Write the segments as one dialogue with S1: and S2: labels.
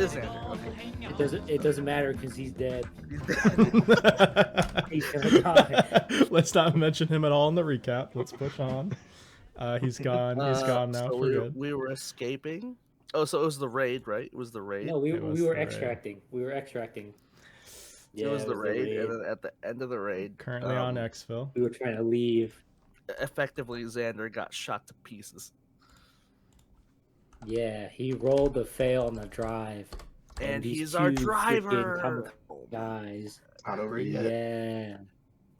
S1: is Xander. Okay.
S2: It doesn't matter because he's dead.
S1: He's dead.
S2: He's gonna die.
S3: Let's not mention him at all in the recap. Let's push on. He's gone. He's gone now
S1: So
S3: for good.
S1: we were escaping. Oh, so it was the raid, right? It was the raid.
S2: No, we
S3: It was
S2: were
S3: the raid.
S2: extracting. We were extracting.
S1: It was the raid, and then at the end of the raid,
S3: Currently on Exfil.
S2: We were trying to leave.
S1: effectively Xander got shot to pieces.
S2: Yeah, he rolled the fail on the drive.
S1: And
S2: these
S1: he's our
S2: two freaking
S1: driver.
S2: guys.
S4: Not over yet.
S2: Yeah.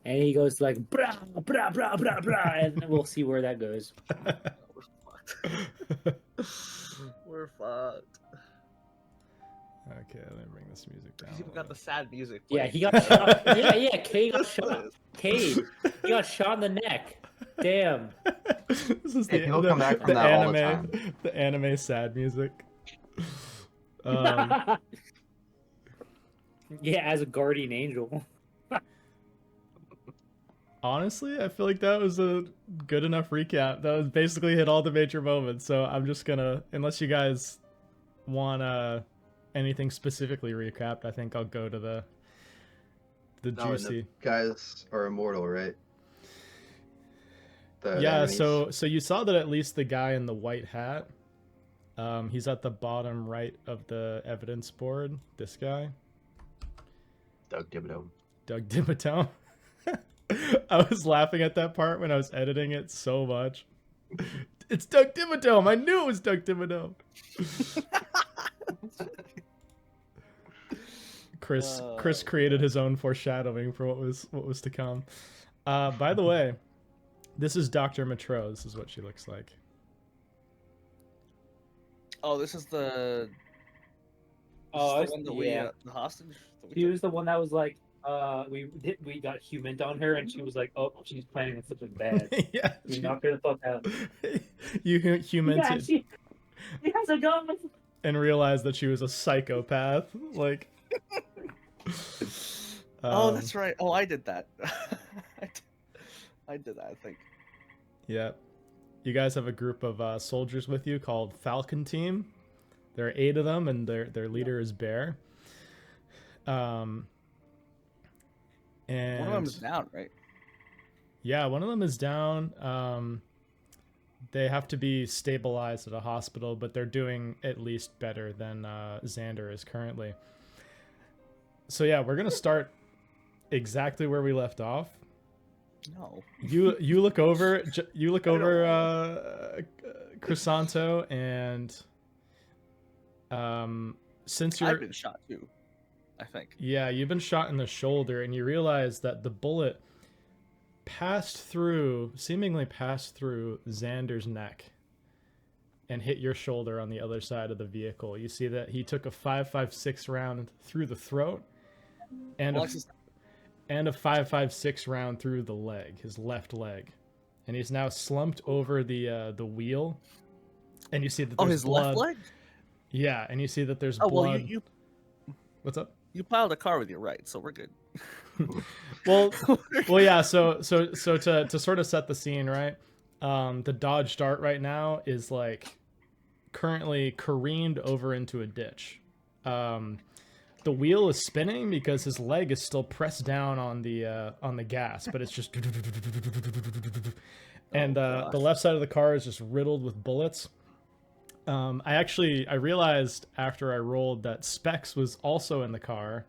S2: And he goes like, brah, brah, brah, brah, brah, and we'll see where that goes.
S1: We're fucked. We're fucked.
S3: Okay, let me bring this music down.
S1: People got the sad music.
S2: Yeah,
S1: playing.
S2: he got shot. Yeah, Cade got shot. Cade, he got shot in the neck. Damn.
S3: This is
S4: Hey, people come back from that all the time.
S3: The anime sad music.
S2: Yeah, as a guardian angel.
S3: Honestly, I feel like that was a good enough recap. That was basically hit all the major moments. So I'm just gonna, unless you guys want anything specifically recapped, I think I'll go to the
S4: No,
S3: juicy.
S4: the guys are immortal, right? The
S3: Yeah.
S4: enemies?
S3: So you saw that at least the guy in the white hat. He's at the bottom right of the evidence board. This guy,
S4: Doug Thibodeau.
S3: Doug Dimmadome. I was laughing at that part when I was editing it so much. It's Doug Dimmadome. I knew it was Doug Dimmadome. Chris created his own foreshadowing for what was to come. By the way, this is Dr. Matro. This is what she looks like.
S1: Oh, this is the.
S2: Oh,
S1: the one that we
S2: yeah.
S1: the hostage. That we
S2: He
S1: took?
S2: was the one that was like, we got human on her, and she was like, oh, she's planning on something bad.
S3: Yeah,
S2: We knocked her the fuck out.
S3: you human
S2: Yeah, she has a gun.
S3: and realized that she was a psychopath. Like,
S1: Oh, that's right. Oh, I did that. I did that. I think.
S3: Yeah. You guys have a group of soldiers with you called Falcon Team. There are 8 of them, and their leader is Bear. And
S1: One of them is down, right?
S3: yeah, one of them is down. They have to be stabilized at a hospital, but they're doing at least better than Xander is currently. So yeah, we're gonna start exactly where we left off.
S1: No.
S3: You look over Crisanto, and since you're
S1: I've been shot too. I think.
S3: yeah, you've been shot in the shoulder, and you realize that the bullet seemingly passed through Xander's neck and hit your shoulder on the other side of the vehicle. You see that he took a 5.56 round through the throat and a 5.56 round through the leg, his left leg. And he's now slumped over the wheel. And you see that there's
S1: his
S3: blood.
S1: left leg.
S3: Yeah, and you see that there's
S1: Oh
S3: blood.
S1: well, you
S3: What's up?
S1: piled a car with your right, so we're good.
S3: Well, yeah. So to sort of set the scene, right? The Dodge Dart right now is like currently careened over into a ditch. The wheel is spinning because his leg is still pressed down on the gas, but it's just and the left side of the car is just riddled with bullets. I realized after I rolled that Specs was also in the car.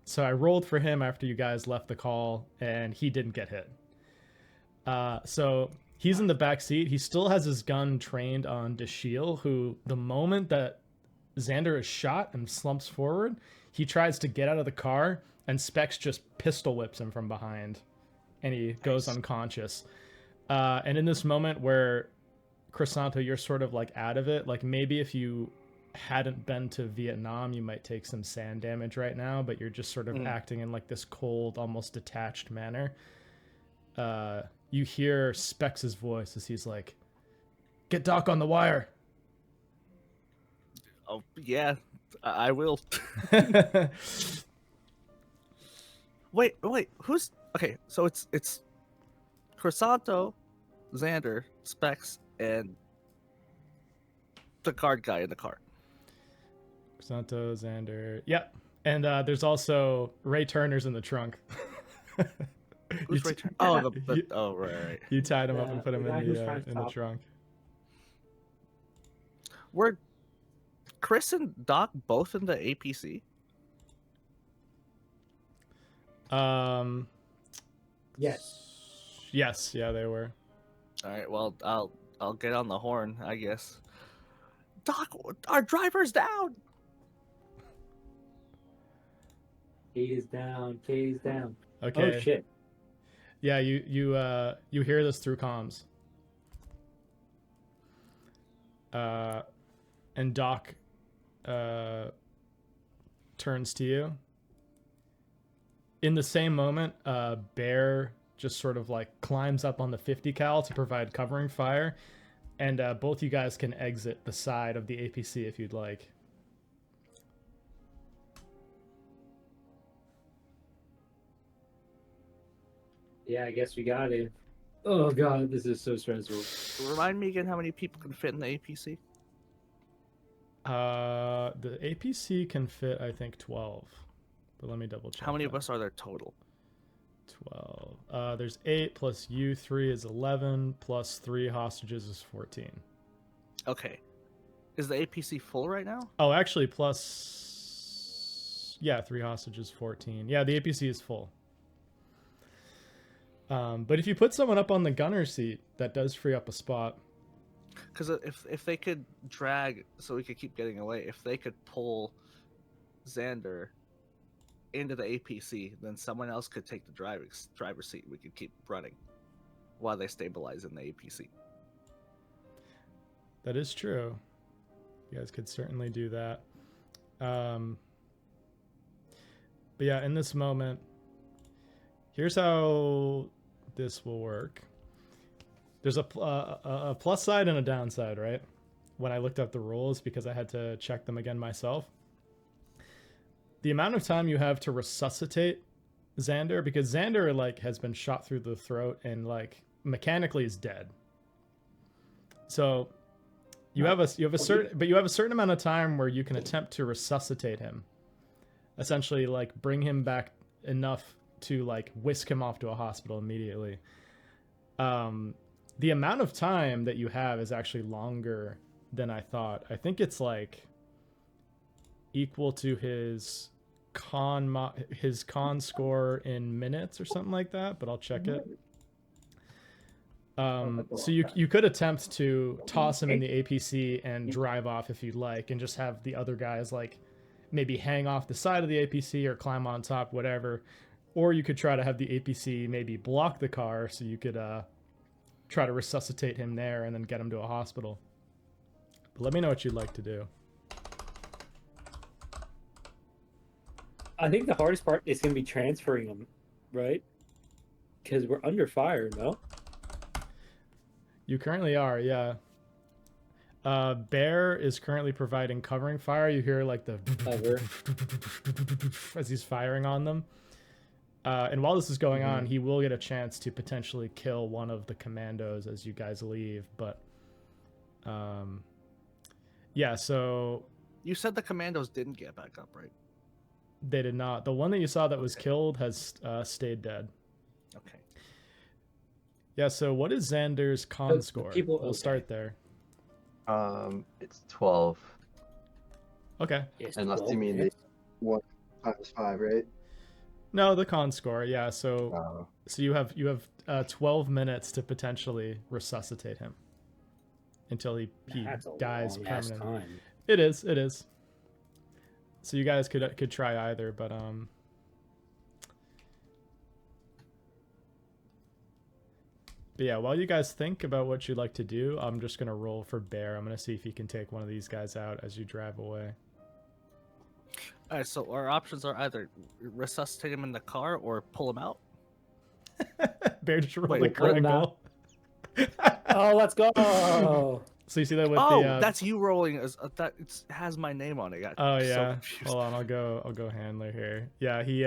S3: So I rolled for him after you guys left the call, and he didn't get hit. So he's in the back seat. He still has his gun trained on Dashiel, who the moment that Xander is shot and slumps forward, he tries to get out of the car, and Specs just pistol whips him from behind, and he goes unconscious. And in this moment where Crisanto, you're sort of like out of it, like maybe if you hadn't been to Vietnam, you might take some sand damage right now, but you're just sort of acting in like this cold, almost detached manner. You hear Specs' voice as he's like, "Get Doc on the wire."
S1: Oh yeah, I will. Wait, who's okay? So it's Crisanto, Xander, Specs, and the card guy in the car.
S3: Santo, Xander. Yep. And there's also Ray Turner's in the trunk.
S1: Who's
S3: You
S1: Ray
S3: t-
S1: Turner? Oh,
S3: you-
S1: oh, right.
S3: You tied him up and put him
S2: the guy who's trying
S3: in
S2: to
S3: the
S2: stop-
S3: trunk.
S1: Were Chris and Doc both in the APC?
S2: Yes.
S3: Yes, yeah, they were.
S1: All right. Well, I'll get on the horn, I guess. Doc, our driver's down.
S2: Kate is down. Kate is down.
S3: Okay.
S2: Oh shit.
S3: Yeah, you hear this through comms. And Doc turns to you. In the same moment, Bear just sort of like climbs up on the 50 cal to provide covering fire, and both you guys can exit the side of the APC if you'd like.
S2: Yeah, I guess we got it. Oh god, this is so stressful.
S1: Remind me again how many people can fit in the APC?
S3: The APC can fit, I think, 12. But let me double check.
S1: How many
S3: that.
S1: of us are there total?
S3: 12. There's 8 plus you 3 is 11 plus 3 hostages is 14.
S1: Okay. Is the APC full right now?
S3: Oh, actually, plus 3 hostages 14. Yeah, the APC is full. But if you put someone up on the gunner seat, that does free up a spot.
S1: Because if they could drag, so we could keep getting away, if they could pull Xander into the APC, then someone else could take the driver's seat. We could keep running while they stabilize in the APC.
S3: That is true. You guys could certainly do that. But yeah, in this moment, here's how this will work. There's a plus side and a downside, right? When I looked up the rules, because I had to check them again myself. The amount of time you have to resuscitate Xander, because Xander like has been shot through the throat and like mechanically is dead. So you have a certain amount of time where you can attempt to resuscitate him. Essentially, like bring him back enough to like whisk him off to a hospital immediately. The amount of time that you have is actually longer than I thought. I think it's like equal to his con score in minutes or something like that, but I'll check it. So you could attempt to toss him in the APC and drive off if you'd like, and just have the other guys like maybe hang off the side of the APC or climb on top, whatever. Or you could try to have the APC maybe block the car so you could try to resuscitate him there and then get him to a hospital. But let me know what you'd like to do.
S2: I think the hardest part is going to be transferring them, right? Because we're under fire, no?
S3: You currently are, yeah. Bear is currently providing covering fire. You hear like the as he's firing on them. And while this is going on, he will get a chance to potentially kill one of the commandos as you guys leave. But yeah, so
S1: You said the commandos didn't get back up, right?
S3: they did not. The one that you saw that was killed has stayed dead.
S1: Okay.
S3: Yeah, so what is Xander's con
S2: The
S3: score?
S2: people-
S3: We'll
S2: okay.
S3: start there.
S4: It's 12.
S3: Okay.
S2: Yes,
S4: Unless you mean the 1 times 5, right?
S3: No, the con score. Yeah, so
S4: Oh.
S3: so you have 12 minutes to potentially resuscitate him until he
S2: That's a
S3: dies
S2: long ass
S3: permanently.
S2: time.
S3: It is. So you guys could try either, but But yeah, while you guys think about what you'd like to do, I'm just gonna roll for Bear. I'm gonna see if he can take one of these guys out as you drive away.
S1: All right, so our options are either resuscitate him in the car or pull him out.
S3: Bear just rolled
S1: Wait,
S3: a
S1: what
S3: critical.
S2: Oh, let's go!
S3: So you see that with
S1: Oh,
S3: the
S1: that's you rolling. As that has my name on it. I got
S3: Oh
S1: so
S3: yeah.
S1: confused.
S3: Hold on, I'll go handler here. Yeah, he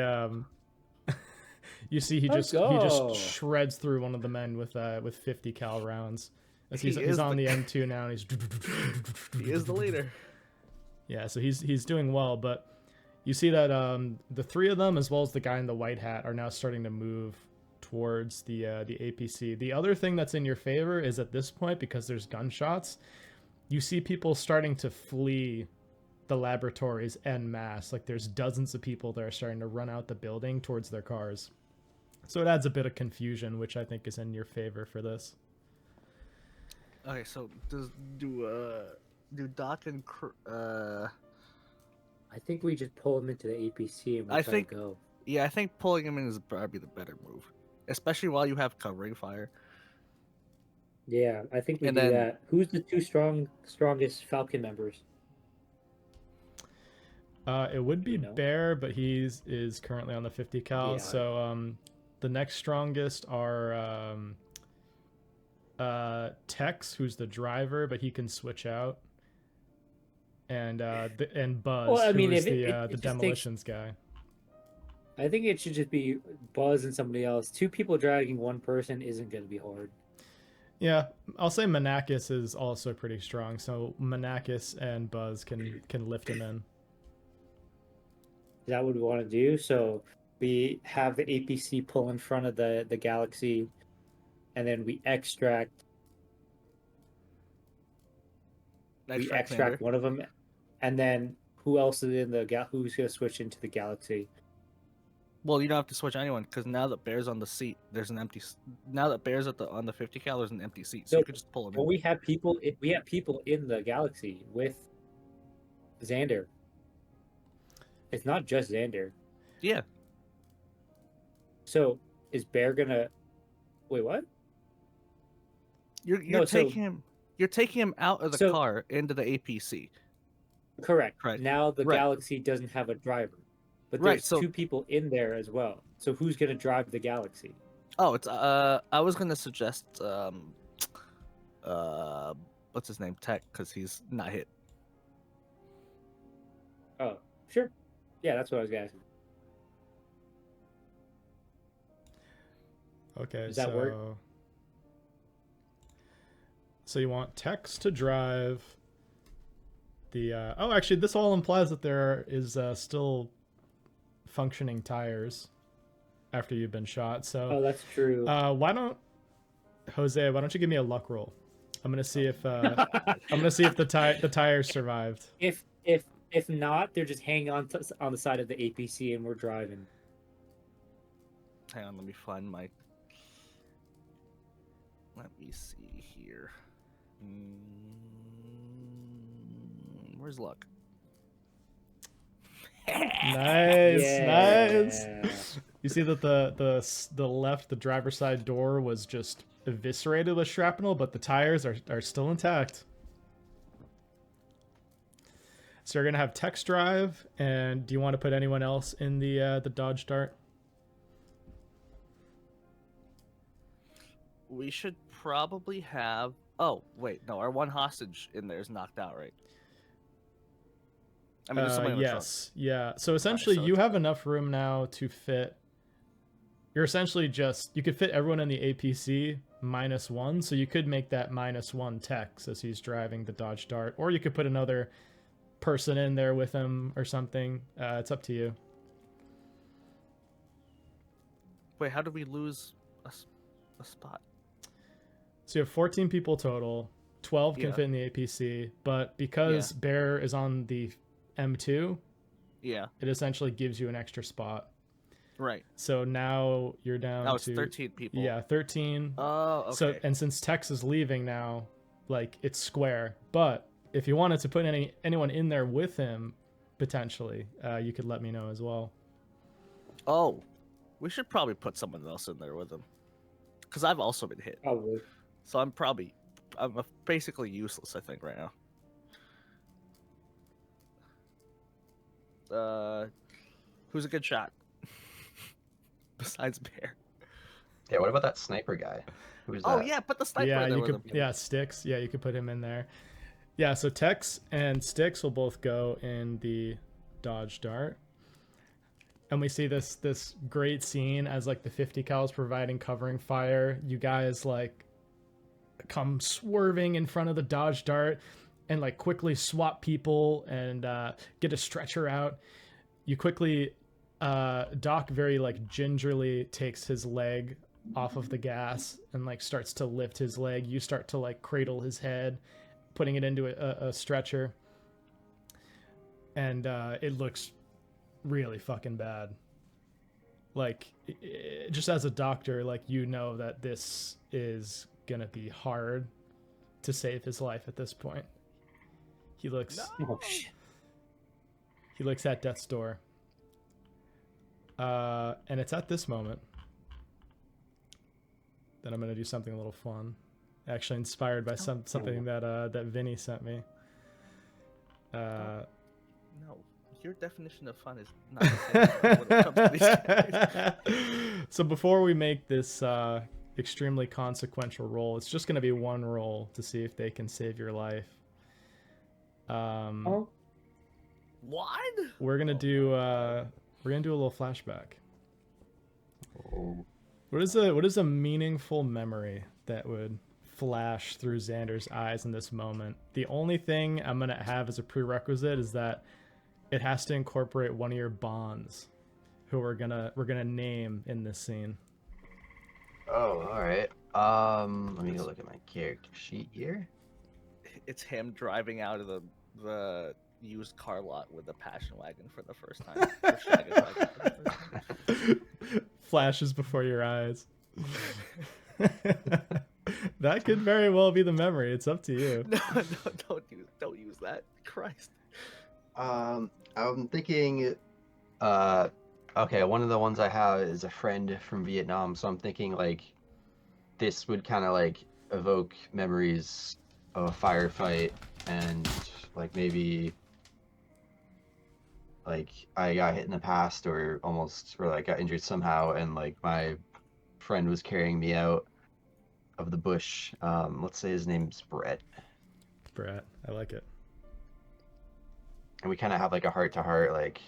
S3: you see he
S2: Let's
S3: just
S2: go.
S3: shreds through one of the men with 50 cal rounds. As
S1: He
S3: he's
S1: is
S3: on
S1: the-
S3: the M2 now and he's
S1: He is the leader.
S3: Yeah, so he's doing well, but you see that the three of them, as well as the guy in the white hat, are now starting to move towards the APC. The other thing that's in your favor is at this point, because there's gunshots, you see people starting to flee the laboratories en masse. Like there's dozens of people that are starting to run out the building towards their cars. So it adds a bit of confusion, which I think is in your favor for this.
S1: Okay, so do Doc and
S2: I think we just pull him into the APC and we
S1: I
S2: try
S1: think-
S2: to go.
S1: yeah, I think pulling him in is probably the better move, especially while you have covering fire.
S2: Yeah, I think we
S1: And
S2: do
S1: then-
S2: that. Who's the two strongest Falcon members?
S3: It would be
S2: You know?
S3: Bear, but is currently on the 50 cal.
S2: Yeah.
S3: So the next strongest are Tex, who's the driver, but he can switch out, and Buzz,
S2: Well, I mean,
S3: who is
S2: if
S3: the
S2: it just takes-
S3: demolitions guy.
S2: I think it should just be Buzz and somebody else. Two people dragging one person isn't going to be hard.
S3: Yeah, I'll say Manakis is also pretty strong, so Manakis and Buzz can lift him in.
S2: Is that what we want to do? So we have the APC pull in front of the Galaxy, and then we extract
S1: Commander.
S2: one of them, and then who else is in the who's going to switch into the Galaxy?
S1: Well, you don't have to switch anyone because now that Bear's on the seat, there's an empty. Now that Bear's on the 50 cal, there's an empty seat, so
S2: No,
S1: you could just pull him
S2: Well,
S1: in.
S2: we have people. We have people in the Galaxy with Xander. It's not just Xander.
S1: Yeah,
S2: So is Bear gonna? Wait, what?
S1: you're
S2: No, so-
S1: taking him. You're taking him out of the
S2: So-
S1: car into the APC.
S2: Correct.
S1: Right.
S2: Now the
S1: Right.
S2: Galaxy doesn't have a driver, but
S1: Right,
S2: there's
S1: so-
S2: two people in there as well. So who's gonna drive the Galaxy?
S1: Oh, it's I was gonna suggest what's his name, Tech, because he's not hit.
S2: Oh, sure. Yeah, that's what I was asking.
S3: Okay,
S2: Does that work?
S3: So you want Tex to drive the oh, actually this all implies that there is still functioning tires after you've been shot.
S2: Oh,
S3: So
S2: that's true.
S3: why don't you give me a luck roll? I'm gonna see if the tires survived.
S2: If not, they're just hanging on on the side of the APC and we're driving.
S1: Hang on, let me find my. Let me see here. Where's luck?
S3: Nice,
S2: Yeah.
S3: nice. You see that the driver's side door was just eviscerated with shrapnel, but the tires are still intact. So you're gonna have Tex drive, and do you want to put anyone else in the Dodge Dart?
S1: We should probably have. Oh wait, no, our one hostage in there is knocked out, right? I mean, there's somebody in the trunk.
S3: Yes, yeah. So essentially,
S1: so
S3: you
S1: it's-
S3: have enough room now to fit. You're essentially you could fit everyone in the APC -1, so you could make that -1 Tex as he's driving the Dodge Dart, or you could put another person in there with him or something. It's up to you.
S1: Wait, how did we lose a spot?
S3: So you have 14 people total. 12 can
S1: Yeah.
S3: fit in the APC, but because Bear is on the M2,
S1: Yeah,
S3: it essentially gives you an extra spot.
S1: right.
S3: So now you're down
S1: Now it's
S3: to
S1: 13 people.
S3: Yeah, 13.
S1: Oh, okay.
S3: So and since Tex is leaving now, like it's square. But if you wanted to put anyone in there with him, potentially, you could let me know as well.
S1: Oh, we should probably put someone else in there with him, because I've also been hit.
S2: Probably.
S1: So I'm basically useless, I think, right now. Who's a good shot? Besides Bear.
S4: Yeah, what about that sniper guy? Who's
S1: Oh
S4: that?
S1: yeah, put the sniper
S3: Yeah,
S1: in there
S3: you
S1: with
S3: could.
S1: him.
S3: Yeah, Sticks. Yeah, you could put him in there. Yeah, so Tex and Sticks will both go in the Dodge Dart. And we see this great scene as like the 50 cal is providing covering fire. You guys like come swerving in front of the Dodge Dart. and like quickly swap people and get a stretcher out. You quickly, Doc very like gingerly takes his leg off of the gas and like starts to lift his leg. You start to like cradle his head, putting it into a stretcher. And it looks really fucking bad. Like, just as a doctor, like, you know that this is gonna be hard to save his life at this point. He looks...
S2: Oh, shit.
S3: He looks at death's door. And it's at this moment that I'm gonna do something a little fun. Actually inspired by something that Vinny sent me.
S1: No, your definition of fun is not the same when it comes to these games.
S3: So before we make this extremely consequential roll, it's just gonna be one roll to see if they can save your life.
S2: Oh,
S1: What?
S3: We're gonna do a little flashback.
S4: Oh.
S3: What is a meaningful memory that would flash through Xander's eyes in this moment? The only thing I'm gonna have as a prerequisite is that it has to incorporate one of your bonds, who we're gonna name in this scene.
S4: Oh, all right. Let me go look at my character sheet here.
S1: It's him driving out of the used car lot with a passion wagon for the first time. Or Shaggy wagon for the first time.
S3: Flashes before your eyes. That could very well be the memory. It's up to you.
S1: No, don't use that. Christ.
S4: I'm thinking, okay, one of the ones I have is a friend from Vietnam, so I'm thinking like this would kind of like evoke memories of a firefight and like maybe like I got hit in the past or like got injured somehow and like my friend was carrying me out of the bush. Let's say his name's Brett.
S3: Brett, I like it.
S4: And we kind of have like a heart-to-heart, like,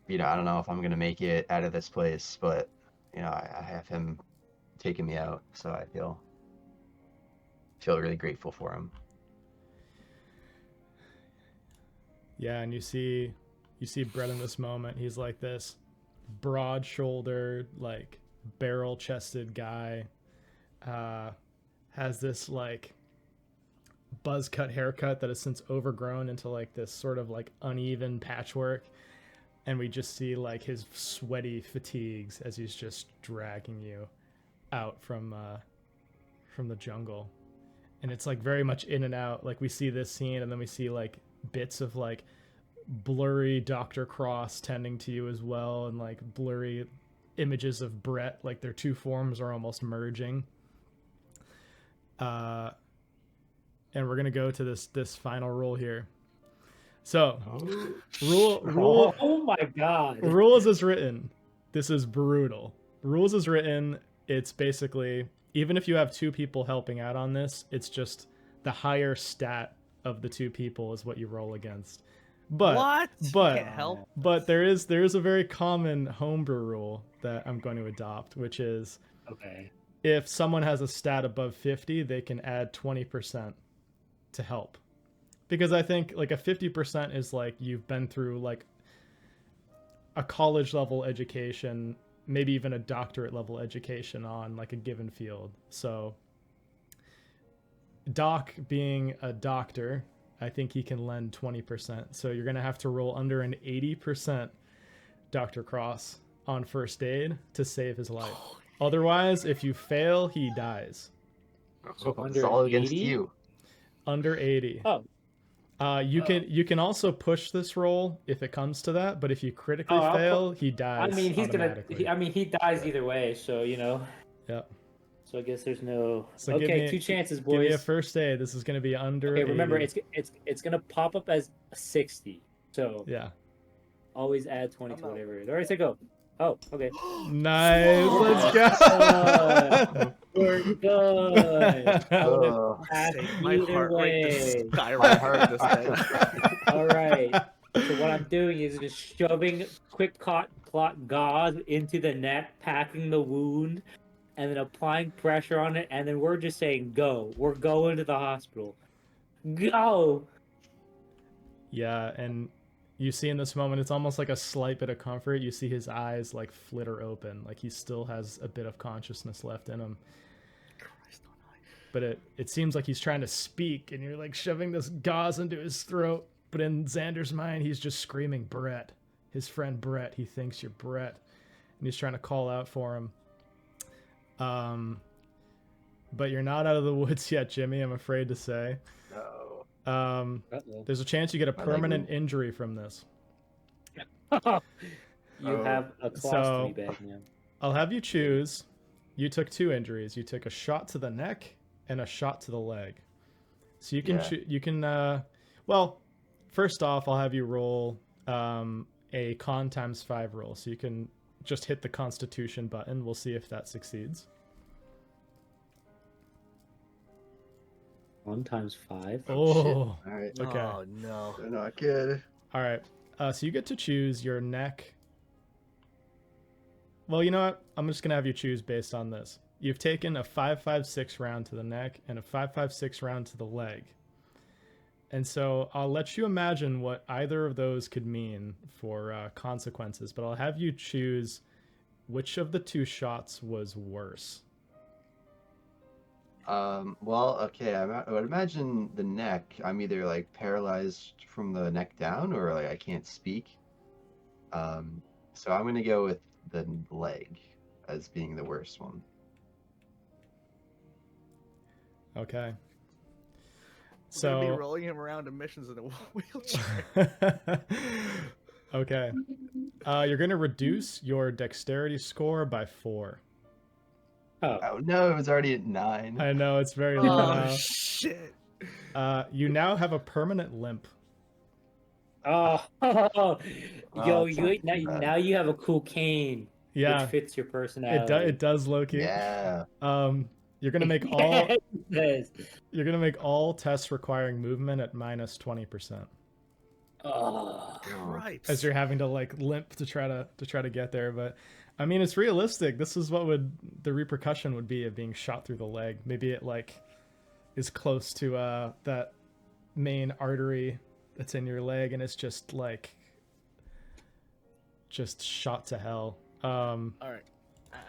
S4: you know, I don't know if I'm gonna make it out of this place, but you know, I have him taking me out, so I feel really grateful for him.
S3: Yeah, and you see Brett in this moment. He's like this broad-shouldered, like barrel-chested guy. Has this like buzz cut haircut that has since overgrown into like this sort of like uneven patchwork, and we just see like his sweaty fatigues as he's just dragging you out from the jungle. And it's like very much in and out. Like we see this scene and then we see like bits of like blurry Dr. Cross tending to you as well, and like blurry images of Brett, like their two forms are almost merging. And we're gonna go to this final rule here. So, rule.
S2: Oh my god.
S3: Rules as written. This is brutal. Rules as written. It's basically, even if you have two people helping out on this, it's just the higher stat of the two people is what you roll against.
S1: What? Can't help.
S3: But there is a very common homebrew rule that I'm going to adopt, which is
S2: Okay.
S3: if someone has a stat above 50, they can add 20% to help. Because I think like a 50% is like you've been through like a college level education, maybe even a doctorate level education on like a given field. So Doc being a doctor, I think he can lend 20%. So you're going to have to roll under an 80% Dr. Cross on first aid to save his life. Otherwise, if you fail, he dies.
S2: So
S4: It's all against
S2: 80?
S4: you.
S3: Under 80.
S2: Oh.
S3: You can also push this roll if it comes to that, but if you critically
S2: I'll
S3: fail, he dies.
S2: I mean,
S3: automatically.
S2: he dies either way, so you know.
S3: Yep.
S2: So I guess there's no.
S3: So
S2: okay, two chances, boys.
S3: Give me a first aid. This is going to be under.
S2: Okay, remember
S3: 80.
S2: it's gonna pop up as a 60. So
S3: Yeah.
S2: always add 20 to whatever it is. All right, so go. Oh, okay.
S3: Nice. Let's go.
S2: We're good.
S4: Oh,
S1: Save my heart rate to
S4: my
S1: skyrocket
S4: heart.
S1: this day.
S2: All right. So what I'm doing is just shoving quick clot gauze into the neck, packing the wound, and then applying pressure on it, and then we're just saying, go. We're going to the hospital. Go!
S3: Yeah, and you see in this moment, it's almost like a slight bit of comfort. You see his eyes like flitter open, like he still has a bit of consciousness left in him.
S1: Christ on high.
S3: But it seems like he's trying to speak, and you're like shoving this gauze into his throat. But in Xander's mind, he's just screaming, Brett. His friend Brett. He thinks you're Brett. And he's trying to call out for him. But you're not out of the woods yet, Jimmy, I'm afraid to say.
S4: No.
S3: There's a chance you get a permanent injury from this.
S2: You have a colostomy bag now.
S3: I'll have you choose. You took 2 injuries. You took a shot to the neck and a shot to the leg. So you can you can well, first off, I'll have you roll a con times 5 roll. So you can just hit the Constitution button. We'll see if that succeeds.
S2: 1 times 5.
S3: Oh,
S4: All right.
S3: okay.
S1: Oh no.
S4: They're not good.
S3: All right. So you get to choose your neck. Well, you know what? I'm just going to have you choose based on this. You've taken a 5.56 round to the neck and a 5.56 round to the leg. And so I'll let you imagine what either of those could mean for consequences, but I'll have you choose which of the 2 shots was worse.
S4: Well, okay, I would imagine the neck. I'm either like paralyzed from the neck down, or like I can't speak. So I'm gonna go with the leg as being the worst one.
S3: Okay.
S1: We're gonna be
S3: So
S1: rolling him around in missions in a wheelchair.
S3: okay. You're going to reduce your dexterity score by 4.
S4: Oh no, it was already at 9.
S3: I know, it's very low
S1: Oh
S3: now.
S1: shit.
S3: You now have a permanent limp.
S2: Oh, yo,
S4: it's
S2: you
S4: not too bad.
S2: now you have a cool cane,
S3: Yeah,
S2: which fits your personality.
S3: it does, Loki.
S4: Yeah.
S3: You're gonna make all
S2: Yes.
S3: you're gonna make all tests requiring movement at minus 20%,
S2: Oh,
S1: Christ.
S3: as you're having to like limp to try to get there. But I mean, it's realistic. This is what the repercussion would be of being shot through the leg. Maybe it like is close to that main artery that's in your leg, and it's just shot to hell.
S1: All right.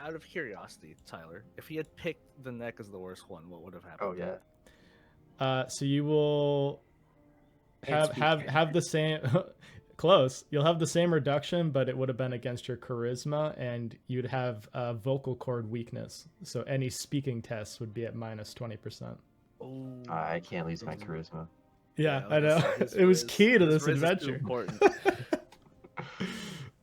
S1: Out of curiosity, Tyler, if he had picked the neck as the worst one, what would have happened?
S4: Oh yeah.
S3: So you will
S2: Can't
S3: have the same close. You'll have the same reduction, but it would have been against your charisma, and you'd have vocal cord weakness. So any speaking tests would be at minus 20%.
S1: Oh,
S4: I can't lose my charisma.
S3: Yeah,
S1: I
S3: I know.
S1: was gonna say,
S3: It was
S1: his
S3: key to
S1: riz-
S3: this
S1: his riz is too
S3: adventure.
S1: important.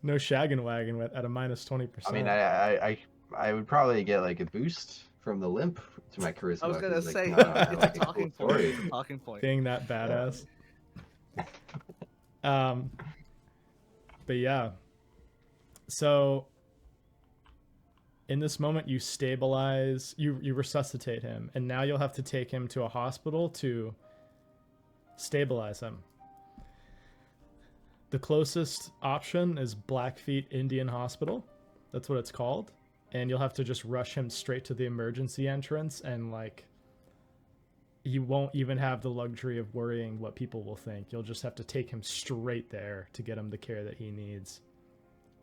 S3: No shaggin' wagon at a minus 20%.
S4: I mean, I would probably get like a boost from the limp to my charisma.
S1: I was gonna
S4: 'cause, like,
S1: say,
S4: I don't know,
S1: it's
S4: like
S1: a
S4: cool
S1: talking
S4: story.
S1: point. It's a talking point.
S3: being that badass. But yeah. So in this moment you stabilize, you resuscitate him, and now you'll have to take him to a hospital to stabilize him. The closest option is Blackfeet Indian Hospital. That's what it's called. And you'll have to just rush him straight to the emergency entrance, and like you won't even have the luxury of worrying what people will think. You'll just have to take him straight there to get him the care that he needs.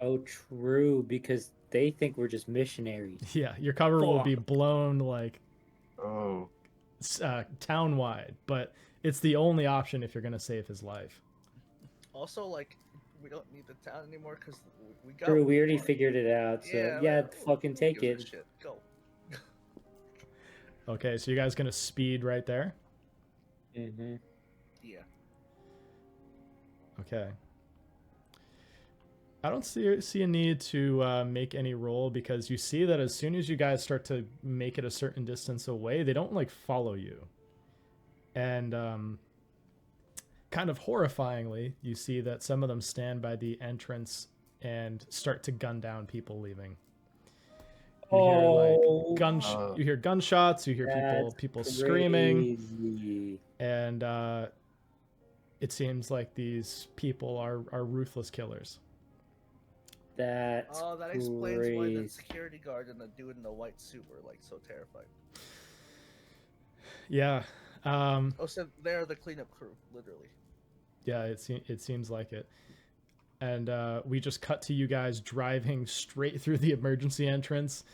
S2: oh, true, because they think we're just missionaries.
S3: Yeah, your cover will be blown like
S4: Oh.
S3: town-wide, but it's the only option if you're going to save his life.
S1: Also, like, we don't need the town anymore because we got.
S2: True, we already
S1: more.
S2: figured it out. So yeah,
S1: man,
S2: fucking take
S1: who gives a
S2: it.
S1: shit? Go.
S3: Okay, so you guys going to speed right there?
S2: Mm-hmm.
S1: Yeah.
S3: Okay. I don't see a need to make any roll, because you see that as soon as you guys start to make it a certain distance away, they don't like follow you. And kind of horrifyingly, you see that some of them stand by the entrance and start to gun down people leaving. You
S2: Oh,
S3: hear you hear gunshots, you hear people screaming,
S2: crazy.
S3: and it seems like these people are ruthless killers.
S2: That's
S1: Oh, that explains why the
S2: crazy.
S1: security guard and the dude in the white suit were like so terrified.
S3: Yeah.
S1: Oh, so they're the cleanup crew, literally.
S3: Yeah, it seems like it. And we just cut to you guys driving straight through the emergency entrance,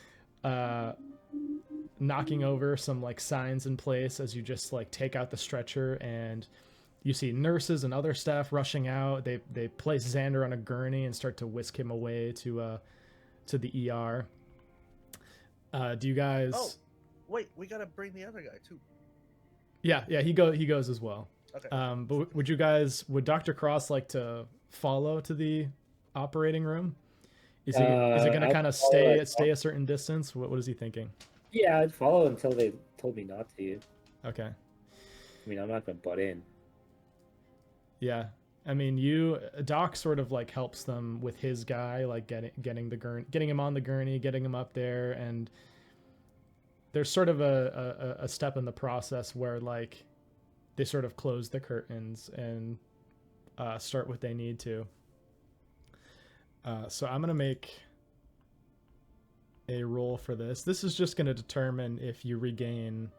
S3: knocking over some like signs in place as you just like take out the stretcher, and you see nurses and other staff rushing out. They place Xander on a gurney and start to whisk him away to the ER. Do you guys?
S1: Oh, wait, we gotta bring the other guy too.
S3: Yeah, he goes as well.
S1: Okay.
S3: But would Dr. Cross like to follow to the operating room? Is he going to
S2: I'd
S3: kind of
S2: follow
S3: stay a certain distance? What is he thinking?
S2: Yeah, I'd follow until they told me not to.
S3: Okay.
S2: I mean, I'm not gonna butt in.
S3: Yeah. I mean, Doc sort of like helps them with his guy, like getting him on the gurney, getting him up there, and there's sort of a step in the process where like they sort of close the curtains and start what they need to. So I'm gonna make a roll for this. This is just gonna determine if you regain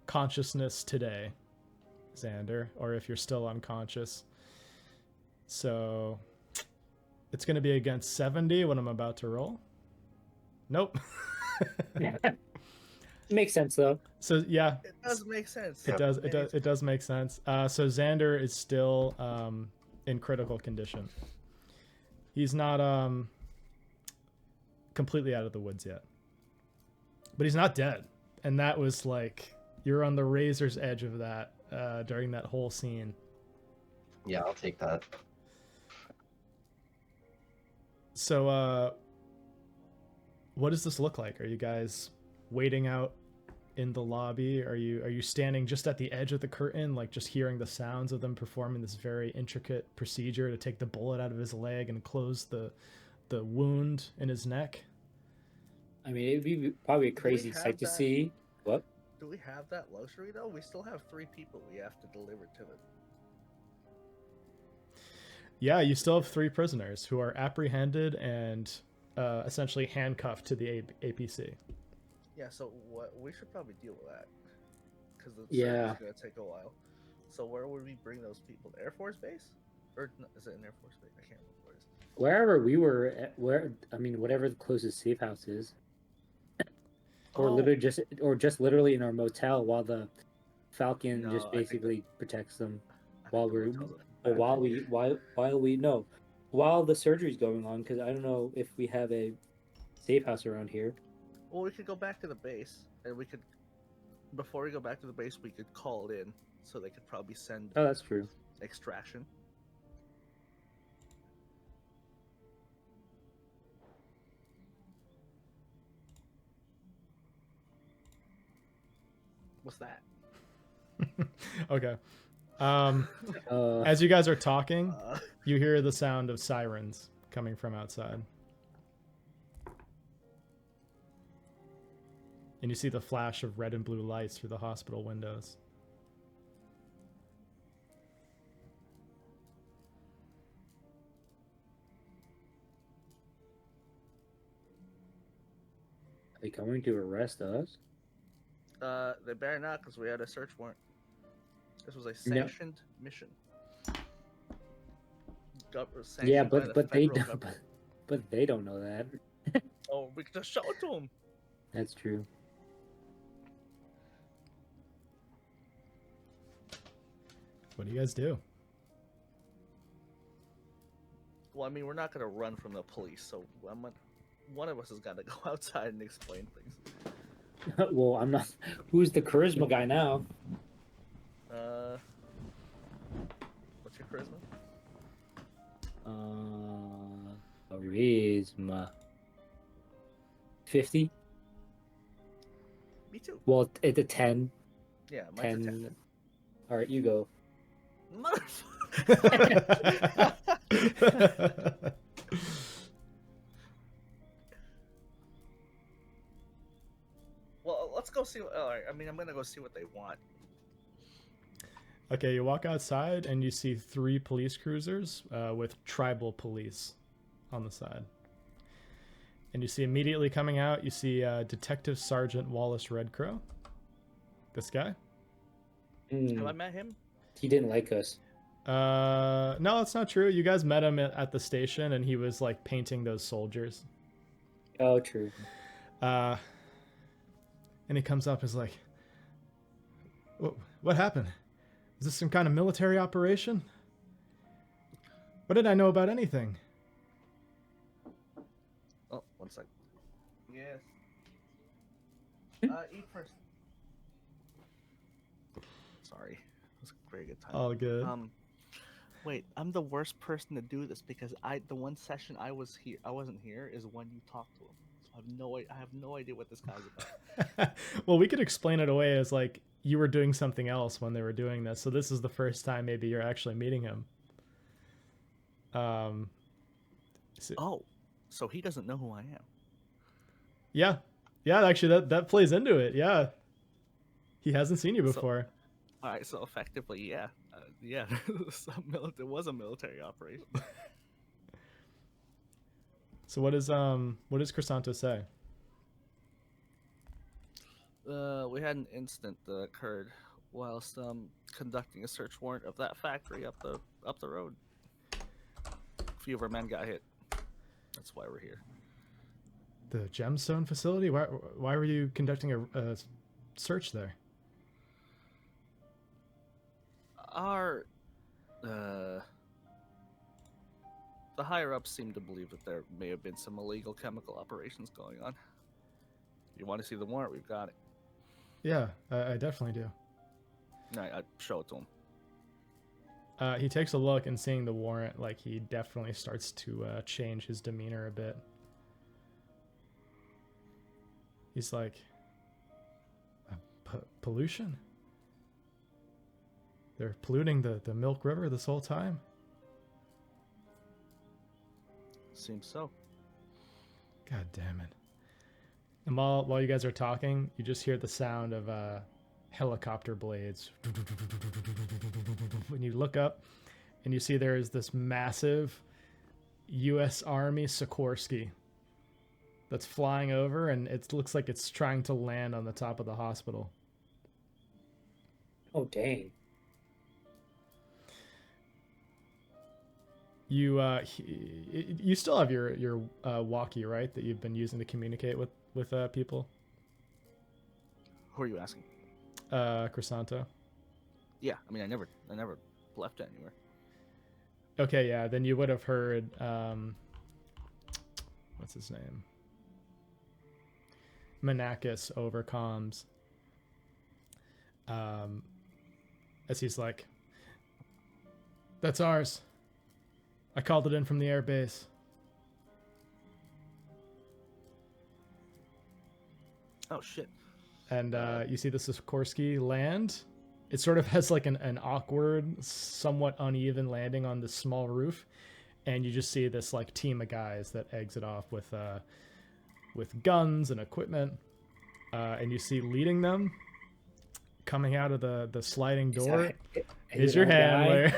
S3: consciousness today, Xander, or if you're still unconscious. So it's gonna be against 70 when I'm about to roll. Nope.
S2: Makes sense though.
S3: So yeah,
S1: It does make sense.
S3: it does make sense. So Xander is still in critical condition. He's not completely out of the woods yet, but he's not dead. And that was like, you're on the razor's edge of that during that whole scene.
S4: Yeah, I'll take that.
S3: So what does this look like? Are you guys waiting out in the lobby? Are you standing just at the edge of the curtain, like just hearing the sounds of them performing this very intricate procedure to take the bullet out of his leg and close the wound in his neck?
S2: I mean, it'd be probably a crazy
S1: have
S2: sight to
S1: that?
S2: see. What?
S1: Do we have that luxury though? We still have 3 people we have to deliver to them.
S3: Yeah, you still have 3 prisoners who are apprehended and essentially handcuffed to the APC.
S1: Yeah, so what we should probably deal with that because the
S2: Yeah.
S1: surgery's gonna take a while. So where would we bring those people? The Air Force Base, or no, is it an Air Force Base? I can't remember what it is.
S2: Wherever we were at, whatever the closest safe house is, or
S1: Oh.
S2: literally just literally in our motel while the Falcon
S1: No,
S2: just
S1: I think
S2: basically protects them
S1: I think
S2: while
S1: the
S2: we're
S1: hotel's
S2: or while the surgery's going on, because I don't know if we have a safe house around here.
S1: Well, we could go back to the base, and we could, before we go back to the base, we could call it in, so they could probably send
S2: Oh, that's true.
S1: extraction. What's that?
S3: Okay.
S2: Uh,
S3: As you guys are talking, you hear the sound of sirens coming from outside. And you see the flash of red and blue lights through the hospital windows.
S2: are they coming to arrest us?
S1: They better not, because we had a search warrant. This was a sanctioned mission.
S2: Yeah,
S1: Sanctioned by the
S2: but they
S1: federal
S2: don't.
S1: government.
S2: But they don't know that.
S1: Oh, we could just show it to them.
S2: That's true.
S3: What do you guys do?
S1: Well, I mean, we're not gonna run from the police, so one of us has got to go outside and explain things.
S2: Well, I'm not. Who's the charisma guy now?
S1: What's your charisma?
S2: Charisma. 50.
S1: Me too.
S2: Well, it's a 10.
S1: Yeah, mine's
S2: 10. All right, you go.
S1: Motherfucker. Well, let's go see. All right, I mean, I'm gonna go see what they want.
S3: Okay, you walk outside and you see 3 police cruisers with tribal police on the side. And you see immediately coming out, you see Detective Sergeant Wallace Redcrow. This guy.
S1: Have I met him?
S2: He didn't like us.
S3: No, that's not true. You guys met him at the station, and he was like painting those soldiers.
S2: Oh, true.
S3: And he comes up and is like, what happened? Is this some kind of military operation? What did I know about anything?
S1: Oh, one sec. Yes. Eat first. Sorry. It was a very good time.
S3: All good.
S1: Wait, I'm the worst person to do this because the one session I wasn't here is when you talked to him. So I have no idea what this guy's about.
S3: Well, we could explain it away as like you were doing something else when they were doing this. So this is the first time maybe you're actually meeting him.
S1: Oh, so he doesn't know who I am.
S3: Yeah. Yeah, actually that plays into it. Yeah. He hasn't seen you before.
S1: All right, so effectively, yeah. It was a military operation.
S3: So what does Crisanto say?
S1: We had an incident that occurred whilst conducting a search warrant of that factory up the road. A few of our men got hit. That's why we're here.
S3: The gemstone facility? Why were you conducting a search there?
S1: Our the higher ups seem to believe that there may have been some illegal chemical operations going on. You want to see the warrant? We've got it.
S3: Yeah, I definitely do.
S1: All right, I'll show it to him.
S3: He takes a look, and seeing the warrant, like, he definitely starts to change his demeanor a bit. He's like, pollution? They're polluting the Milk River this whole time?
S1: Seems so.
S3: God damn it. And while you guys are talking, you just hear the sound of helicopter blades. When you look up, and you see there is this massive U.S. Army Sikorsky that's flying over, and it looks like it's trying to land on the top of the hospital.
S2: Oh, dang.
S3: You still have your walkie, right, that you've been using to communicate with people?
S1: Who are you asking?
S3: Crisanto.
S1: Yeah, I mean, I never left it anywhere.
S3: Okay, yeah, then you would have heard, what's his name? Manakis over comms. As he's like, that's ours. I called it in from the air base.
S1: Oh, shit.
S3: And you see the Sikorsky land. It sort of has like an awkward, somewhat uneven landing on this small roof. And you just see this like team of guys that exit off with guns and equipment. And you see leading them, coming out of the sliding door, is your handler.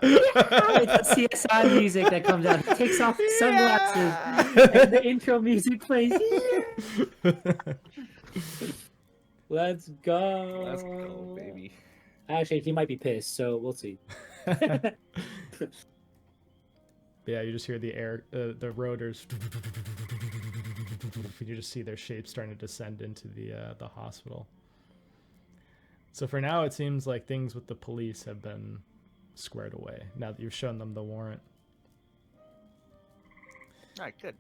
S2: It's CSI music that comes out. He takes off his sunglasses, and the intro music plays. Let's go.
S1: Let's go, baby.
S2: Actually, he might be pissed, so we'll see.
S3: Yeah, you just hear the rotors. You just see their shapes starting to descend into the hospital. So for now, it seems like things with the police have been squared away, now that you've shown them the warrant.
S1: All right, good.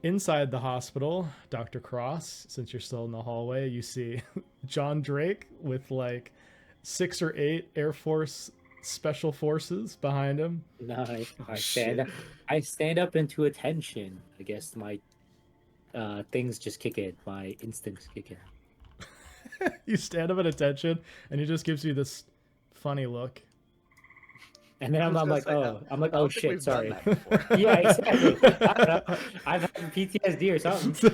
S3: Inside the hospital, Dr. Cross, since you're still in the hallway, you see John Drake with like 6 or 8 Air Force Special Forces behind him.
S2: Nice. I stand up into attention. I guess my things just kick in. My instincts kick in.
S3: You stand up at attention, and he just gives you this funny look.
S2: And then I'm like, oh shit,
S1: we've
S2: sorry.
S1: done that before.
S2: Yeah, exactly. I don't know. I've had PTSD or something.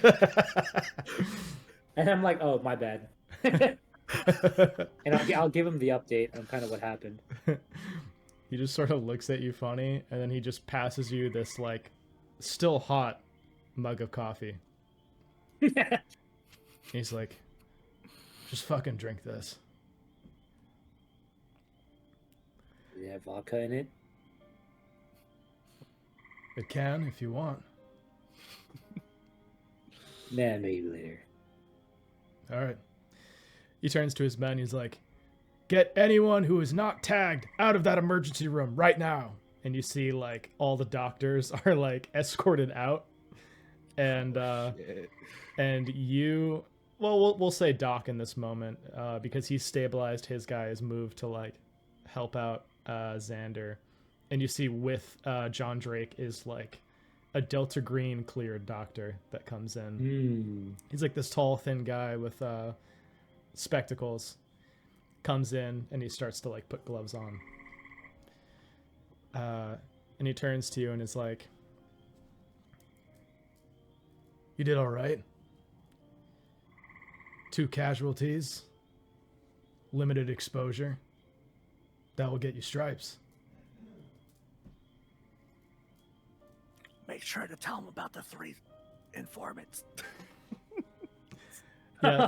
S2: And I'm like, oh, my bad. And I'll give him the update on kind of what happened.
S3: He just sort of looks at you funny, and then he just passes you this like still hot mug of coffee. He's like, just fucking drink this.
S2: Does it have vodka in it?
S3: It can if you want.
S2: Nah, maybe later.
S3: All right. He turns to his men. He's like, get anyone who is not tagged out of that emergency room right now. And you see like all the doctors are like escorted out. And you, well, we'll say Doc in this moment because he's stabilized. His guy has moved to like help out Xander. And you see with John Drake is like a Delta Green cleared doctor that comes in. He's like this tall, thin guy with spectacles. Comes in and he starts to like put gloves on. And he turns to you and is like, you did all right. 2 casualties. Limited exposure. That will get you stripes.
S1: Make sure to tell him about the 3 informants.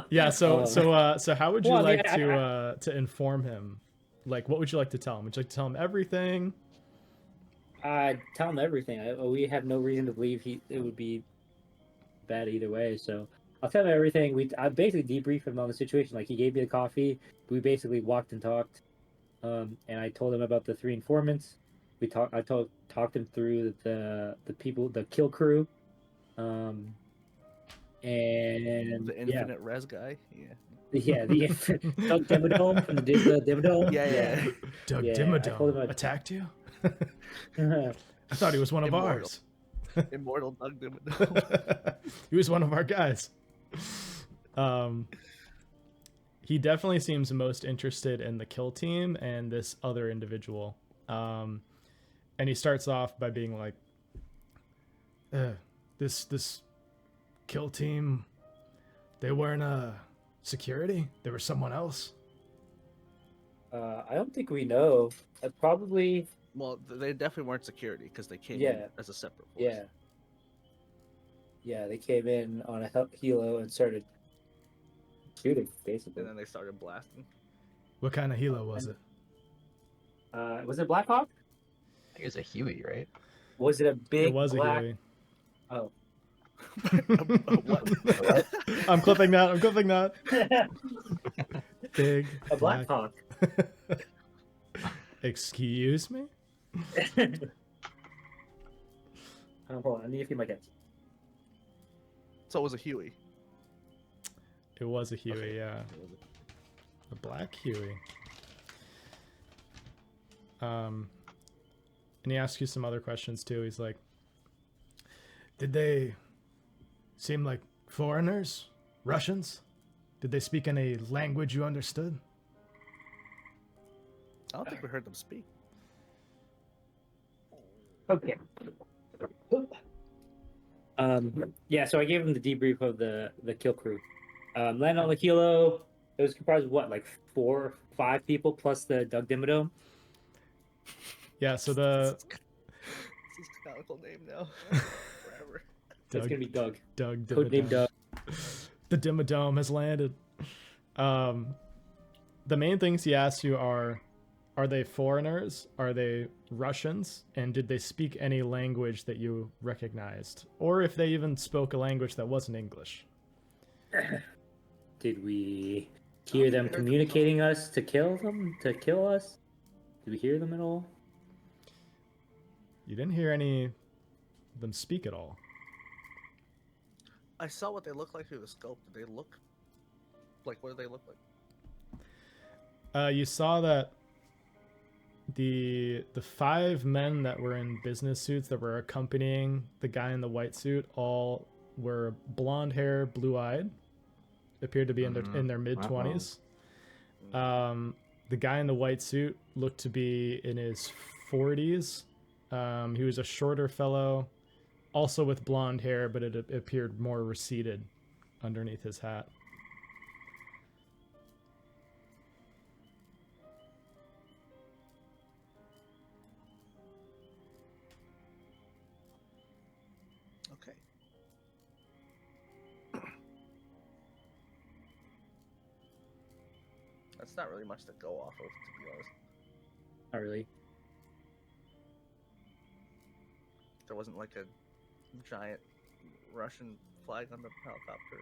S3: Yeah. So how would you
S2: Well,
S3: like
S2: yeah,
S3: to inform him? Like, what would you like to tell him? Would you like to tell him everything?
S2: Tell him everything. We have no reason to believe it would be bad either way. So I'll tell him everything. I basically debriefed him on the situation. Like he gave me the coffee. We basically walked and talked. And I told him about the 3 informants. I talked him through the people, the kill crew. And
S1: The infinite res guy.
S2: Yeah, the Doug Dimmadome from the Dimmadome.
S1: Yeah.
S3: Doug
S2: Yeah,
S3: Dimmadome attacked you? I thought he was one of ours.
S1: Immortal Doug Dimmadome.
S3: He was one of our guys. He definitely seems most interested in the kill team and this other individual. And he starts off by being like, this kill team, they weren't security? They were someone else?
S2: I don't think we know. Probably.
S1: Well, they definitely weren't security because they came in as a separate force.
S2: Yeah, they came in on a helo and started shooting, basically.
S1: And then they started blasting.
S3: What kind of helo was it?
S2: Was it Black Hawk?
S4: I think it's a Huey, right?
S2: Was it a big
S3: It was
S2: black...
S3: a Huey.
S2: Oh.
S1: What?
S3: I'm clipping that. Big
S2: A Black Hawk.
S3: Excuse me?
S2: Hold on, I need to feed my cats.
S1: So it was a Huey.
S3: It was a Huey,
S1: Okay.
S3: yeah. A black Huey. And he asks you some other questions too. He's like, did they seem like foreigners? Russians? Did they speak any language you understood?
S1: I don't think we heard them speak.
S2: Okay. Yeah, so I gave him the debrief of the kill crew. Landed on the kilo. It was comprised of what, like 4 or 5 people plus the Doug Dimmadome?
S3: Yeah, so the
S1: This is canonical name now. Forever.
S2: It's gonna be Doug.
S3: Doug
S2: Codename
S3: Dimmadome.
S2: Doug.
S3: The Dimmadome has landed. The main things he asks you are they foreigners? Are they Russians? And did they speak any language that you recognized? Or if they even spoke a language that wasn't English?
S2: Did we hear them communicating us to kill them? To kill us? Did we hear them at all?
S3: You didn't hear any of them speak at all.
S1: I saw what they looked like through the scope. Did they look like, what do they look like?
S3: You saw that the 5 men that were in business suits that were accompanying the guy in the white suit all were blonde hair, blue-eyed. Appeared to be in their mid-20s. The guy in the white suit looked to be in his 40s. He was a shorter fellow, also with blonde hair, but it appeared more receded underneath his hat.
S1: Okay. That's not really much to go off of, to be honest.
S2: Not really.
S1: There wasn't like a giant Russian flag on the helicopter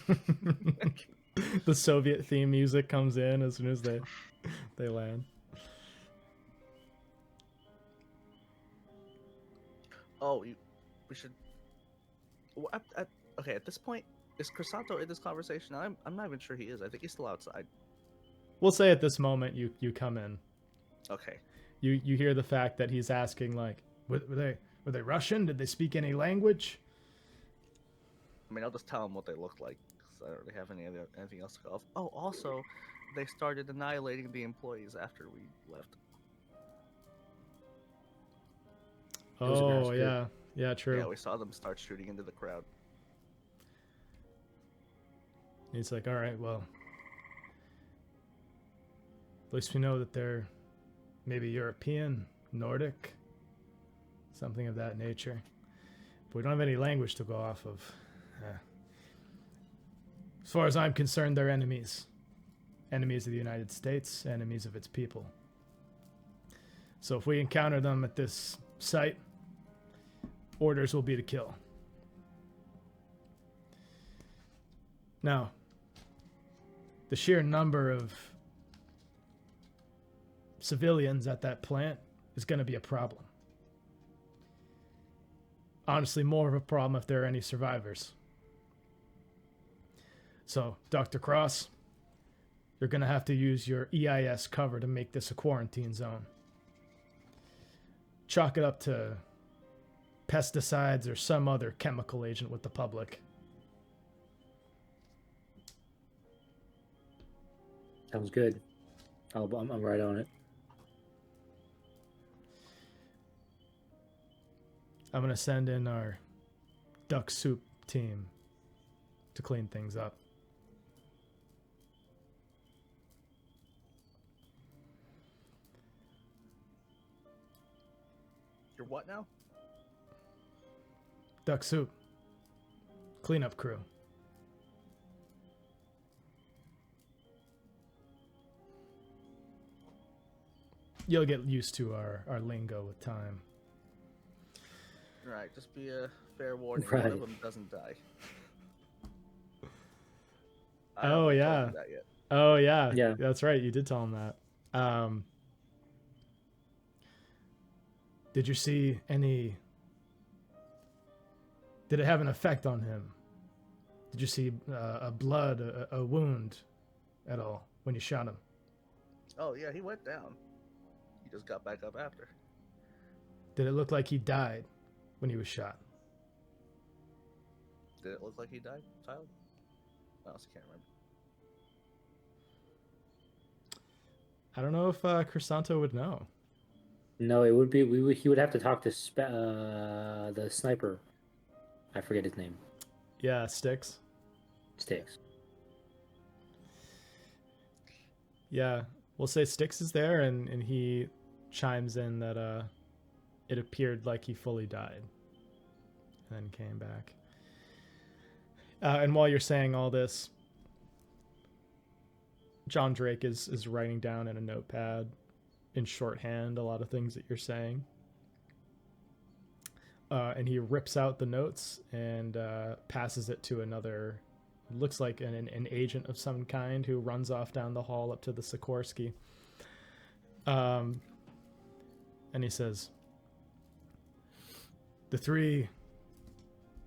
S1: or something.
S3: The Soviet theme music comes in as soon as they land.
S1: Oh, we should. Okay, at this point, is Crisanto in this conversation? I'm not even sure he is. I think he's still outside.
S3: We'll say at this moment you come in.
S1: Okay.
S3: You hear the fact that he's asking like, were they Russian? Did they speak any language?
S1: I mean, I'll just tell him what they looked like because I don't really have anything else to go off. Oh, also, they started annihilating the employees after we left.
S2: was a
S3: Oh
S2: massacre.
S3: yeah, true.
S1: Yeah, we saw them start shooting into the crowd.
S3: He's like, all right, well, at least we know that they're maybe European, Nordic, something of that nature. But we don't have any language to go off of. As far as I'm concerned, they're enemies. Enemies of the United States, enemies of its people. So if we encounter them at this site, orders will be to kill. Now, the sheer number of civilians at that plant is going to be a problem. Honestly, more of a problem if there are any survivors. So, Dr. Cross, you're going to have to use your EIS cover to make this a quarantine zone. Chalk it up to pesticides or some other chemical agent with the public.
S2: Sounds good. I'm right on it.
S3: I'm going to send in our duck soup team to clean things up.
S1: You're what now?
S3: Duck soup. Cleanup crew. You'll get used to our lingo with time.
S1: Right, just be a fair warning.
S2: Right.
S1: One of them doesn't die.
S3: Oh,
S1: haven't
S3: yeah.
S1: told you that yet.
S3: Oh, yeah.
S2: Yeah.
S3: That's right. You did tell him that. Did you see any... Did it have an effect on him? Did you see a blood, a wound at all when you shot him?
S1: Oh yeah, he went down. He just got back up after.
S3: Did it look like he died when he was shot?
S1: Did it look like he died, Tyler? I honestly can't remember.
S3: I don't know if Crisanto would know.
S2: No, it would be he would have to talk to the sniper. I forget his name.
S3: Yeah, Sticks.
S2: Sticks.
S3: Yeah, we'll say Sticks is there, and he chimes in that it appeared like he fully died and then came back. And while you're saying all this, John Drake is writing down in a notepad in shorthand a lot of things that you're saying. And he rips out the notes and passes it to another, looks like an agent of some kind who runs off down the hall up to the Sikorsky. And he says, the 3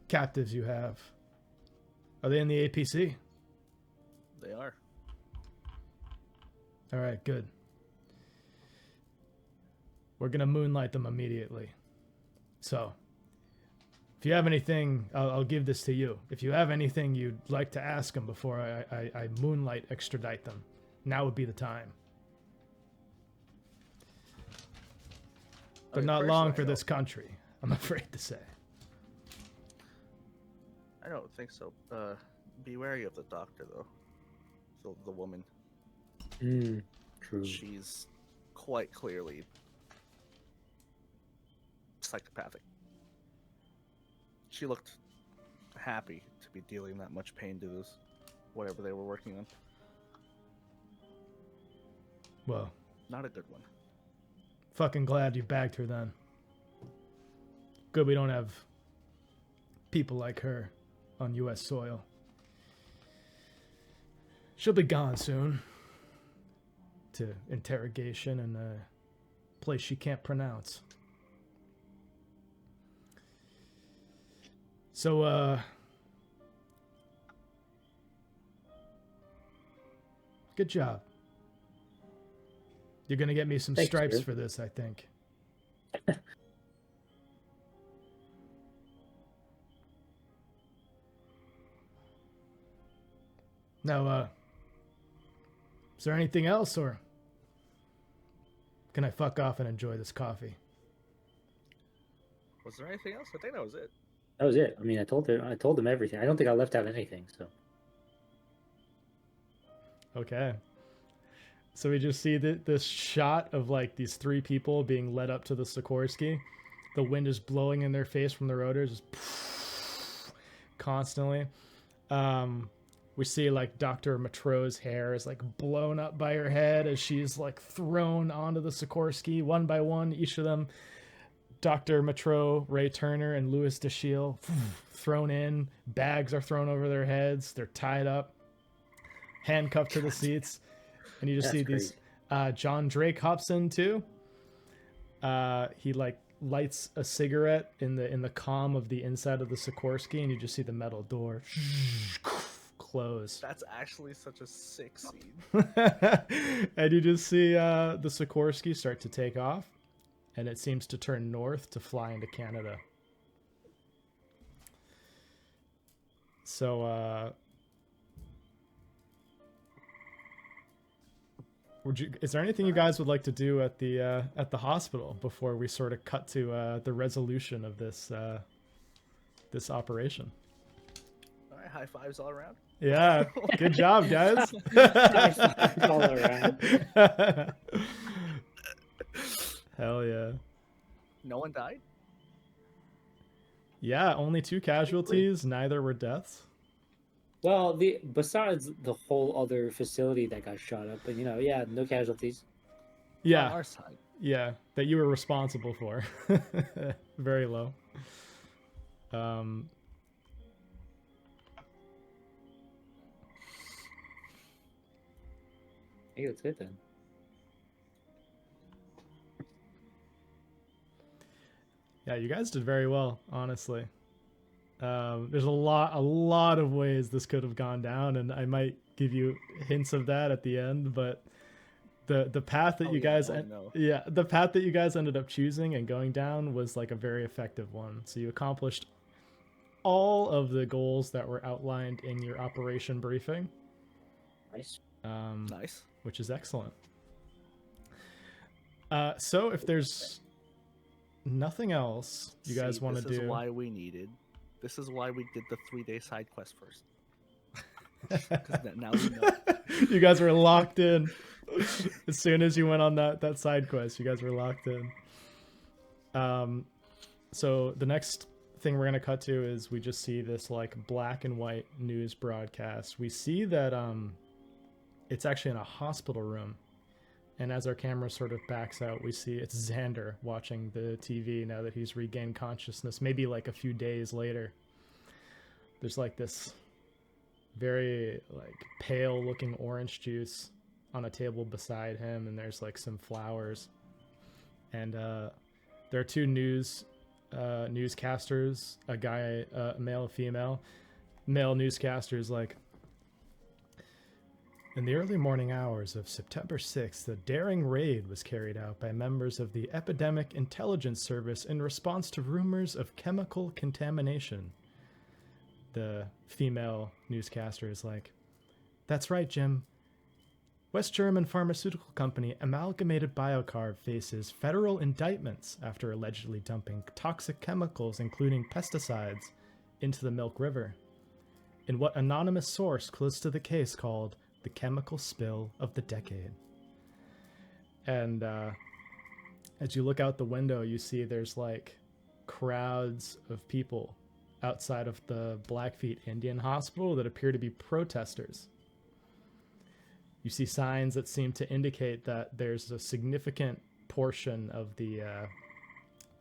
S3: captives you have, are they in the APC?
S1: They are.
S3: All right, good. We're going to moonlight them immediately. So, if you have anything, I'll give this to you. If you have anything you'd like to ask them before I moonlight extradite them, now would be the time. But
S1: Okay,
S3: not
S1: first
S3: long
S1: I
S3: for
S1: don't-
S3: this country, I'm afraid to say.
S1: I don't think so. Be wary of the doctor, though. The woman.
S2: True.
S1: She's quite clearly psychopathic. she looked happy to be dealing that much pain to this, whatever they were working on.
S3: Well,
S1: Not a good one.
S3: fucking glad you bagged her then. Good we don't have people like her on U.S. soil. She'll be gone soon. To interrogation in a place she can't pronounce. So, good job. You're gonna get me some
S2: Thanks,
S3: stripes
S2: sir.
S3: for this, I think. Now, is there anything else, or can I fuck off and enjoy this coffee?
S1: Was there anything else? I think that was it.
S2: That was it. I mean, I told him everything. I don't think I left out anything. So
S3: Okay. So we just see this shot of like these three people being led up to the Sikorsky. The wind is blowing in their face from the rotors, just constantly. We see like Dr. Matro's hair is like blown up by her head as she's like thrown onto the Sikorsky one by one. Each of them, Dr. Matro, Ray Turner, and Louis Deschille, thrown in. Bags are thrown over their heads. They're tied up, handcuffed to the seats. And you just
S2: That's
S3: see these. John Drake hops in too. He like lights a cigarette in the calm of the inside of the Sikorsky, and you just see the metal door close.
S1: That's actually such a sick scene.
S3: And you just see the Sikorsky start to take off, and it seems to turn north to fly into Canada. So, is there anything you guys would like to do at the hospital before we sort of cut to the resolution of this this operation?
S1: All right, high fives all around.
S3: Yeah, good job, guys.
S2: High fives all around.
S3: Hell yeah.
S1: No one died.
S3: Yeah, only 2 casualties. Neither were deaths.
S2: Well, besides the whole other facility that got shot up, but yeah, no casualties.
S1: On
S3: Yeah,
S1: our side.
S3: yeah, that you were responsible for. Very low.
S2: I think that's it then.
S3: Yeah, you guys did very well, honestly. There's a lot of ways this could have gone down, and I might give you hints of that at the end, but the path that the path that you guys ended up choosing and going down was like a very effective one. So you accomplished all of the goals that were outlined in your operation briefing.
S2: Nice.
S1: Nice.
S3: Which is excellent. So if there's nothing else you guys want to do.
S1: This is why we needed. This is why we did the 3-day side quest first. Now we know.
S3: You guys were locked in. As soon as you went on that side quest, you guys were locked in. So the next thing we're gonna cut to is we just see this like black and white news broadcast. We see that it's actually in a hospital room. And as our camera sort of backs out, we see it's Xander watching the TV now that he's regained consciousness, maybe like a few days later. There's like this very like pale looking orange juice on a table beside him, and there's like some flowers. And there are 2 newscasters, a guy, male, a female. Male newscasters like, in the early morning hours of September 6th, a daring raid was carried out by members of the Epidemic Intelligence Service in response to rumors of chemical contamination. The female newscaster is like, "That's right, Jim. West German pharmaceutical company Amalgamated Biocarb faces federal indictments after allegedly dumping toxic chemicals, including pesticides, into the Milk River, in what anonymous source close to the case called the chemical spill of the decade." And as you look out the window, you see there's like crowds of people outside of the Blackfeet Indian Hospital that appear to be protesters. You see signs that seem to indicate that there's a significant portion of the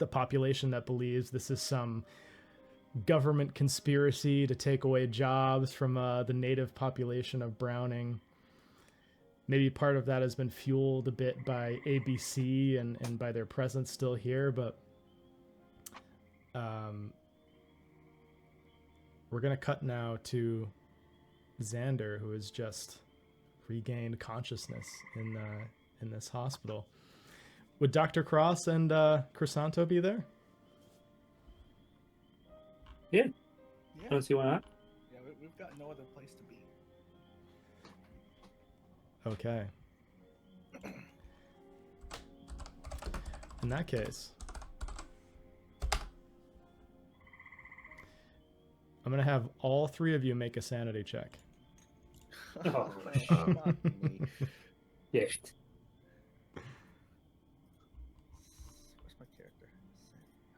S3: population that believes this is some government conspiracy to take away jobs from the native population of Browning. Maybe part of that has been fueled a bit by ABC and by their presence still here, but we're going to cut now to Xander, who has just regained consciousness in this hospital. Would Dr. Cross and Crisanto be there?
S2: Yeah.
S1: Yeah,
S2: Don't see why not.
S1: yeah, we've got no other place to be.
S3: Okay. In that case, I'm going to have all three of you make a sanity check.
S2: Oh,
S1: Fuck me.
S2: Yeah.
S1: Where's my character?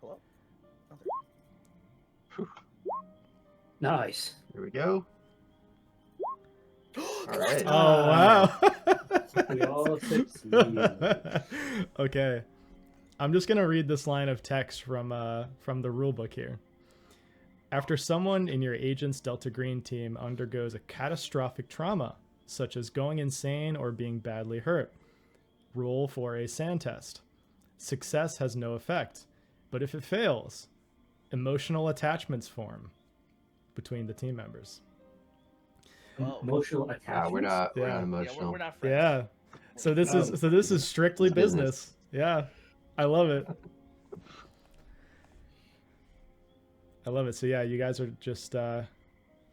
S1: Hello? Oh,
S4: Whew.
S2: Nice.
S4: Here we go.
S1: there.
S4: All right.
S3: Oh, wow.
S2: We all succeed.
S3: Okay. I'm just going to read this line of text from the rulebook here. After someone in your agent's Delta Green team undergoes a catastrophic trauma, such as going insane or being badly hurt, roll for a SAN test. Success has no effect, but if it fails, emotional attachments form between the team members.
S2: Emotional attachment.
S4: We're not
S3: Yeah.
S4: emotional.
S1: We're not friends.
S3: Yeah. So this is strictly
S4: It's
S3: business.
S4: business.
S3: Yeah. I love it. I love it. So yeah, you guys are just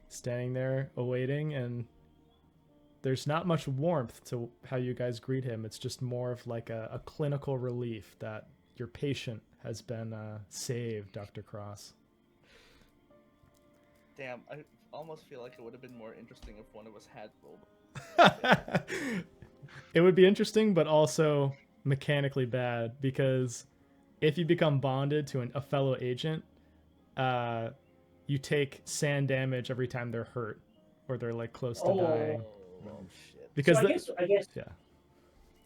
S3: standing there awaiting, and there's not much warmth to how you guys greet him. It's just more of like a clinical relief that your patient has been saved, Dr. Cross.
S1: Damn, I almost feel like it would have been more interesting if one of us had rolled.
S3: It would be interesting, but also mechanically bad, because if you become bonded to a fellow agent, you take SAN damage every time they're hurt or they're like close to dying.
S1: Oh shit.
S3: Because
S2: So I guess.
S3: yeah.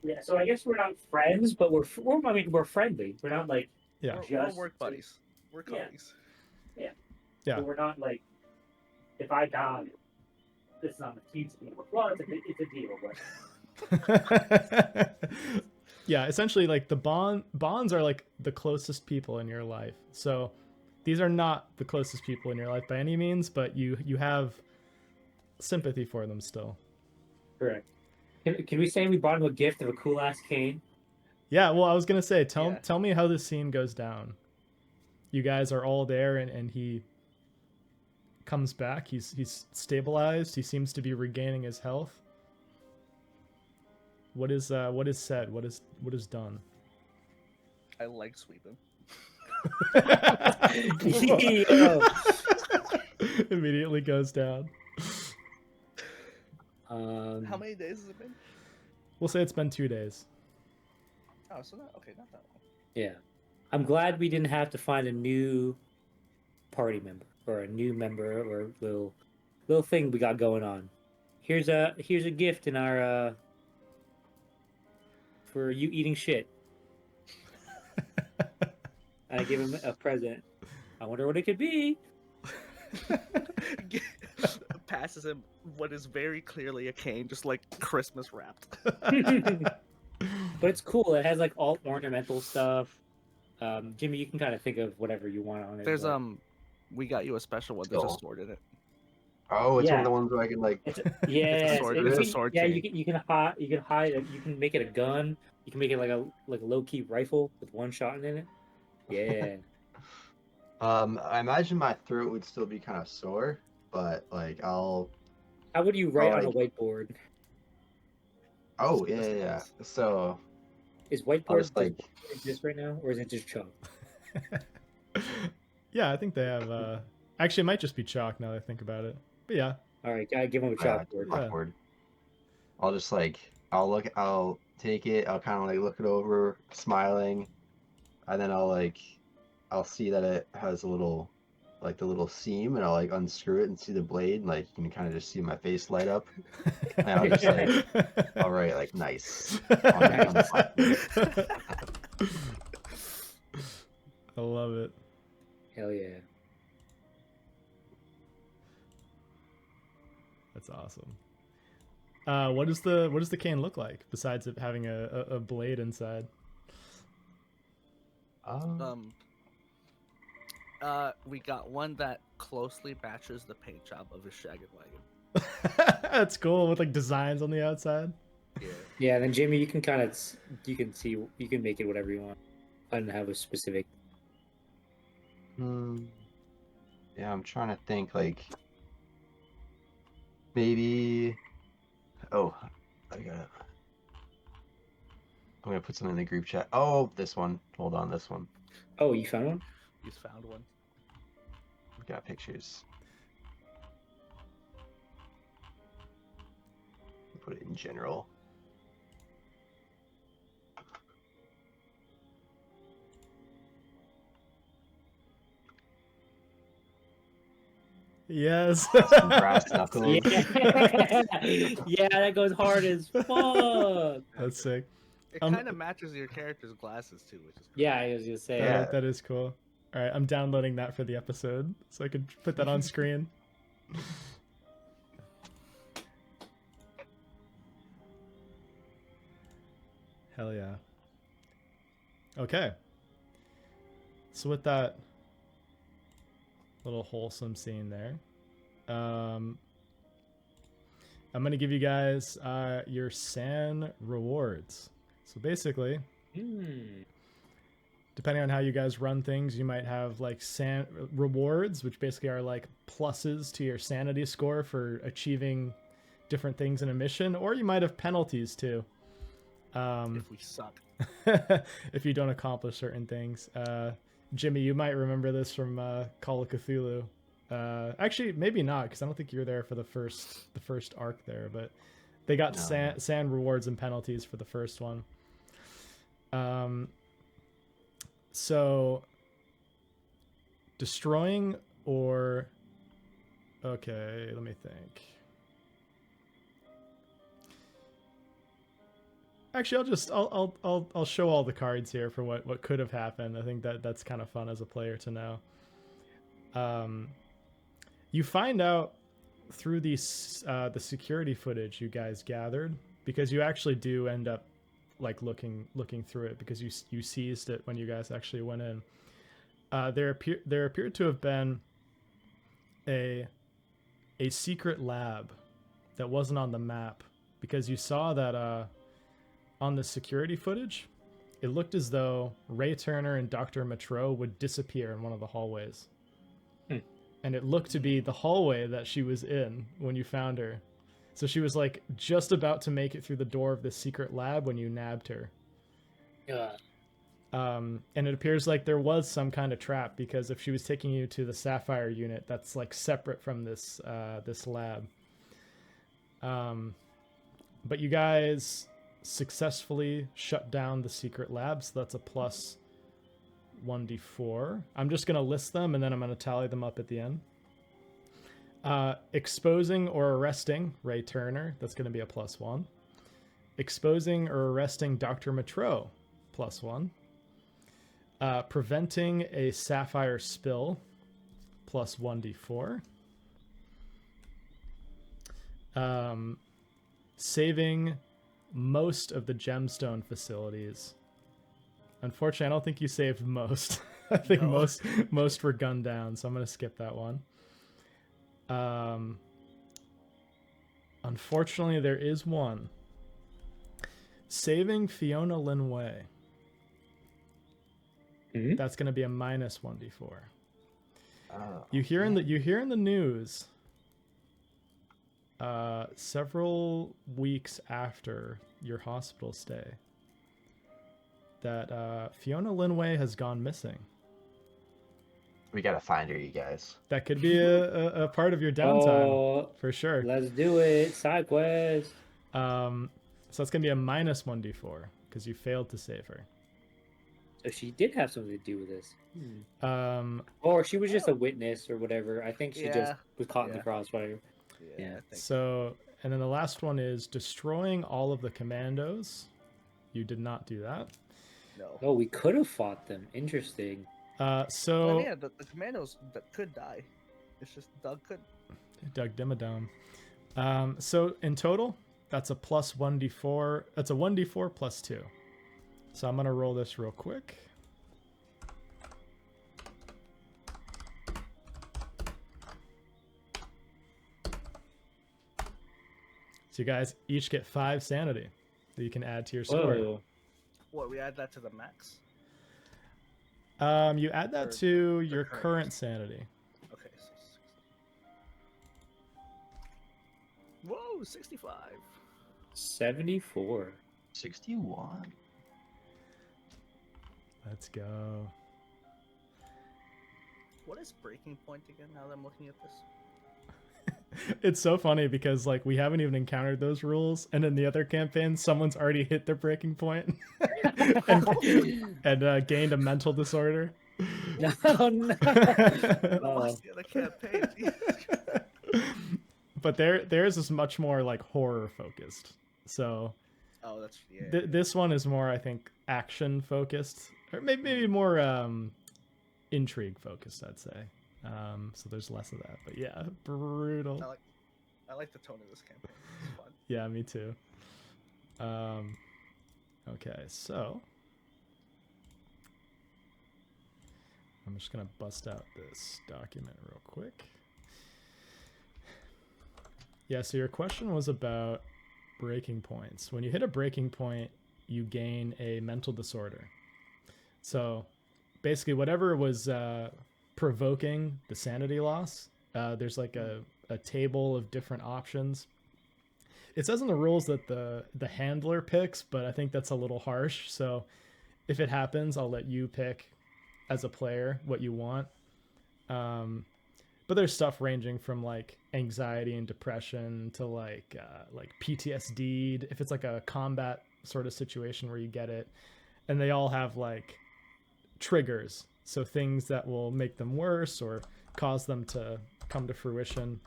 S2: Yeah. So I guess we're not friends, but we're friendly. We're not like.
S3: Yeah.
S1: We're
S2: Just-
S1: work buddies. We're
S2: Yeah.
S1: colleagues.
S3: Yeah.
S2: But we're not like. If I die, it's not a huge deal. Well, it's a deal, but.
S3: Yeah, essentially like the bonds are like the closest people in your life. So these are not the closest people in your life by any means, but you have sympathy for them still.
S2: Correct. Can we say we brought him a gift of a cool ass cane?
S3: Yeah, well, I was gonna say, tell
S1: Yeah.
S3: me how this scene goes down. You guys are all there, and he comes back. He's stabilized. He seems to be regaining his health. What is said? What is done?
S1: I leg sweep him.
S2: Yo.
S3: Immediately goes down.
S1: How many days has it been?
S3: We'll say it's been 2 days.
S1: Oh, so not that long.
S2: Yeah. I'm glad we didn't have to find a new party member or a new member or little thing we got going on. Here's a gift in our for you eating shit. I give him a present. I wonder what it could be.
S1: Passes him what is very clearly a cane, just like Christmas wrapped.
S2: But it's cool. It has like all ornamental stuff. Jimmy, you can kind of think of whatever you want on it.
S1: There's
S2: but
S1: we got you a special one. There's a
S4: Cool.
S1: sword in it.
S4: Oh, it's one
S2: Yeah.
S4: of the ones where I can like.
S2: it's yeah,
S1: sword-
S2: it's-
S1: it's a
S2: you-
S1: sword
S2: yeah.
S1: chain.
S2: You can hide. You can make it a gun. You can make it like a low key rifle with one shot in it. Yeah.
S4: I imagine my throat would still be kind of sore, but like I'll.
S2: How would you write on a
S4: like-
S2: whiteboard?
S4: Oh yeah. So
S2: Is
S4: I'll
S2: whiteboard
S4: just like.
S2: exist right now, or is it just chalk?
S3: Yeah, I think they have. Actually, it might just be chalk now that I think about it. But yeah,
S2: All right, gotta give him a chalkboard.
S3: Yeah.
S4: Awkward. I'll just like I'll take it. I'll kind of like look it over, smiling, and then I'll see that it has a little like the little seam, and I'll like unscrew it and see the blade, and like you can kind of just see my face light up, and I'll just like, all right, like nice. On the button.
S3: I love it.
S2: Hell yeah.
S3: That's awesome. What does the cane look like besides it having a blade inside?
S1: We got one that closely matches the paint job of a Shaggin' Wagon.
S3: That's cool with like designs on the outside.
S1: Yeah.
S2: Yeah, then Jimmy, you can kind of you can make it whatever you want. I don't have a specific.
S4: Yeah, I'm trying to think like maybe. Oh, I'm gonna put something in the group chat. Oh, this one. Hold on, this one.
S2: Oh, you found one?
S1: He's found one.
S4: We got pictures. Put it in general.
S3: Yes.
S4: Some brass knuckles.
S2: Yeah. Yeah, that goes hard as fuck.
S3: That's sick.
S1: It kind of matches your character's glasses too, which is cool.
S2: Yeah, I was gonna say.
S4: Yeah.
S3: That is cool. All right, I'm downloading that for the episode so I could put that on screen. Hell yeah. Okay. So with that little wholesome scene there, I'm gonna give you guys your SAN rewards. So basically, depending on how you guys run things, you might have like SAN rewards, which basically are like pluses to your sanity score for achieving different things in a mission, or you might have penalties too.
S1: If we suck.
S3: If you don't accomplish certain things. Jimmy, you might remember this from Call of Cthulhu. Actually, maybe not, because I don't think you were there for the first arc there, but they got SAN rewards and penalties for the first one. So destroying or okay, let me think. Actually, I'll show all the cards here for what could have happened. I think that's kind of fun as a player to know. You find out through the security footage you guys gathered, because you actually do end up like looking through it, because you seized it when you guys actually went in. There appeared to have been a secret lab that wasn't on the map, because you saw that on the security footage, it looked as though Ray Turner and Dr. Matro would disappear in one of the hallways. And it looked to be the hallway that she was in when you found her. So she was like just about to make it through the door of this secret lab when you nabbed her.
S2: Yeah.
S3: And it appears like there was some kind of trap, because if she was taking you to the Sapphire unit, that's like separate from this lab. But you guys successfully shut down the secret lab, so that's a plus 1d4. I'm just going to list them and then I'm going to tally them up at the end. Exposing or arresting Ray Turner, that's going to be a plus 1. Exposing or arresting Dr. Matro, plus 1. Preventing a sapphire spill, plus 1d4. Saving most of the gemstone facilities. Unfortunately, I don't think you saved most. I think most were gunned down, so I'm going to skip that one. Unfortunately, there is one. Saving Fiona Linway.
S2: Mm-hmm.
S3: That's going to be a minus 1d4.
S4: Oh,
S3: You hear in the news several weeks after your hospital stay that Fiona Linway has gone missing.
S4: we gotta find her, you guys.
S3: That could be a part of your downtime for sure.
S2: Let's do it. Side quest.
S3: So that's gonna be a minus 1d4 because you failed to save her.
S2: So she did have something to do with this.
S3: Um,
S2: Or she was just a witness or whatever. I think she just
S1: Yeah,
S2: was caught in the
S1: yeah.
S2: crossfire.
S1: Yeah,
S2: Yeah.
S1: I think.
S3: so, and then the last one is destroying all of the commandos. You did not do that.
S1: No.
S2: Oh, we could have fought them. Interesting.
S1: Well,
S3: So
S1: yeah, the commandos that could die. It's just Doug could.
S3: Doug Dimmadome. So in total, that's a plus 1d4. That's a 1d4 plus 2. So I'm going to roll this real quick. So you guys each get 5 sanity that you can add to your score.
S2: Whoa.
S1: What, we add that to the max?
S3: You add that
S1: Or
S3: to
S1: the
S3: your
S1: current.
S3: current sanity.
S1: Okay. Whoa, 65.
S2: 74.
S4: 61.
S3: Let's go.
S1: What is breaking point again now that I'm looking at this?
S3: It's so funny because like we haven't even encountered those rules, and in the other campaign, someone's already hit their breaking point and gained a mental disorder.
S2: No, no.
S1: I
S2: Oh.
S1: lost the other campaign.
S3: But theirs is much more like horror focused. So
S1: Oh, that's yeah.
S3: this one is more, I think, action focused, or maybe more intrigue focused, I'd say. So there's less of that, but yeah, brutal.
S1: I like the tone of this campaign. It's fun.
S3: Yeah, me too. Okay, so I'm just gonna bust out this document real quick. Yeah, so your question was about breaking points. When you hit a breaking point, you gain a mental disorder. So basically, whatever was provoking the sanity loss, there's like a table of different options. It says in the rules that the handler picks, but I think that's a little harsh. So if it happens, I'll let you pick as a player what you want. But there's stuff ranging from like anxiety and depression to like PTSD if it's like a combat sort of situation where you get it, and they all have like triggers, so things that will make them worse or cause them to come to fruition,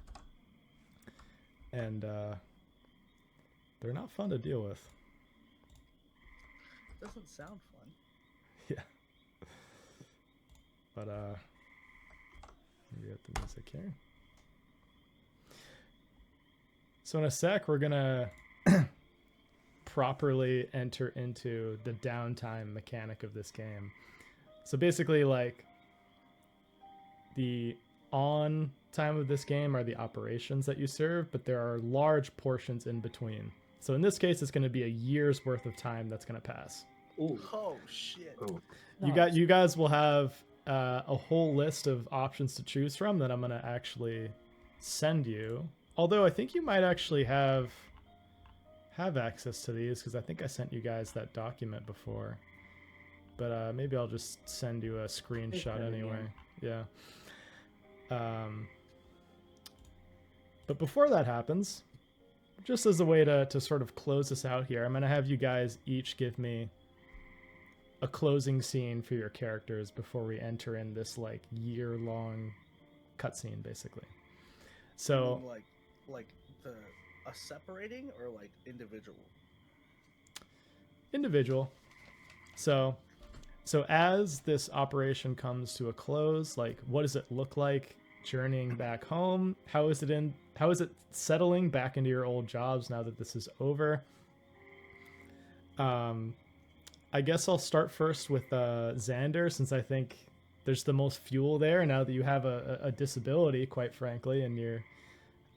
S3: and they're not fun to deal with.
S1: Doesn't sound fun.
S3: Yeah. But let me get the music here. So in a sec, we're gonna properly enter into the downtime mechanic of this game. So basically, like, the on time of this game are the operations that you serve, but there are large portions in between. So in this case, it's going to be a year's worth of time that's going to pass.
S2: Ooh.
S1: Oh shit.
S4: Oh,
S3: You guys will have a whole list of options to choose from that I'm going to actually send you. Although I think you might actually have access to these, because I think I sent you guys that document before. But maybe I'll just send you a screenshot anyway. Yeah. But before that happens, just as a way to sort of close this out here, I'm going to have you guys each give me a closing scene for your characters before we enter in this like year-long cutscene, basically. So,
S1: You mean like a separating or like individual?
S3: Individual. So as this operation comes to a close, like, what does it look like journeying back home? How is it settling back into your old jobs now that this is over? I guess I'll start first with Xander, since I think there's the most fuel there now that you have a disability, quite frankly, and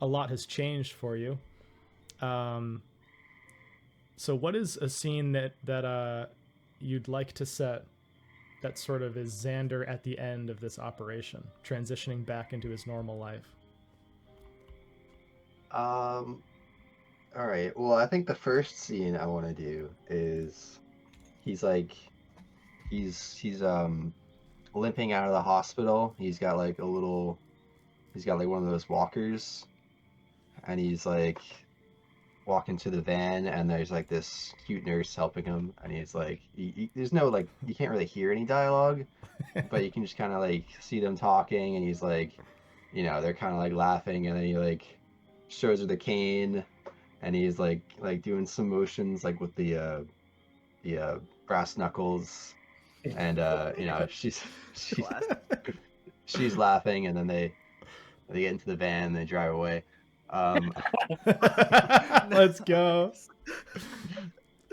S3: a lot has changed for you. So what is a scene that you'd like to set that sort of is Xander at the end of this operation, transitioning back into his normal life?
S4: all right. Well, I think the first scene I want to do is he's limping out of the hospital. He's got like one of those walkers, and he's like walk into the van, and there's like this cute nurse helping him, and he's like, there's no like, you can't really hear any dialogue, but you can just kind of like see them talking, and he's like, they're kind of like laughing, and then he like shows her the cane, and he's like doing some motions like with the brass knuckles, and she's she's laughing, and then they get into the van and they drive away.
S3: Let's go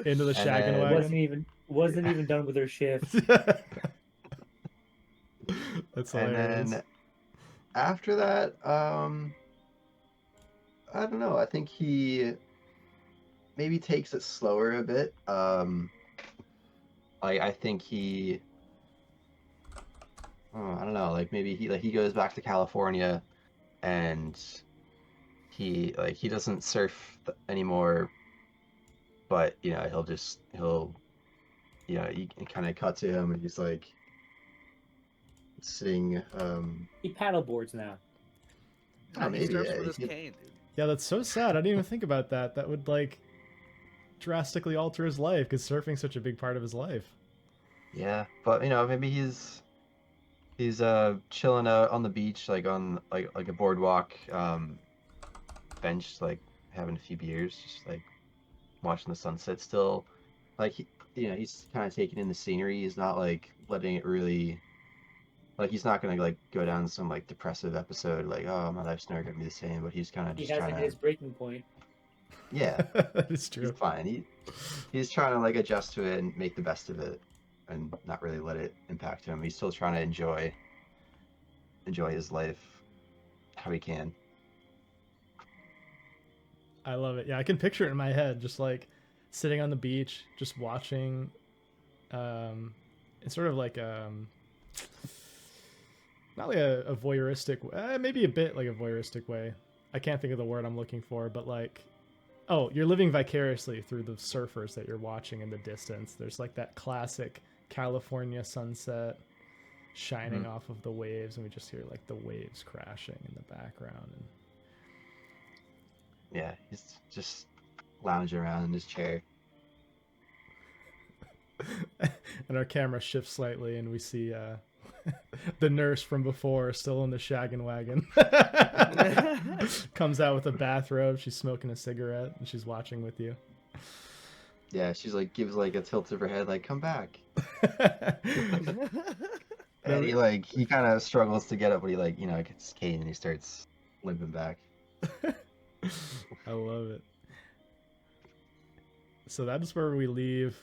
S3: into the
S4: And
S3: shaggin'
S4: then-
S3: wagon.
S2: Wasn't even done with her shift.
S3: That's
S4: And
S3: hilarious.
S4: then after that, I don't know. I think he maybe takes it slower a bit. I think he, I don't know. Like maybe he goes back to California, and he doesn't surf anymore. But he'll you kind of cut to him, and he's like sitting.
S2: He paddleboards now.
S1: Yeah, he
S4: maybe,
S1: surfs
S4: yeah,
S1: with his
S4: he-
S1: cane, dude.
S3: Yeah, that's so sad. I didn't even think about that. That would like drastically alter his life because surfing's such a big part of his life.
S4: Yeah, but maybe he's chilling out on the beach, like on like a boardwalk bench, like having a few beers, just like watching the sunset still. Like he's kind of taking in the scenery. He's not like letting it really, like he's not gonna like go down some like depressive episode like, oh, my life's never gonna be the same. But he's kind of
S2: He
S4: just
S2: hasn't
S4: trying
S2: hit his
S4: to,
S2: breaking point.
S4: yeah,
S3: That is
S4: he's
S3: true.
S4: fine. He's trying to like adjust to it and make the best of it, and not really let it impact him. He's still trying to enjoy his life how he can.
S3: I love it. Yeah, I can picture it in my head, just like sitting on the beach, just watching. It's sort of like not like a voyeuristic, maybe a bit like a voyeuristic way. I can't think of the word I'm looking for, but like, oh, you're living vicariously through the surfers that you're watching in the distance. There's like that classic California sunset shining off of the waves, and we just hear like the waves crashing in the background. And
S4: Yeah, he's just lounging around in his chair.
S3: and our camera shifts slightly, and we see the nurse from before still in the shaggin' wagon. Comes out with a bathrobe. She's smoking a cigarette, and she's watching with you.
S4: Yeah, she's like gives like a tilt of her head, like come back. And he kind of struggles to get up, but he gets his cane and he starts limping back.
S3: I love it. So that is where we leave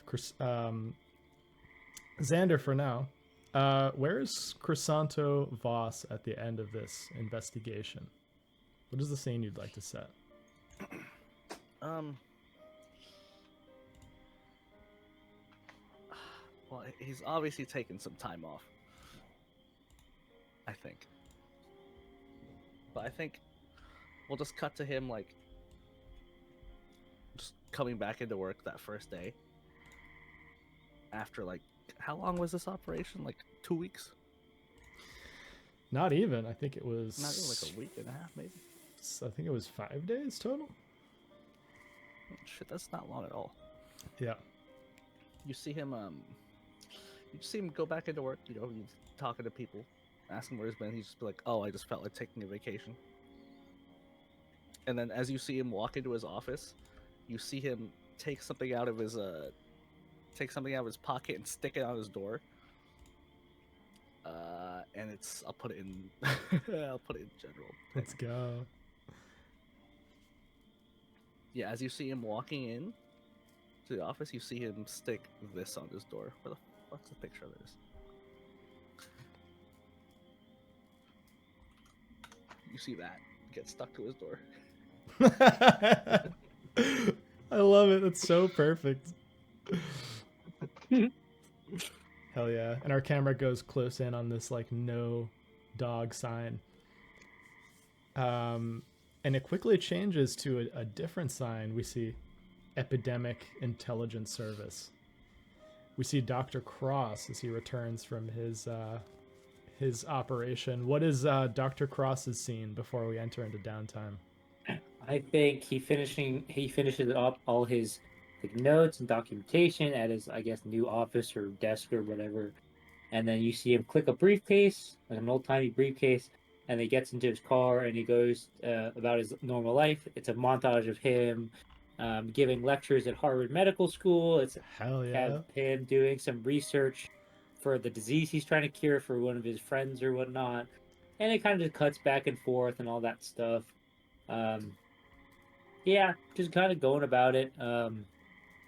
S3: Xander for now. Where's Crisanto Voss at the end of this investigation? What is the scene you'd like to set?
S1: Well, he's obviously taken some time off, I think. But I think we'll just cut to him like just coming back into work that first day. After like, how long was this operation? Like 2 weeks?
S3: Not even. I think it was.
S1: Not even like a week and a half, maybe.
S3: I think it was 5 days total.
S1: Shit, that's not long at all.
S3: Yeah.
S1: You see him go back into work, he's talking to people, asking where he's been. He's just be like, oh, I just felt like taking a vacation. And then as you see him walk into his office, you see him take something out of his pocket and stick it on his door. And I'll put it in general.
S3: Let's go.
S1: Yeah, as you see him walking in to the office, you see him stick this on his door. Where the fuck's the picture of this? You see that get stuck to his door.
S3: I love it. It's so perfect. Hell yeah. And our camera goes close in on this like no dog sign. And it quickly changes to a different sign. We see Epidemic Intelligence Service. We see Dr. Cross as he returns from his operation. What is Dr. Cross's scene before we enter into downtime?
S2: I think he finishes up all his like notes and documentation at his, I guess, new office or desk or whatever. And then you see him click a briefcase, like an old timey briefcase, and he gets into his car and he goes about his normal life. It's a montage of him giving lectures at Harvard Medical School. It's
S3: Hell
S2: have
S3: yeah.
S2: him doing some research for the disease he's trying to cure for one of his friends or whatnot. And it kind of just cuts back and forth and all that stuff. Um, yeah, just kind of going about it.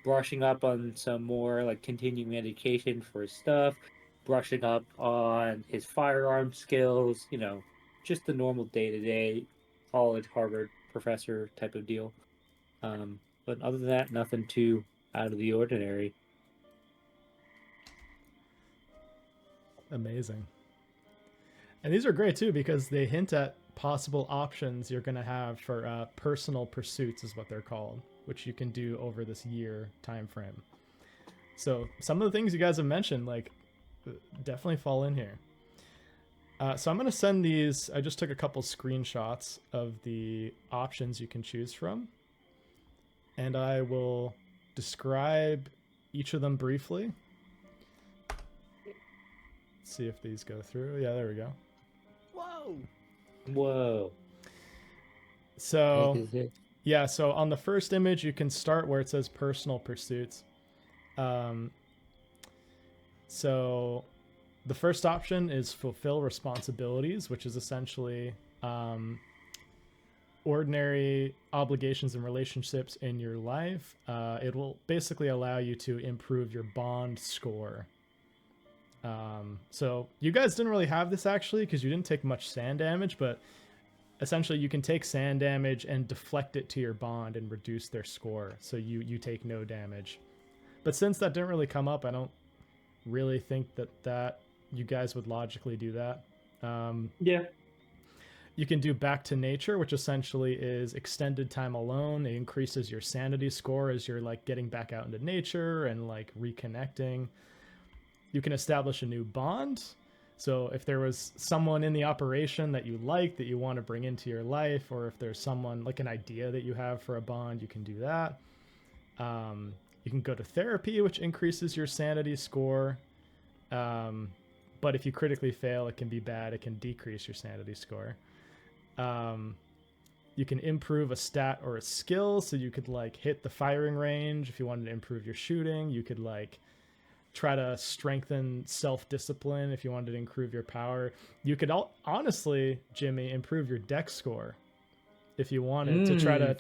S2: Brushing up on some more like continuing education for his stuff, brushing up on his firearm skills, just the normal day to day college Harvard professor type of deal. But other than that, nothing too out of the ordinary.
S3: Amazing. And these are great too because they hint at possible options you're going to have for personal pursuits, is what they're called, which you can do over this year time frame. So some of the things you guys have mentioned, like, definitely fall in here. So I'm going to send these. I just took a couple screenshots of the options you can choose from, and I will describe each of them briefly. See if these go through. Yeah, there we go.
S1: Whoa!
S2: Whoa.
S3: So yeah, so on the first image, you can start where it says personal pursuits. So the first option is fulfill responsibilities, which is essentially ordinary obligations and relationships in your life. It will basically allow you to improve your bond score. So you guys didn't really have this actually because you didn't take much sand damage, but essentially you can take sand damage and deflect it to your bond and reduce their score, so you take no damage. But since that didn't really come up, I don't really think that you guys would logically do that.
S2: Yeah.
S3: You can do back to nature, which essentially is extended time alone. It increases your sanity score as you're like getting back out into nature and like reconnecting. You can establish a new bond. So if there was someone in the operation that you like, that you want to bring into your life, or if there's someone like an idea that you have for a bond, you can do that. You can go to therapy, which increases your sanity score. But if you critically fail, it can be bad. It can decrease your sanity score. You can improve a stat or a skill. So you could like hit the firing range. If you wanted to improve your shooting, you could like try to strengthen self-discipline. If you wanted to improve your power, you could honestly, Jimmy, improve your dex score if you wanted to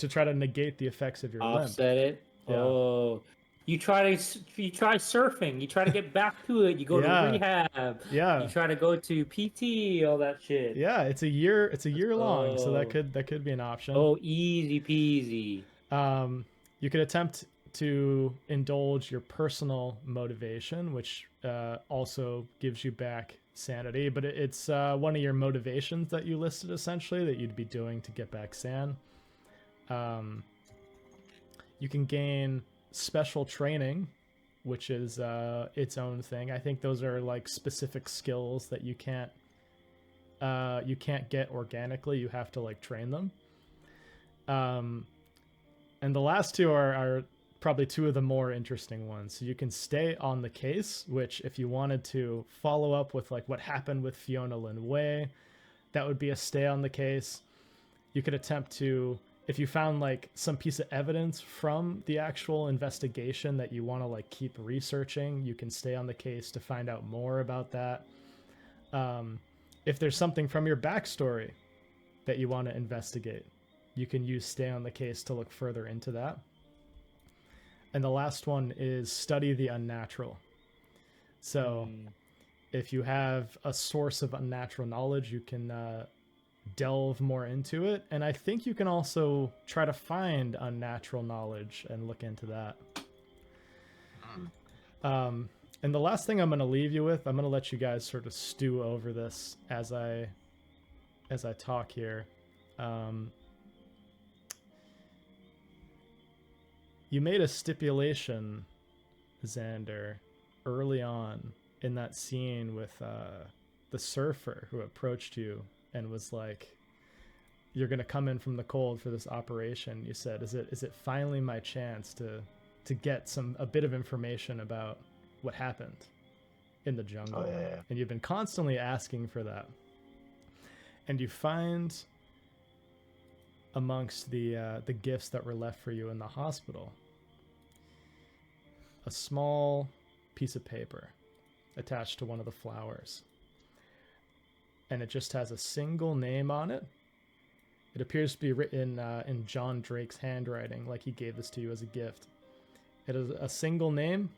S3: try to negate the effects of your
S2: offset
S3: limp.
S2: it.
S3: Yeah.
S2: Oh, you try surfing. You try to get back to it. You go to rehab.
S3: Yeah.
S2: You try to go to PT. All that shit.
S3: Yeah, it's a year long, so that could be an option.
S2: Oh, easy peasy.
S3: You could attempt to indulge your personal motivation, which also gives you back sanity, but it's one of your motivations that you listed essentially that you'd be doing to get back san. You can gain special training, which is its own thing. I think those are like specific skills that you can't get organically. You have to like train them. And the last two are probably two of the more interesting ones. So you can stay on the case, which if you wanted to follow up with like what happened with Fiona Lin Wei, that would be a stay on the case. You could attempt to, if you found like some piece of evidence from the actual investigation that you want to like keep researching, you can stay on the case to find out more about that. If there's something from your backstory that you want to investigate, you can use stay on the case to look further into that. And the last one is study the unnatural. So if you have a source of unnatural knowledge, you can delve more into it. And I think you can also try to find unnatural knowledge and look into that. And the last thing I'm going to leave you with, I'm going to let you guys sort of stew over this as I talk here. You made a stipulation, Xander, early on in that scene with the surfer who approached you and was like, you're going to come in from the cold for this operation. You said, is it finally my chance to get a bit of information about what happened in the jungle?
S4: Oh, yeah.
S3: And you've been constantly asking for that. And you find amongst the gifts that were left for you in the hospital a small piece of paper attached to one of the flowers. And it just has a single name on it. It appears to be written in John Drake's handwriting, like he gave this to you as a gift. It is a single name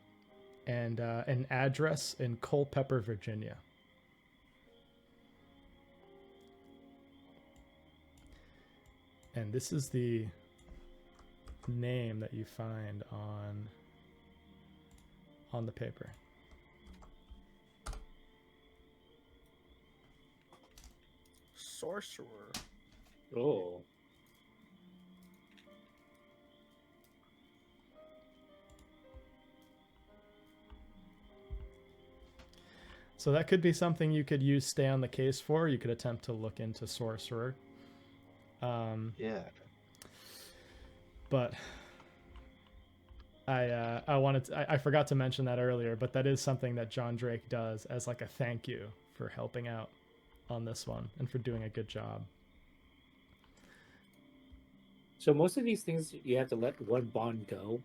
S3: and an address in Culpeper, Virginia. And this is the name that you find on the paper.
S1: Sorcerer.
S2: Oh.
S3: So that could be something you could use stay on the case for. You could attempt to look into Sorcerer.
S4: Yeah.
S3: But I forgot to mention that earlier, but that is something that John Drake does as like a thank you for helping out on this one and for doing a good job.
S2: So most of these things you have to let one bond go.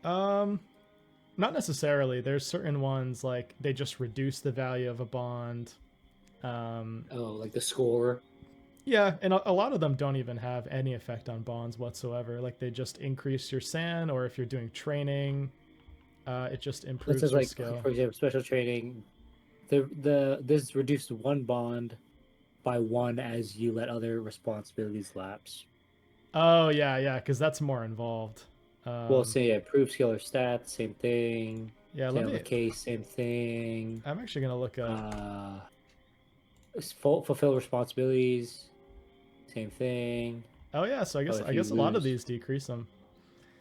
S3: Not necessarily. There's certain ones like they just reduce the value of a bond.
S2: Like the score.
S3: Yeah, and a lot of them don't even have any effect on bonds whatsoever. Like they just increase your SAN, or if you're doing training, it just improves
S2: This is
S3: your
S2: like,
S3: skill.
S2: for example, special training. This reduced one bond by one as you let other responsibilities lapse.
S3: Oh yeah, because that's more involved.
S2: Well, say improve skill or stats, same thing.
S3: Yeah,
S2: Stay on the case, same thing.
S3: I'm actually gonna look up.
S2: Fulfill responsibilities, same thing.
S3: Oh yeah, so I guess a lot of these decrease them.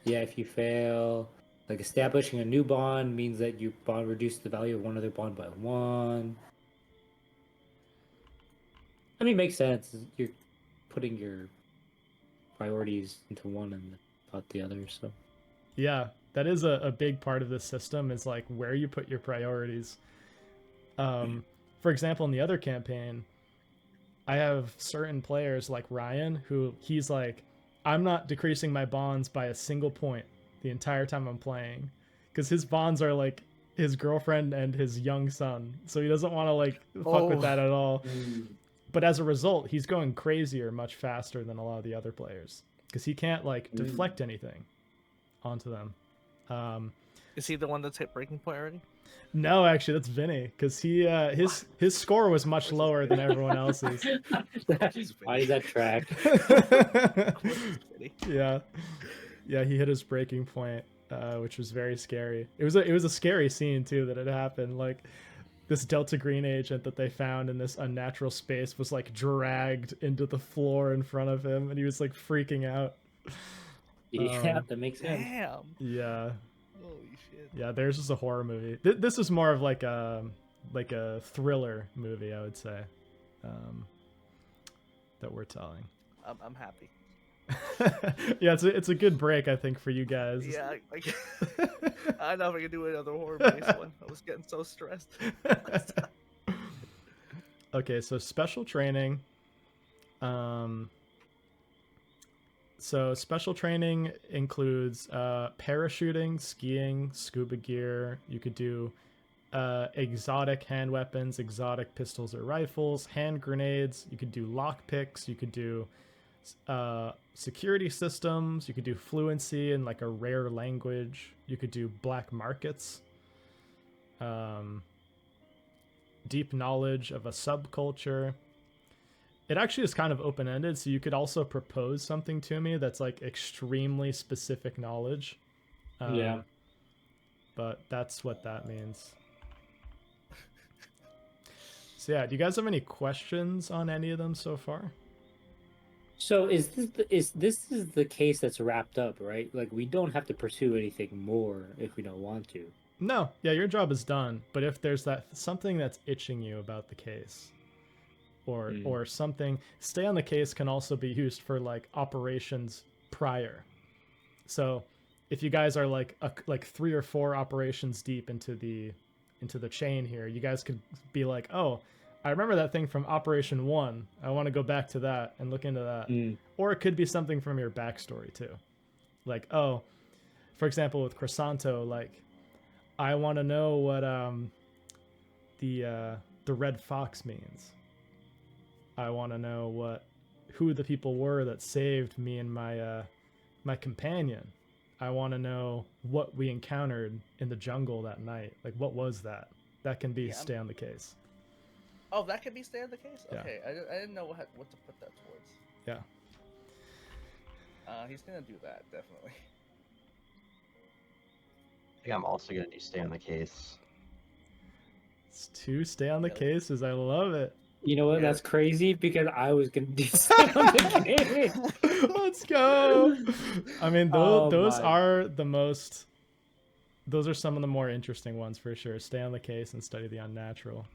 S2: Yeah, if you fail, like establishing a new bond means that you bond reduce the value of one other bond by one. I mean, it makes sense. You're putting your priorities into one and not the other. So
S3: yeah, that is a big part of this system, is like where you put your priorities. For example, in the other campaign, I have certain players like Ryan who he's like, I'm not decreasing my bonds by a single point the entire time I'm playing, because his bonds are like his girlfriend and his young son, so he doesn't want to like fuck with that at all. But as a result, he's going crazier much faster than a lot of the other players because he can't like deflect anything onto them.
S1: Is he the one that's hit breaking point already?
S3: No, actually, that's Vinny, because his score was much lower than everyone else's.
S2: Why is that track?
S3: Yeah, he hit his breaking point, which was very scary. It was a scary scene too that had happened. Like this Delta Green agent that they found in this unnatural space was like dragged into the floor in front of him, and he was like freaking out.
S2: Yeah, that makes sense.
S1: Damn.
S3: Yeah.
S1: Holy shit.
S3: Yeah, theirs is a horror movie. This is more of like a thriller movie, I would say, that we're telling.
S1: I'm happy.
S3: Yeah, it's a good break, I think, for you guys.
S1: Yeah, I don't know if I can do another horror-based one. I was getting so stressed.
S3: Okay, so special training. So special training includes parachuting, skiing, scuba gear. You could do exotic hand weapons, exotic pistols or rifles, hand grenades. You could do lockpicks. You could do security systems. You could do fluency in like a rare language. You could do black markets. Deep knowledge of a subculture. It actually is kind of open-ended, so you could also propose something to me that's like extremely specific knowledge.
S2: Yeah.
S3: But that's what that means. So yeah, do you guys have any questions on any of them so far?
S2: So is this the case that's wrapped up, right? Like we don't have to pursue anything more if we don't want to.
S3: No, yeah, your job is done. But if there's something that's itching you about the case, or something. Stay on the case can also be used for like operations prior. So if you guys are like 3 or 4 operations deep into the chain here, you guys could be like, oh, I remember that thing from Operation 1. I want to go back to that and look into that. Or it could be something from your backstory too. Like, oh, for example, with Crisanto, like, I want to know what the red fox means. I want to know who the people were that saved me and my companion. I want to know what we encountered in the jungle that night. Like, what was that? That can be stay on the case.
S1: Oh, that could be stay on the case?
S3: Yeah.
S1: Okay, I didn't know what to put that towards.
S3: Yeah.
S1: He's gonna do that, definitely.
S4: I think I'm also gonna do stay on the case.
S3: It's 2 stay on the cases. I love it.
S2: You know what? That's crazy because I was gonna do stay on the case.
S3: Let's go. I mean, those
S2: my.
S3: are the most. Those are some of the more interesting ones for sure. Stay on the case and study the unnatural.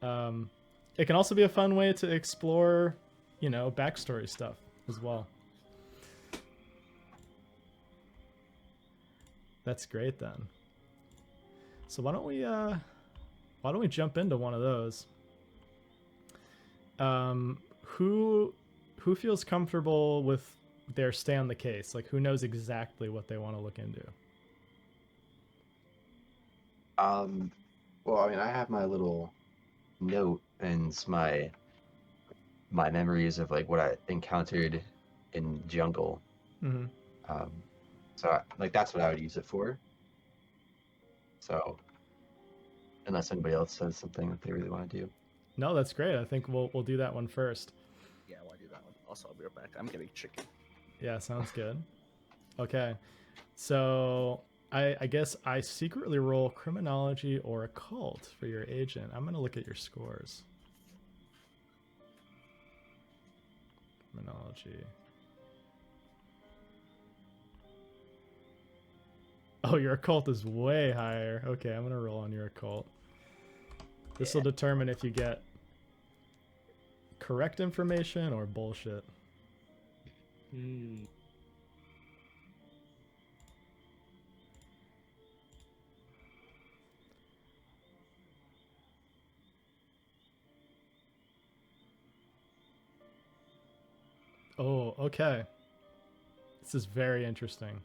S3: It can also be a fun way to explore, backstory stuff as well. That's great then. So why don't we jump into one of those? Who feels comfortable with their stay on the case? Like, who knows exactly what they want to look into?
S4: Well, I mean, I have my little note and my memories of like what I encountered in jungle.
S3: Mm-hmm.
S4: So like that's what I would use it for. So unless anybody else says something that they really want to do.
S3: No, that's great. I think we'll do that one first.
S1: Yeah, I want to do that one. Also, I'll be right back. I'm getting chicken.
S3: Yeah, sounds good. Okay, so I guess I secretly roll criminology or occult for your agent. I'm gonna look at your scores. Criminology. Oh, your occult is way higher. Okay, I'm gonna roll on your occult. This will determine if you get correct information or bullshit. Oh, okay. This is very interesting.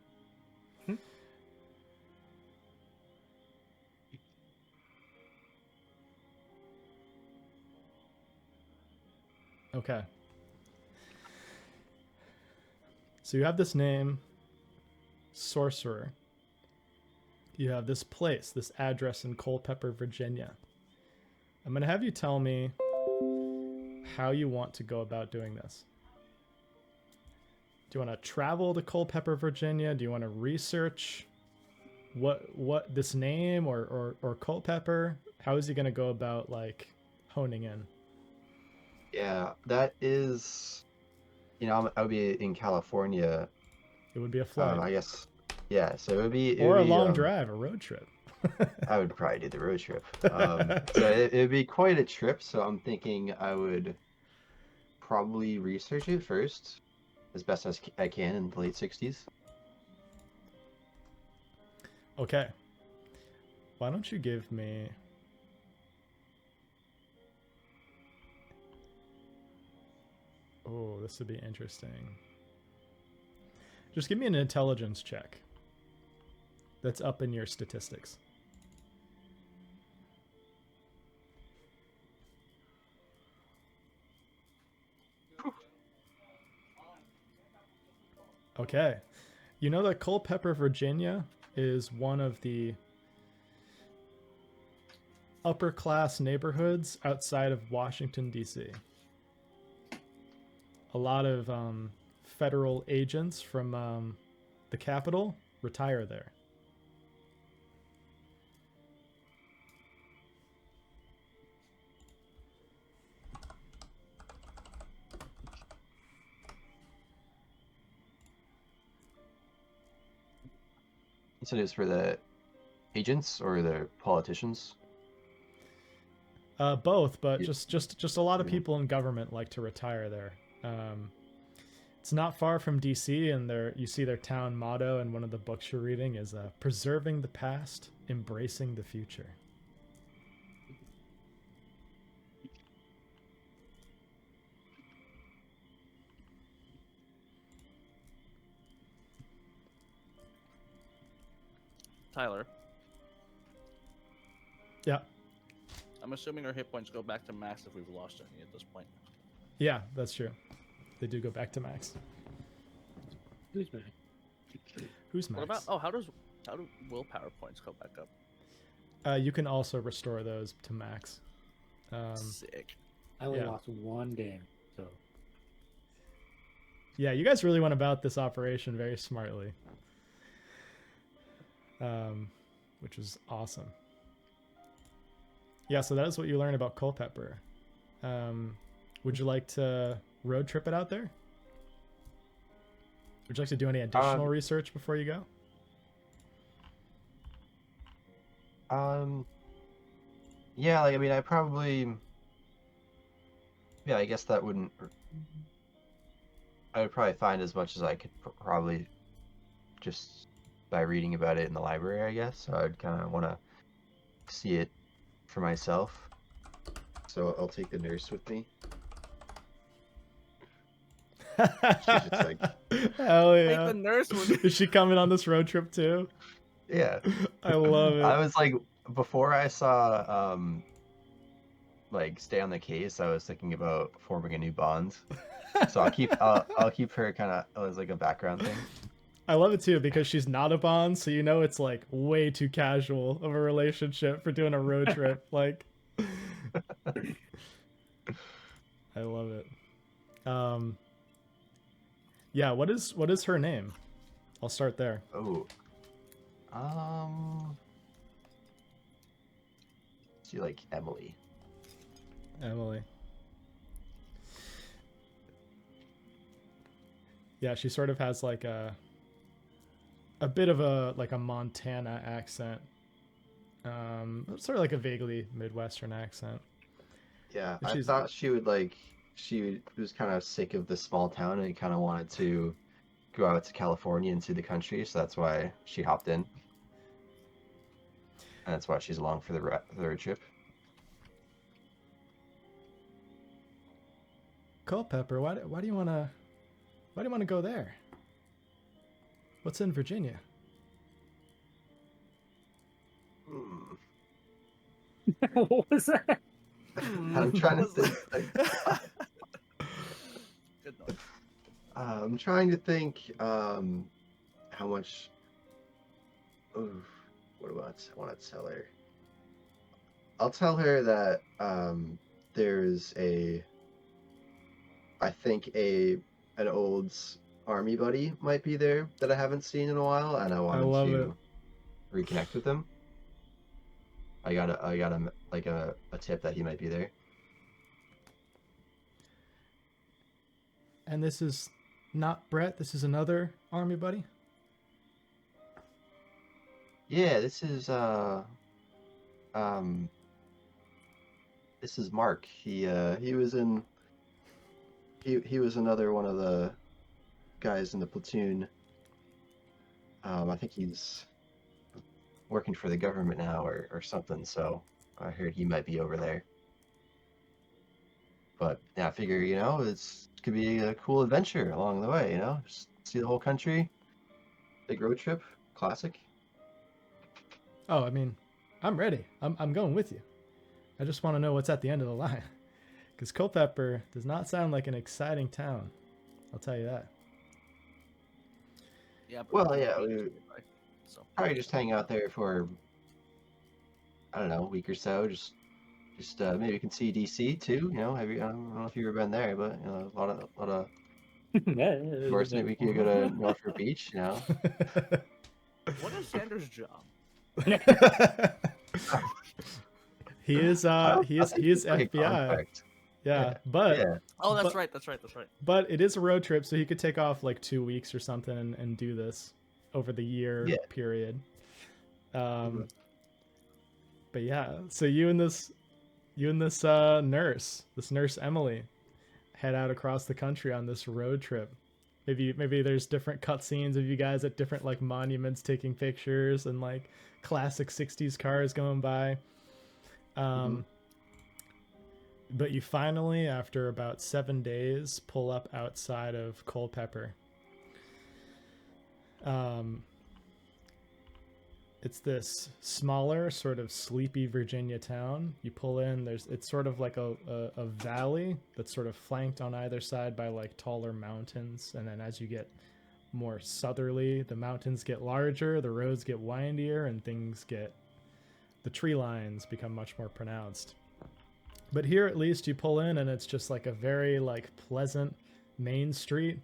S3: Okay. So you have this name, Sorcerer. You have this place, this address in Culpeper, Virginia. I'm going to have you tell me how you want to go about doing this. Do you want to travel to Culpeper, Virginia? Do you want to research what this name or Culpeper? How is he going to go about like honing in?
S4: Yeah, that is, I would be in California.
S3: It would be a flight.
S4: I guess, yeah. So it would be
S3: or a long drive, a road trip.
S4: I would probably do the road trip. So it would be quite a trip. So I'm thinking I would probably research it first, as best as I can in the late 60s.
S3: Okay. Why don't you give me... Oh, this would be interesting. Just give me an intelligence check. That's up in your statistics. Okay. You know that Culpeper, Virginia is one of the upper class neighborhoods outside of Washington, D.C. A lot of federal agents from the Capitol retire there.
S4: You said it was for the agents or the politicians?
S3: Both, but
S4: Yeah.
S3: just a lot of
S4: Mhm.
S3: people in government like to retire there. It's not far from DC, and you see their town motto, and one of the books you're reading is "Preserving the past, embracing the future."
S1: Tyler,
S3: Yeah,
S1: I'm assuming our hit points go back to max if we've lost any at this point.
S3: yeah, that's true. They do go back to max.
S2: Who's back?
S3: Who's max?
S1: What about? How do willpower points go back up?
S3: You can also restore those to max.
S1: Sick.
S2: I only
S3: Yeah.
S2: lost one game, so
S3: Yeah, you guys really went about this operation very smartly, which was awesome. Yeah, so that is what you learn about Culpepper. Would you like to road trip it out there? Would you like to do any additional research before you go?
S4: Yeah, like I mean, I probably, yeah, I guess that wouldn't. I would probably find as much as I could probably just by reading about it in the library, I guess. So I'd kind of want to see it for myself. So I'll take the nurse with me. She's just like,
S3: hell
S1: Take
S3: yeah!
S1: the nurse with
S3: Is she coming on this road trip too?
S4: yeah.
S3: I love it.
S4: I was like, before I saw like stay on the case, I was thinking about forming a new bond. So I'll keep her kind of as like a background thing.
S3: I love it too because she's not a Bond, so you know it's like way too casual of a relationship for doing a road trip. Like, I love it. Yeah. What is her name? I'll start there.
S4: Oh, she like Emily.
S3: Emily. Yeah, she sort of has like a bit of a like a Montana accent. Sort of like a vaguely Midwestern accent.
S4: Yeah,
S3: But
S4: I
S3: she's
S4: thought she would like she was kind of sick of the small town and kind of wanted to go out to California and see the country, so that's why she hopped in. And that's why she's along for the road trip.
S3: Culpepper. Why do you wanna go there? What's in Virginia?
S4: Hmm.
S2: what was that?
S4: I'm trying to think.
S1: Good noise.
S4: I'm trying to think how much. Oof, what do I want to tell her? I'll tell her that there's I think an old army buddy might be there that I haven't seen in a while, and I wanted
S3: love
S4: to reconnect with him. I got a like a tip that he might be there.
S3: And this is not Brett. This is another army buddy.
S4: Yeah, this is Mark. He was in he was another one of the guys in the platoon. I think he's working for the government now or something, so I heard he might be over there. But yeah, I figure, it could be a cool adventure along the way, just see the whole country. Big road trip, classic.
S3: Oh, I mean, I'm ready. I'm going with you. I just want to know what's at the end of the line. Because Culpepper does not sound like an exciting town. I'll tell you that.
S1: Yeah. But
S4: Well, yeah,
S1: So
S4: probably just hang out there for, I don't know, a week or so. Just maybe you can see DC too. I don't know if you've ever been there, but a lot of endorsement. We could go to Norfolk Beach.
S1: what is Xander's job?
S3: he is
S4: Pretty
S3: FBI.
S4: contract.
S3: Yeah, but
S4: Yeah.
S1: Oh, that's
S3: But-
S1: right. That's right.
S3: but it is a road trip, so he could take off like 2 weeks or something and do this over the year
S4: Yeah.
S3: period. But yeah, so you and this you and this nurse Emily, head out across the country on this road trip. Maybe there's different cutscenes of you guys at different like monuments taking pictures and like classic '60s cars going by. But you finally, after about 7 days, pull up outside of Culpeper. It's this smaller, sort of sleepy Virginia town. You pull in, it's sort of like a valley that's sort of flanked on either side by like taller mountains. And then as you get more southerly, the mountains get larger, the roads get windier, and the tree lines become much more pronounced. But here at least you pull in and it's just like a very like pleasant main street.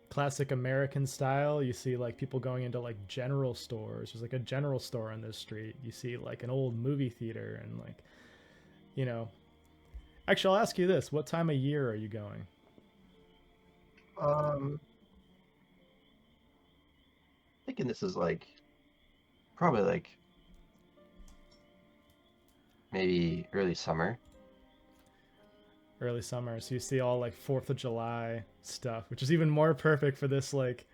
S3: Classic American style. You see like people going into like general stores. There's like a general store on this street. You see like an old movie theater and like, you know. Actually, I'll ask you this: what time of year are you going?
S4: Thinking this is like probably like maybe early summer.
S3: Early summer. So you see all like 4th of July stuff, which is even more perfect for this like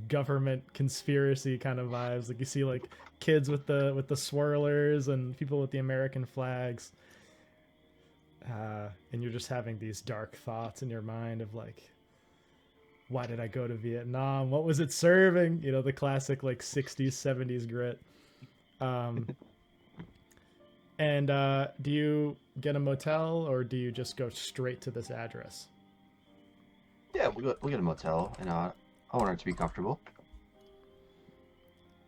S3: government conspiracy kind of vibes. Like you see like kids with the swirlers and people with the American flags. And you're just having these dark thoughts in your mind of like, why did I go to Vietnam? What was it serving? You know, the classic like 60s, 70s grit. And do you get a motel or do you just go straight to this address?
S4: Yeah, we'll get a motel, and I want it to be comfortable.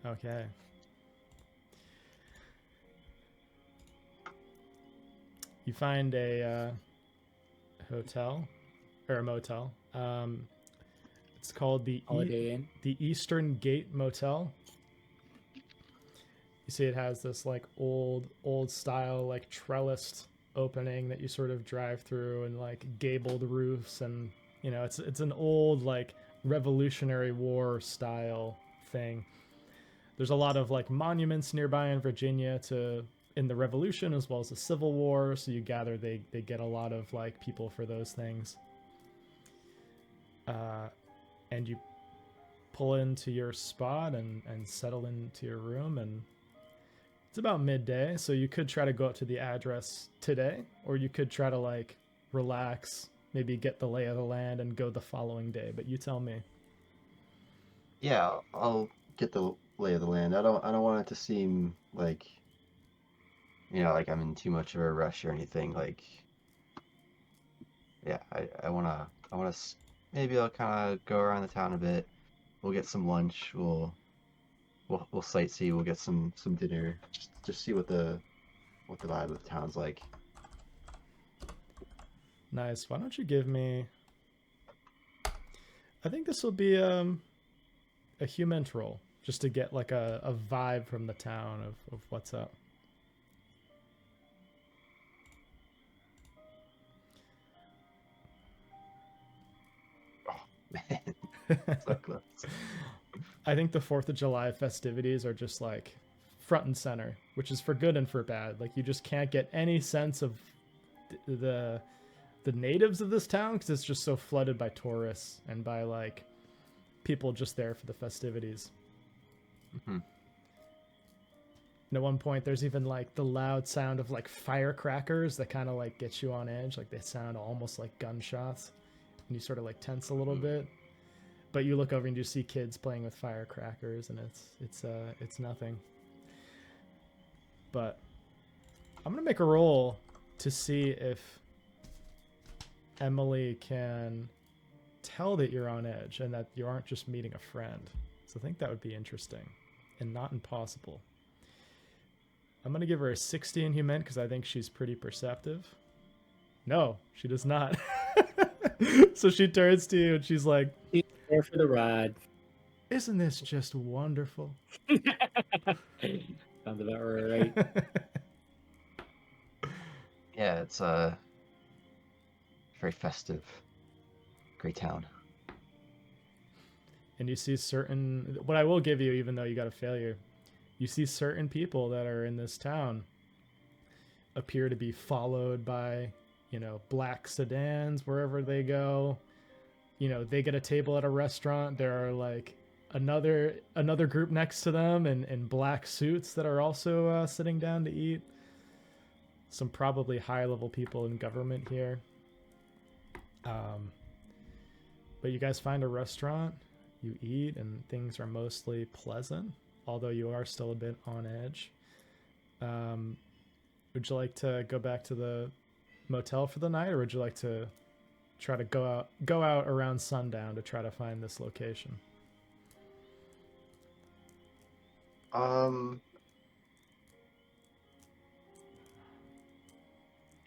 S3: Okay. You find a hotel or a motel. It's called the
S2: Holiday Inn.
S3: the Eastern Gate Motel. You see it has this like old style like trellised opening that you sort of drive through and like gabled roofs, and you know it's an old like Revolutionary War style thing. There's a lot of like monuments nearby in Virginia in the Revolution as well as the Civil War, so you gather they get a lot of like people for those things. And you pull into your spot and settle into your room, and it's about midday, so you could try to go up to the address today, or you could try to like relax, maybe get the lay of the land and go the following day, but you tell me.
S4: Yeah, I'll get the lay of the land. I don't want it to seem like, like I'm in too much of a rush or anything. Like, yeah, maybe I'll kind of go around the town a bit. We'll get some lunch. We'll sightsee. We'll get some dinner. Just see what the vibe of the town's like.
S3: Nice. Why don't you give me, I think this will be a human roll, just to get like a vibe from the town of what's up.
S4: So close.
S3: I think the 4th of July festivities are just like front and center, which is for good and for bad. Like you just can't get any sense of the natives of this town because it's just so flooded by tourists and by like people just there for the festivities.
S4: Mm-hmm.
S3: And at one point there's even like the loud sound of like firecrackers that kind of like gets you on edge. Like they sound almost like gunshots and you sort of like tense a little bit. But you look over and you see kids playing with firecrackers, and it's nothing. But I'm gonna make a roll to see if Emily can tell that you're on edge and that you aren't just meeting a friend. So I think that would be interesting and not impossible. I'm gonna give her a 60 in human because I think she's pretty perceptive. No, she does not. So she turns to you and she's like,
S2: There for the ride.
S3: "Isn't this just wonderful?"
S2: Sounds about right.
S4: Yeah, it's very festive. Great town.
S3: And you see what I will give you, even though you got a failure, you see certain people that are in this town appear to be followed by, black sedans wherever they go. They get a table at a restaurant. There are like another group next to them in black suits that are also sitting down to eat. Some probably high-level people in government here. But you guys find a restaurant, you eat, and things are mostly pleasant, although you are still a bit on edge. Would you like to go back to the motel for the night, or would you like to try to go out around sundown to try to find this location?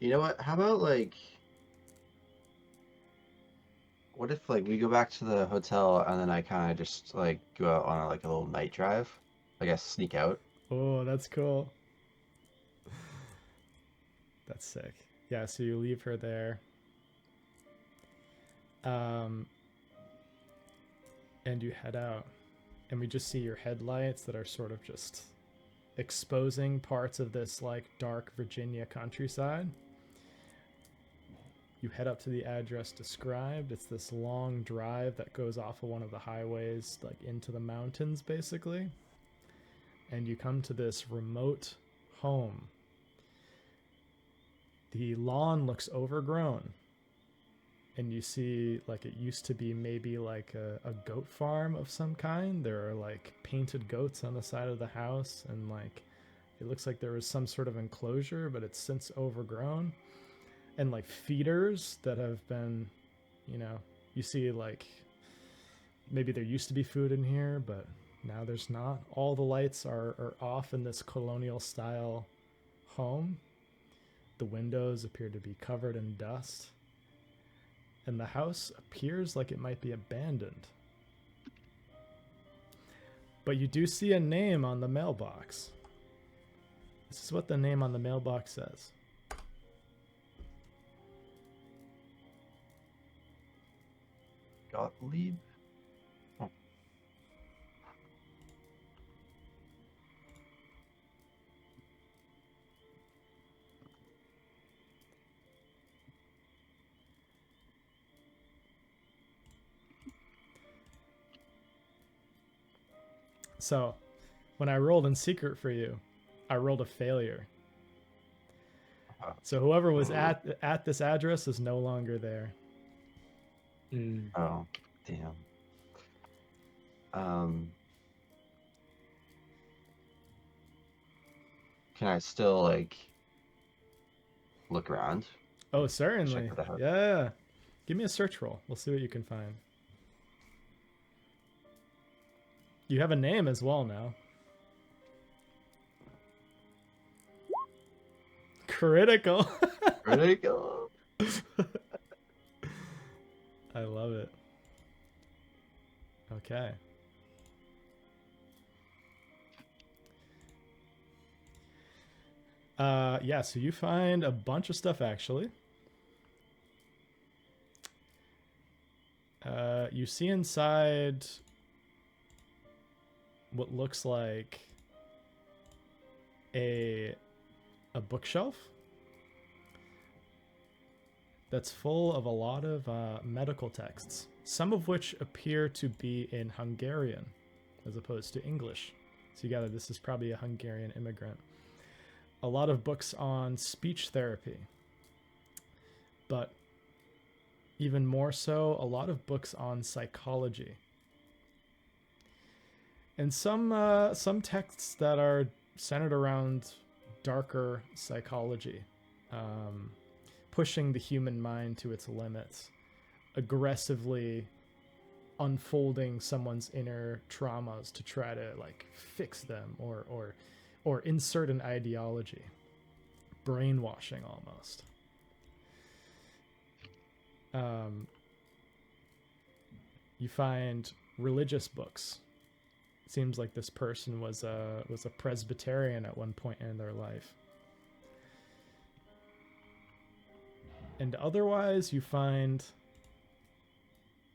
S4: You know what? How about like, what if like we go back to the hotel and then I kind of just like go out on like a little night drive, I guess sneak out.
S3: Oh, that's cool. That's sick. Yeah, so you leave her there. And you head out. And we just see your headlights that are sort of just exposing parts of this like dark Virginia countryside. You head up to the address described. It's this long drive that goes off of one of the highways, like into the mountains, basically. And you come to this remote home. The lawn looks overgrown. And you see, like, it used to be maybe like a goat farm of some kind. There are like painted goats on the side of the house, and like it looks like there was some sort of enclosure, but it's since overgrown. And like feeders that have been, you see like maybe there used to be food in here, but now there's not. All the lights are off in this colonial style home. The windows appear to be covered in dust. And the house appears like it might be abandoned. But you do see a name on the mailbox. This is what the name on the mailbox says.
S4: Gottlieb? Oh.
S3: So, when I rolled in secret for you, I rolled a failure. So whoever was at this address is no longer there.
S4: Oh, damn. Can I still like look around?
S3: Oh, certainly.
S4: Check for the house.
S3: Yeah. Give me a search roll. We'll see what you can find. You have a name as well now. Critical.
S4: Critical.
S3: I love it. Okay. Yeah, so you find a bunch of stuff actually. You see inside what looks like a bookshelf that's full of a lot of medical texts, some of which appear to be in Hungarian as opposed to English. So you gather this is probably a Hungarian immigrant. A lot of books on speech therapy, but even more so, a lot of books on psychology. And some texts that are centered around darker psychology, pushing the human mind to its limits, aggressively unfolding someone's inner traumas to try to like fix them or insert an ideology, brainwashing almost. You find religious books. It seems like this person was a Presbyterian at one point in their life. And otherwise, you find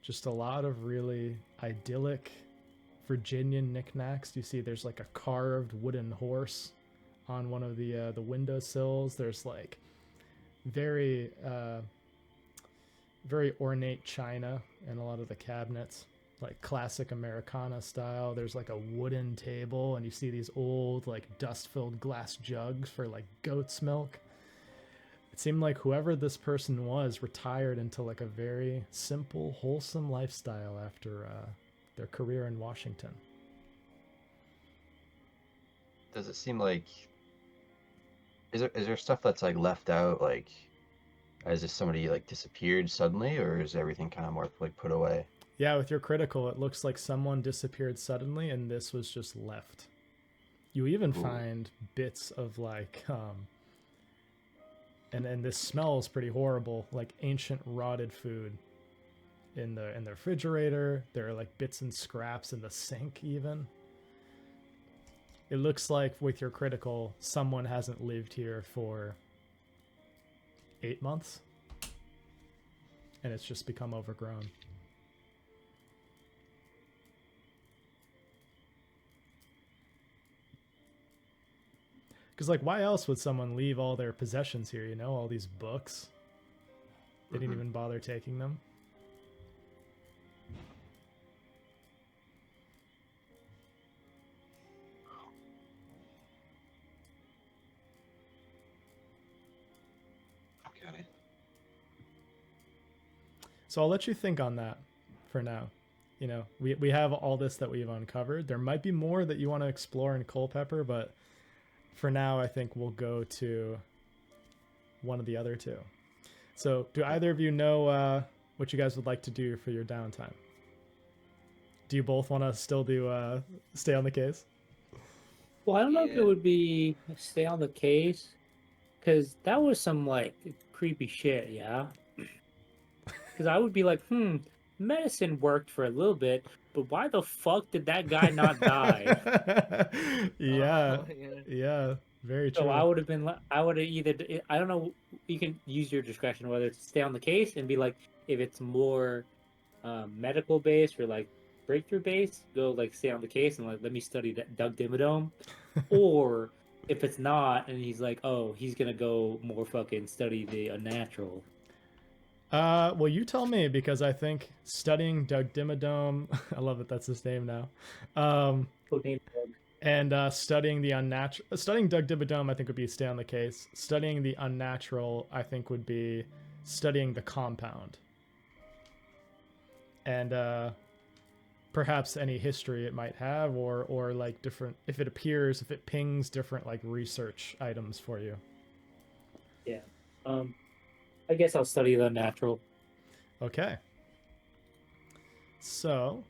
S3: just a lot of really idyllic Virginian knickknacks. You see there's like a carved wooden horse on one of the windowsills. There's like very very ornate china in a lot of the cabinets, like classic Americana style. There's like a wooden table, and you see these old like dust-filled glass jugs for like goat's milk. It seemed like whoever this person was retired into like a very simple, wholesome lifestyle after their career in Washington.
S4: Does it seem like is there stuff that's like left out, like as if somebody like disappeared suddenly, or is everything kind of more like put away?
S3: Yeah, with your critical, it looks like someone disappeared suddenly and this was just left. You even
S4: Ooh.
S3: find bits of like and this smells pretty horrible, like ancient rotted food in the refrigerator. There are like bits and scraps in the sink even. It looks like with your critical, someone hasn't lived here for 8 months and it's just become overgrown. Because, like, why else would someone leave all their possessions here, you know? All these books. They didn't even bother taking them.
S4: Okay.
S3: So I'll let you think on that for now. You know, we have all this that we've uncovered. There might be more that you want to explore in Culpeper, but for now, I think we'll go to one of the other two. So do either of you know what you guys would like to do for your downtime? Do you both want to still do stay on the case?
S2: Well, I don't know if
S4: Yeah.
S2: it would be stay on the case, because that was some like creepy shit, yeah. Because I would be like, medicine worked for a little bit, but why the fuck did that guy not die?
S3: Yeah,
S1: Yeah.
S3: yeah, very
S2: So
S3: true.
S2: I would have been, I would have either, I don't know, you can use your discretion whether it's stay on the case and be like, if it's more medical based or like breakthrough based, go like stay on the case and like let me study that Doug Dimmadome. Or if it's not, and he's like, oh, he's gonna go more fucking study the unnatural.
S3: Well, you tell me, because I think studying Doug Dimmadome, I love that that's his name now,
S2: Codename Doug.
S3: and studying the unnatural, studying Doug Dimmadome, I think would be stay on the case. Studying the unnatural, I think would be studying the compound, and perhaps any history it might have, or like different, if it appears, if it pings different like research items for you.
S2: Yeah. I guess I'll study the natural.
S3: Okay. So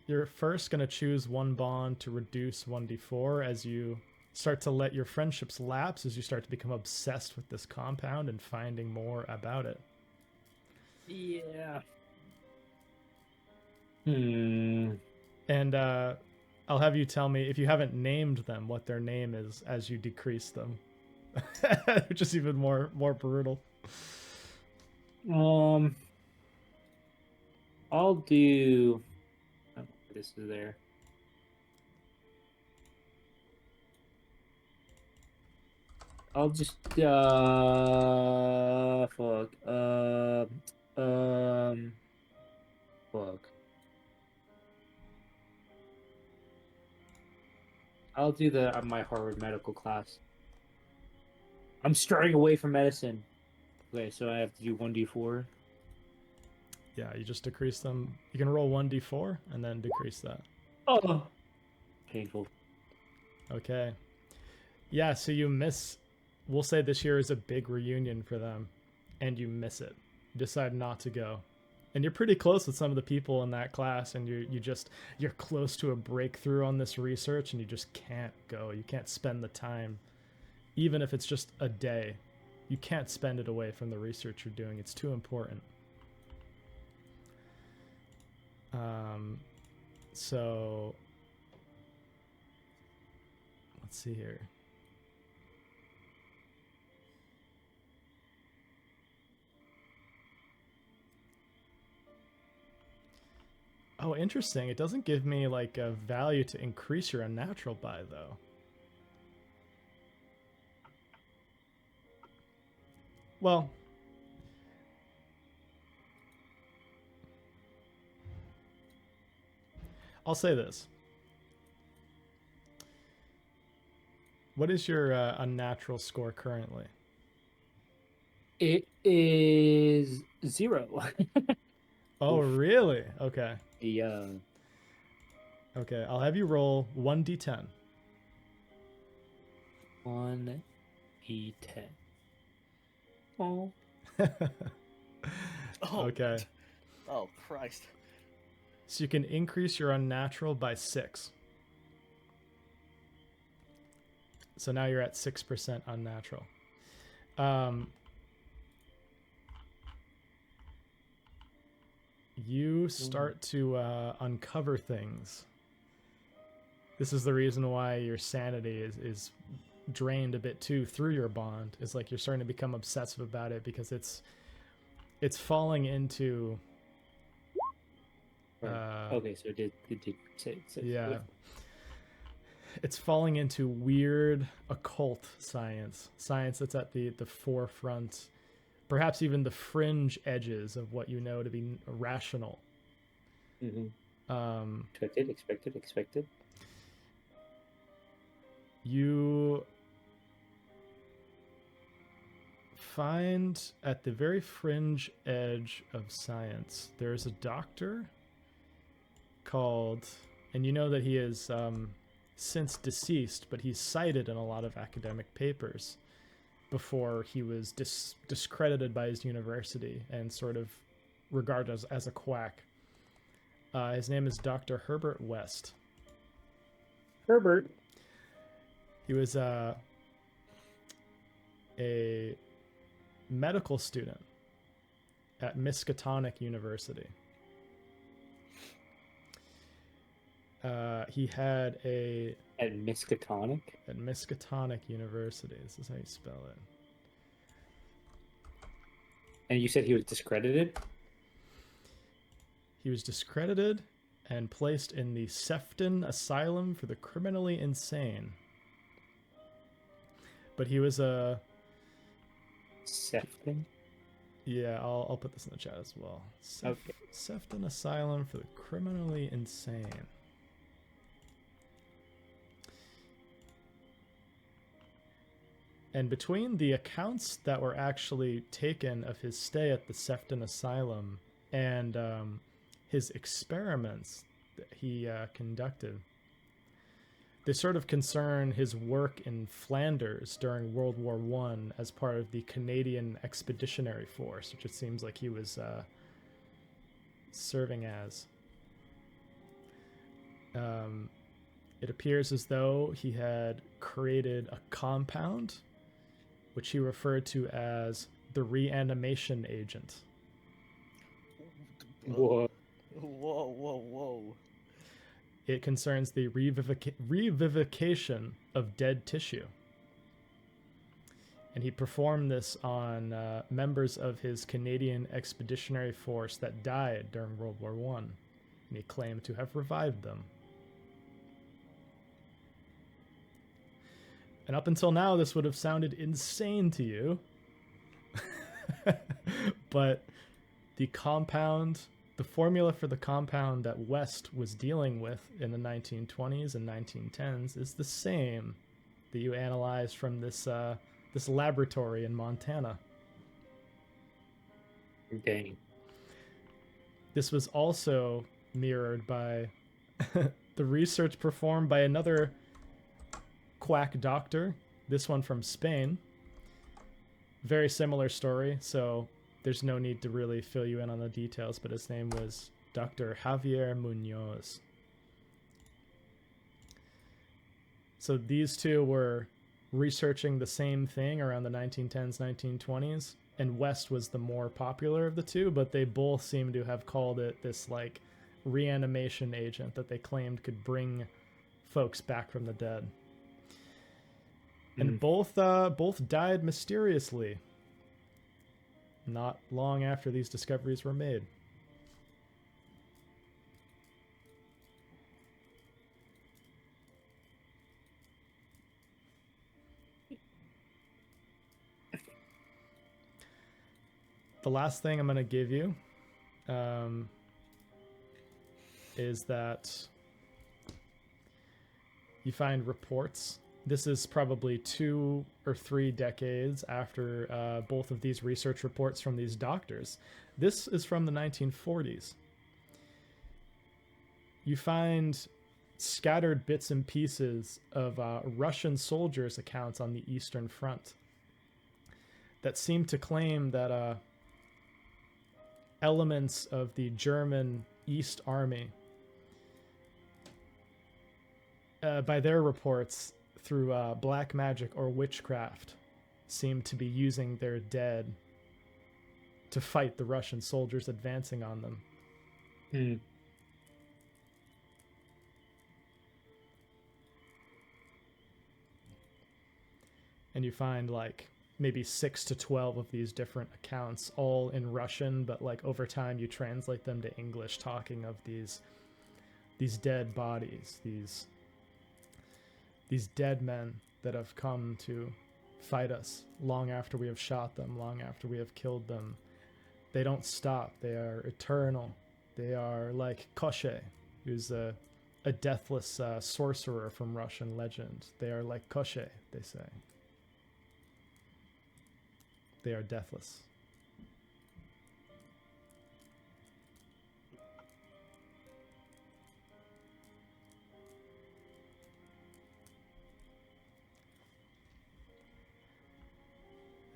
S3: you're first going to choose one bond to reduce 1d4 as you start to let your friendships lapse, as you start to become obsessed with this compound and finding more about it.
S2: Yeah.
S3: And I'll have you tell me, if you haven't named them, what their name is as you decrease them. Which is even more brutal.
S2: I'll do. Oh, this is there. I'll just fuck. Fuck. I'll do the my Harvard medical class. I'm straying away from medicine. Okay, so I have to do 1d4.
S3: Yeah, you just decrease them. You can roll 1d4 and then decrease that.
S2: Oh, painful.
S3: Okay. Yeah, so you miss. We'll say this year is a big reunion for them, and you miss it. You decide not to go. And you're pretty close with some of the people in that class, and you're close to a breakthrough on this research, and you just can't go. You can't spend the time, even if it's just a day. You can't spend it away from the research you're doing. It's too important. So let's see here. Oh, interesting. It doesn't give me like a value to increase your unnatural by, though. well, I'll say this. What is your unnatural score currently?
S2: It is 0.
S3: Oh,
S2: Oof.
S3: really? Okay.
S2: Yeah.
S3: Okay, I'll have you roll 1d10.
S2: 1d10. Oh.
S1: Oh.
S3: Okay.
S1: Oh Christ.
S3: So you can increase your unnatural by 6. So now you're at 6% unnatural. You start to uncover things. This is the reason why your sanity is drained a bit too through your bond. It's like you're starting to become obsessive about it because it's falling into
S2: Okay, so it did say
S3: yeah. It's falling into weird occult science that's at the forefront, perhaps even the fringe edges of what you know to be rational.
S2: Mm-hmm. Expected.
S3: You find at the very fringe edge of science, there's a doctor called, and you know that he is since deceased, but he's cited in a lot of academic papers before he was discredited by his university and sort of regarded as a quack. His name is Dr. Herbert West.
S2: Herbert.
S3: He was a medical student at Miskatonic University. He had
S2: At Miskatonic?
S3: At Miskatonic University. This is how you spell it.
S2: And you said he was discredited?
S3: He was discredited and placed in the Sefton Asylum for the Criminally Insane. But he was a...
S2: Sefton?
S3: Yeah, I'll put this in the chat as well.
S2: Okay.
S3: Sefton Asylum for the Criminally Insane. And between the accounts that were actually taken of his stay at the Sefton Asylum and his experiments that he conducted, they sort of concern his work in Flanders during World War I as part of the Canadian Expeditionary Force, which it seems like he was serving as. It appears as though he had created a compound which he referred to as the reanimation agent.
S2: Whoa.
S1: Whoa.
S3: It concerns the revivification of dead tissue. And he performed this on members of his Canadian Expeditionary Force that died during World War I. And he claimed to have revived them. And up until now, this would have sounded insane to you. But the formula for the compound that West was dealing with in the 1920s and 1910s is the same that you analyzed from this laboratory in Montana.
S2: Dang.
S3: This was also mirrored by the research performed by another quack doctor, this one from Spain. Very similar story, so there's no need to really fill you in on the details, but his name was Dr. Javier Munoz. So these two were researching the same thing around the 1910s, 1920s, and West was the more popular of the two, but they both seem to have called it this like reanimation agent that they claimed could bring folks back from the dead. And both died mysteriously not long after these discoveries were made. the last thing I'm going to give you is that you find reports. This is probably 2 or 3 decades after both of these research reports from these doctors. This is from the 1940s. You find scattered bits and pieces of Russian soldiers' accounts on the Eastern Front that seem to claim that elements of the German East Army, by their reports, through black magic or witchcraft, seem to be using their dead to fight the Russian soldiers advancing on them. And you find like maybe 6 to 12 of these different accounts, all in Russian, but like over time you translate them to English, talking of these dead bodies, these dead men that have come to fight us long after we have shot them, long after we have killed them. They don't stop. They are eternal. They are like Koshe, who's a deathless sorcerer from Russian legend. They are like Koshe, they say. They are deathless.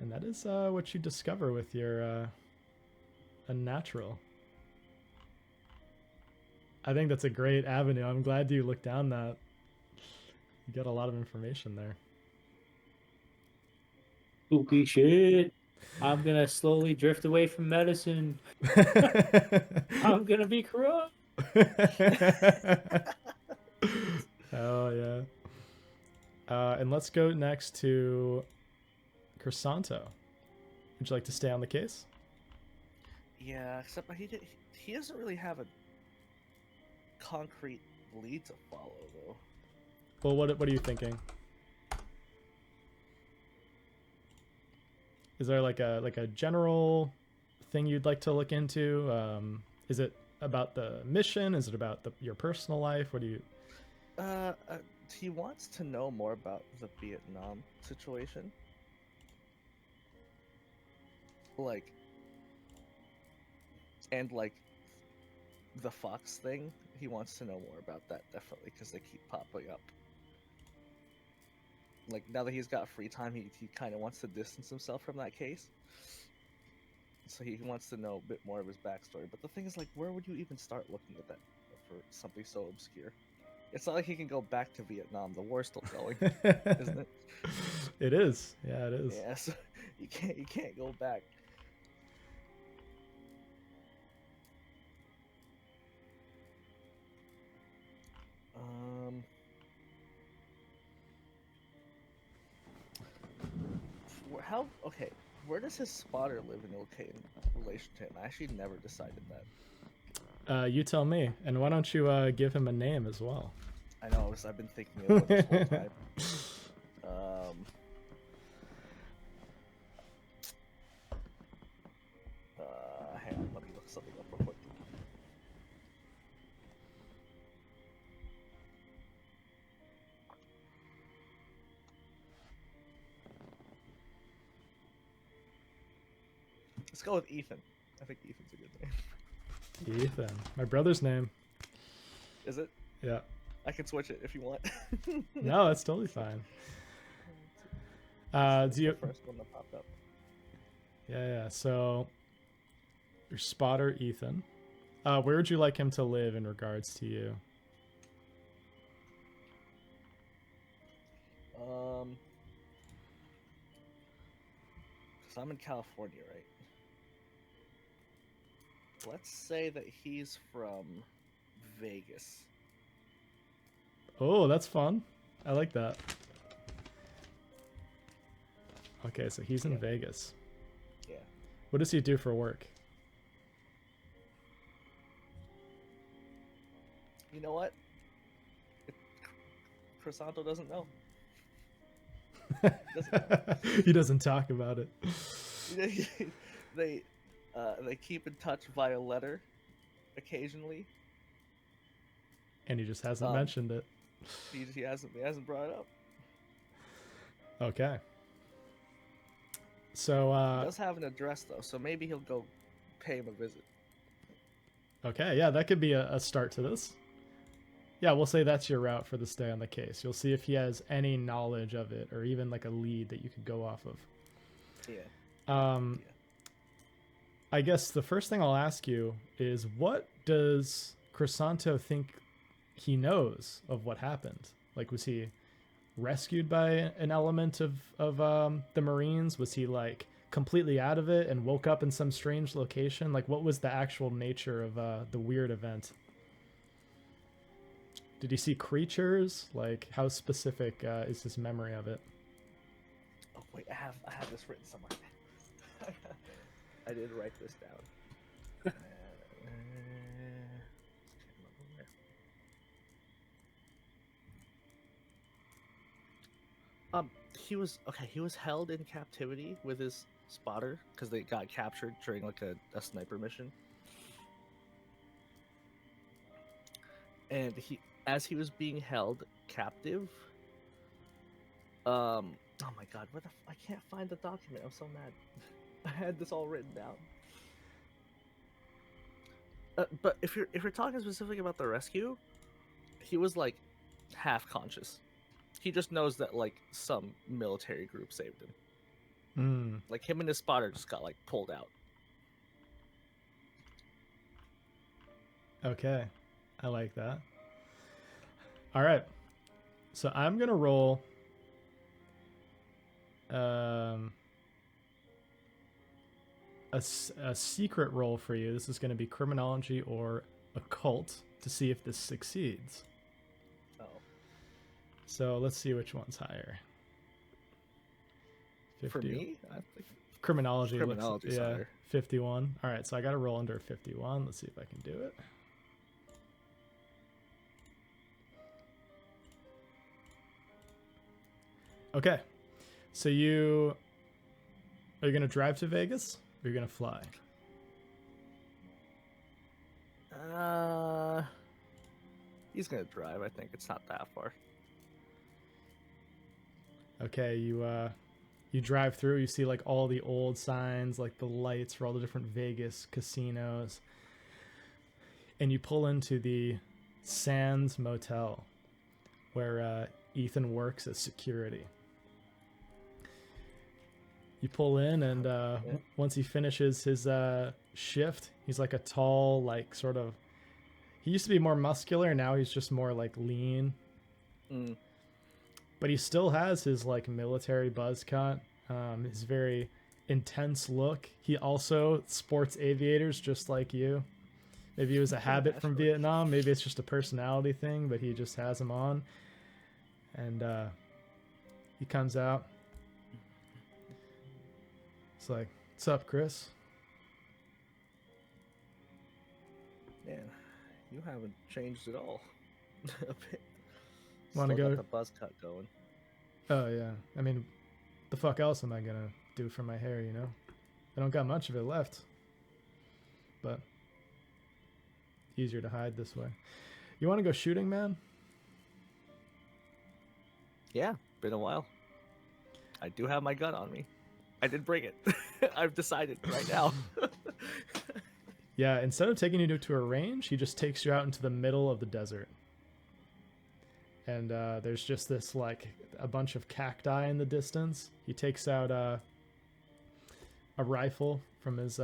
S3: And that is what you discover with your unnatural. I think that's a great avenue. I'm glad you looked down that. You got a lot of information there.
S2: Spooky shit. I'm gonna slowly drift away from medicine. I'm gonna be corrupt.
S3: Oh yeah. And let's go next to Crisanto. Would you like to stay on the case?
S1: Yeah, except he doesn't really have a concrete lead to follow, though.
S3: Well, what are you thinking? Is there like a general thing you'd like to look into? Is it about the mission? Is it about your personal life? What do you?
S1: He wants to know more about the Vietnam situation. And the Fox thing. He wants to know more about that, definitely, because they keep popping up. Like, now that he's got free time, he kind of wants to distance himself from that case. So he wants to know a bit more of his backstory. But the thing is, like, where would you even start looking at that for something so obscure? It's not like he can go back to Vietnam. The war's still going, isn't it?
S3: It is. Yeah, it is.
S1: Yeah, so you can't go back. Okay, where does his spotter live in relation to him? I actually never decided that.
S3: You tell me. And why don't you give him a name as well?
S1: I know, I've been thinking of it this whole time. Hang on, let me look something up real quick. Let's go with Ethan. I think Ethan's a good name.
S3: Ethan. My brother's name.
S1: Is it?
S3: Yeah.
S1: I can switch it if you want.
S3: No, that's totally fine. Do you...
S1: The first one that popped up.
S3: Yeah. So, your spotter, Ethan. Where would you like him to live in regards to you?
S1: Because I'm in California, right? Let's say that he's from Vegas.
S3: Oh, that's fun. I like that. Okay, so he's in Vegas.
S1: Yeah.
S3: What does he do for work?
S1: You know what? Crisanto doesn't know.
S3: He doesn't talk about it.
S1: They keep in touch via letter, occasionally.
S3: And he just hasn't
S1: Um,
S3: mentioned it.
S1: He hasn't brought it up.
S3: Okay. So
S1: He does have an address though, so maybe he'll go pay him a visit.
S3: okay, yeah, that could be a start to this. Yeah, we'll say that's your route for the stay on the case. You'll see if he has any knowledge of it or even like a lead that you could go off of.
S1: Yeah.
S3: Um, I guess the first thing I'll ask you is, what does Crisanto think he knows of what happened? Like, was he rescued by an element of the Marines? Was he like completely out of it and woke up in some strange location? Like, what was the actual nature of the weird event? Did he see creatures? Like, how specific is his memory of it?
S1: Oh wait, I have this written somewhere. I did write this down. He was okay. He was held in captivity with his spotter because they got captured during like a sniper mission. And as he was being held captive, oh my god, I can't find the document. I'm so mad. I had this all written down. But if you're talking specifically about the rescue, he was like half conscious. He just knows that like some military group saved him. Like him and his spotter just got like pulled out.
S3: Okay, I like that. All right, so I'm gonna roll a secret roll for you. This is going to be criminology or occult to see if this succeeds.
S1: Oh.
S3: So let's see which one's higher. 50.
S1: For me, I think
S3: Criminology
S1: criminology's higher.
S3: 51. All right, so I got to roll under 51. Let's see if I can do it. Okay, so are you going to drive to Vegas or are you going to fly?
S1: He's gonna drive. I think it's not that far.
S3: Okay, you drive through, you see like all the old signs, like the lights for all the different Vegas casinos, and you pull into the Sands Motel where Ethan works as security. You pull in, and once he finishes his shift, he's like a tall, like sort of. He used to be more muscular. Now he's just more like lean. But he still has his like military buzz cut. His very intense look. He also sports aviators just like you. Maybe it was a habit from Vietnam. Maybe it's just a personality thing, but he just has them on. And he comes out. It's like, what's up, Chris?
S1: Man, you haven't changed at all. A bit.
S3: Want to
S1: Still
S3: go?
S1: got the buzz cut going.
S3: Oh yeah. I mean, the fuck else am I gonna do for my hair? You know, I don't got much of it left. But easier to hide this way. You want to go shooting, man?
S1: Yeah, been a while. I do have my gun on me. I did bring it. I've decided right now.
S3: Yeah, instead of taking you to a range, he just takes you out into the middle of the desert. And there's just this, like, a bunch of cacti in the distance. He takes out a rifle from his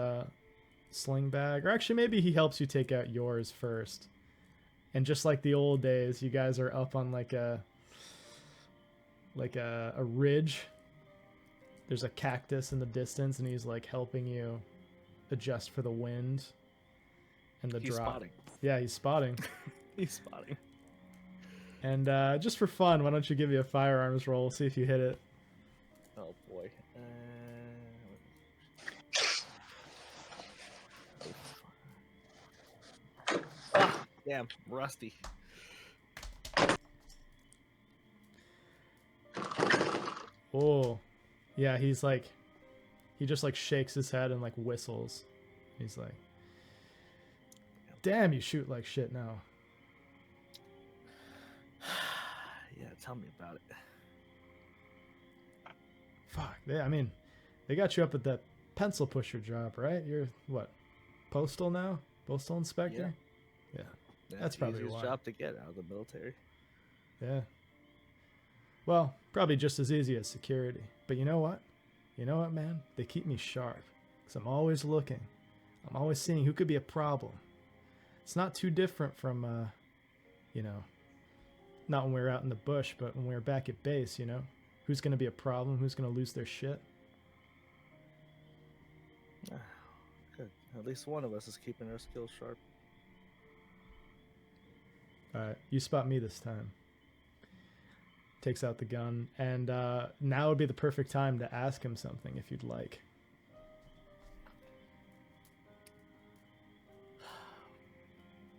S3: sling bag. Or actually, maybe he helps you take out yours first. And just like the old days, you guys are up on, like a ridge. There's a cactus in the distance, and he's, like, helping you adjust for the wind and the
S1: He's
S3: drop.
S1: spotting.
S3: Yeah, he's spotting.
S1: He's spotting.
S3: And just for fun, why don't you give me a firearms roll, see if you hit it.
S1: Oh boy. Ah, damn, rusty.
S3: Oh, yeah, he just like shakes his head and like whistles. He's like, damn, you shoot like shit now.
S1: Yeah, tell me about it.
S3: Fuck. I mean, they got you up at that pencil pusher job, right? You're what? Postal now? Postal inspector? Yeah.
S1: Yeah,
S3: That's
S1: it's the
S3: probably
S1: easiest
S3: why.
S1: job to get out of the military.
S3: Yeah. Well, probably just as easy as security. But you know what? You know what, man? They keep me sharp. Because I'm always looking. I'm always seeing who could be a problem. It's not too different from, you know, not when we were out in the bush, but when we were back at base, you know? Who's going to be a problem? Who's going to lose their shit?
S1: Good. At least one of us is keeping our skills sharp.
S3: Alright, you spot me this time. Takes out the gun, and now would be the perfect time to ask him something if you'd like.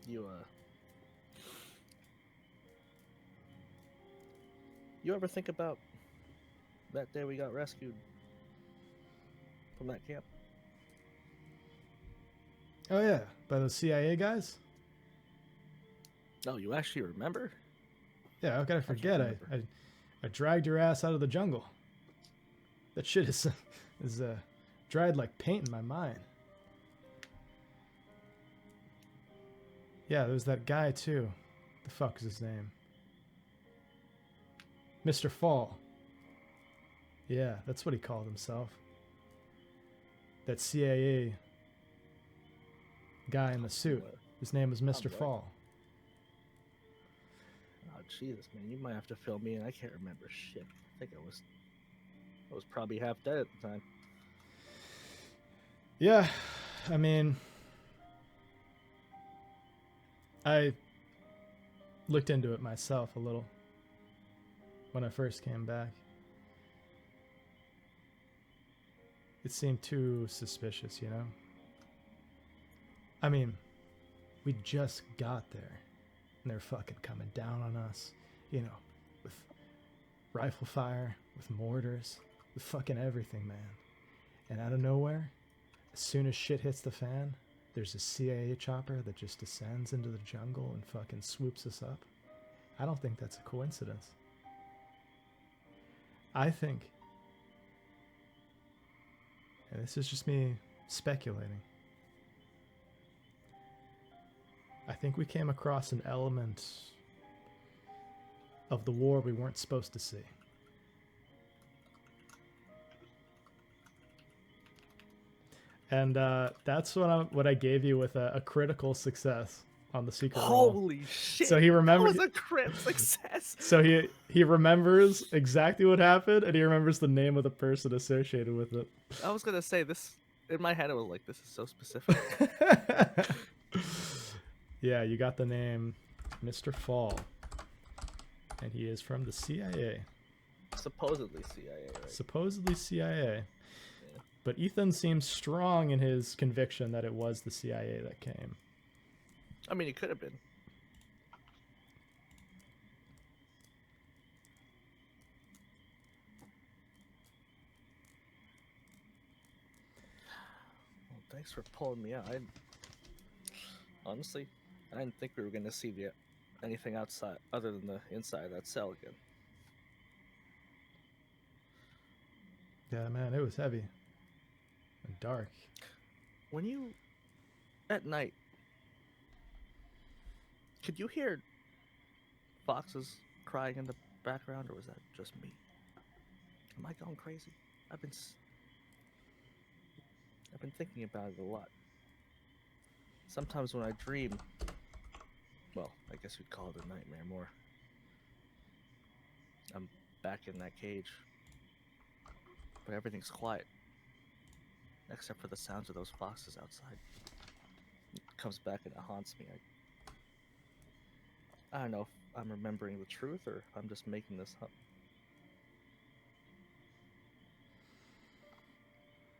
S1: You ever think about that day we got rescued from that camp?
S3: Oh yeah, by those CIA guys?
S1: No, you actually remember?
S3: Yeah, how could I
S1: can't
S3: forget?
S1: remember.
S3: I dragged your ass out of the jungle. That shit is dried like paint in my mind. Yeah, there was that guy too. The fuck is his name? Mr. Fall. Yeah, that's what he called himself. That CIA guy in the suit. His name was Mr.
S1: boy.
S3: Fall.
S1: Oh Jesus, man, you might have to fill me in. I can't remember shit. I think I was probably half dead at the time.
S3: Yeah, I mean, I looked into it myself a little when I first came back. It seemed too suspicious, you know? I mean, we just got there, and they're fucking coming down on us, you know, with rifle fire, with mortars, with fucking everything, man. And out of nowhere, as soon as shit hits the fan, there's a CIA chopper that just descends into the jungle and fucking swoops us up. I don't think that's a coincidence. I think, and this is just me speculating, I think we came across an element of the war we weren't supposed to see. And that's what I gave you with a critical success on the secret roll.
S1: Holy shit!
S3: So he remembers.
S1: That was a crit success.
S3: So he remembers exactly what happened, and he remembers the name of the person associated with it.
S1: I was gonna say this in my head. I was like, "This is so specific."
S3: Yeah, you got the name, Mr. Fall, and he is from the CIA.
S1: Supposedly CIA, right?
S3: Supposedly CIA. But Ethan seems strong in his conviction that it was the CIA that came.
S1: I mean, it could have been. Well, thanks for pulling me out. Honestly, I didn't think we were gonna see anything outside other than the inside of that cell again.
S3: Yeah, man, it was heavy and dark.
S1: When you at night, could you hear foxes crying in the background, or was that just me? Am I going crazy? I've been thinking about it a lot. Sometimes when I dream, well, I guess you'd call it a nightmare more. I'm back in that cage, but everything's quiet, except for the sounds of those foxes outside. It comes back and it haunts me. I don't know if I'm remembering the truth or if I'm just making this up.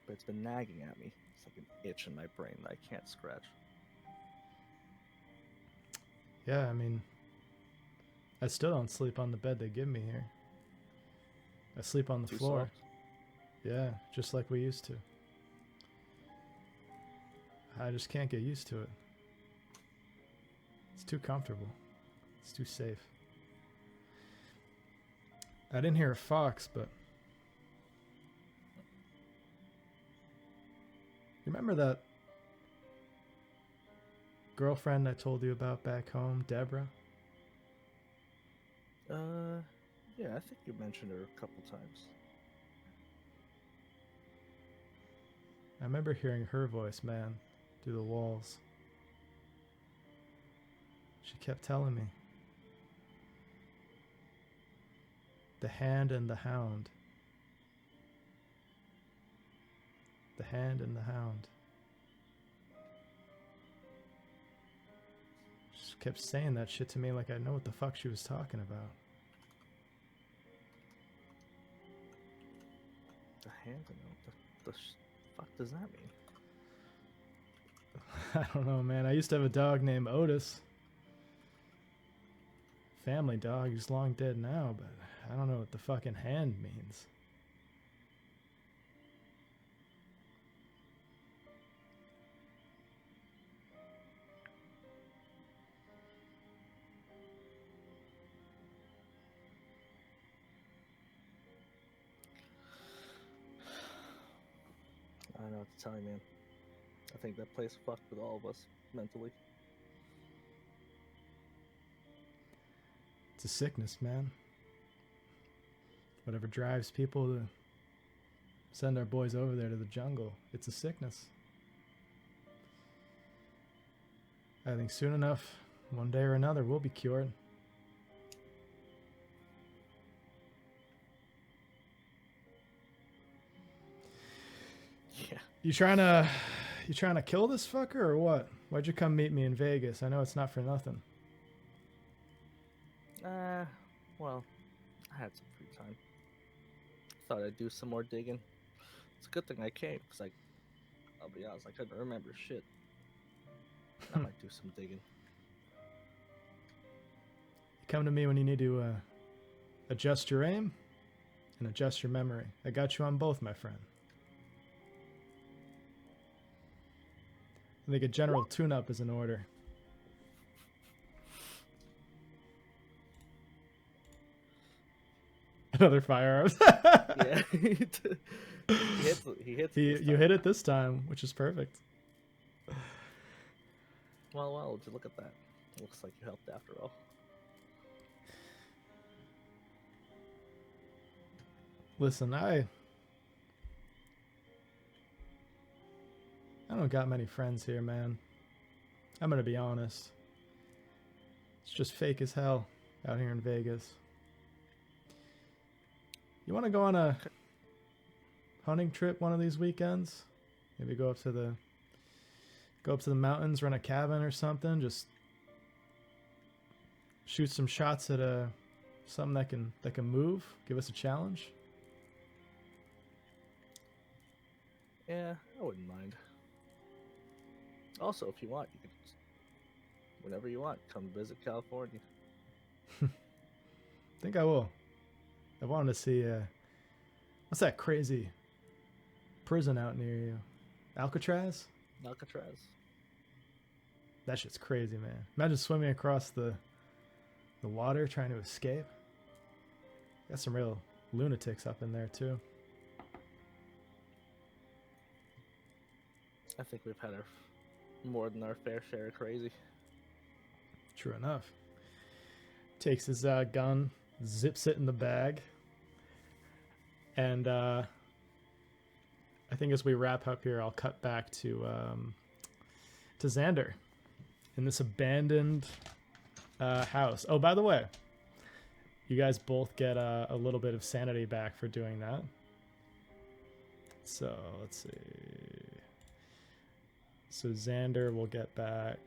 S1: But it's been nagging at me. It's like an itch in my brain that I can't scratch.
S3: Yeah, I mean, I still don't sleep on the bed they give me here. I sleep on the
S1: Too
S3: floor.
S1: soft.
S3: Yeah, just like we used to. I just can't get used to it. It's too comfortable. It's too safe. I didn't hear a fox, but... You remember that girlfriend I told you about back home, Deborah?
S1: Yeah, I think you mentioned her a couple times.
S3: I remember hearing her voice, man, through the walls. She kept telling me. The Hand and the Hound. The Hand and the Hound. She just kept saying that shit to me like I know what the fuck she was talking about.
S1: The hand and the fuck does that mean?
S3: I don't know, man. I used to have a dog named Otis. Family dog. He's long dead now, but I don't know what the fucking hand means.
S1: I don't know what to tell you, man. I think that place fucked with all of us mentally.
S3: It's a sickness, man. Whatever drives people to send our boys over there to the jungle, it's a sickness. I think soon enough, one day or another, we'll be cured.
S1: Yeah.
S3: You trying to kill this fucker or what? Why'd you come meet me in Vegas? I know it's not for nothing.
S1: Well, I had some free time. Thought I'd do some more digging. It's a good thing I came, because I'll be honest, I couldn't remember shit. I might do some digging.
S3: Come to me when you need to adjust your aim and adjust your memory. I got you on both, my friend. I think a general tune-up is in order. Another firearms.
S1: Yeah. He hits
S3: You hit it this time, which is perfect.
S1: Well, would you look at that? Looks like you helped after all.
S3: Listen, I don't got many friends here, man. I'm gonna be honest. It's just fake as hell out here in Vegas. You want to go on a hunting trip one of these weekends? Maybe go up to the mountains, rent a cabin or something. Just shoot some shots at something that can move. Give us a challenge.
S1: Yeah, I wouldn't mind. Also, if you want, you can whenever you want, come visit California.
S3: I think I will. I wanted to see what's that crazy prison out near you? Alcatraz?
S1: Alcatraz.
S3: That shit's crazy, man. Imagine swimming across the water trying to escape. Got some real lunatics up in there too.
S1: I think we've had more than our fair share of crazy.
S3: True enough. Takes his gun, zips it in the bag, and I think as we wrap up here, I'll cut back to Xander in this abandoned house. Oh, by the way, you guys both get a little bit of sanity back for doing that. So let's see. So Xander will get back.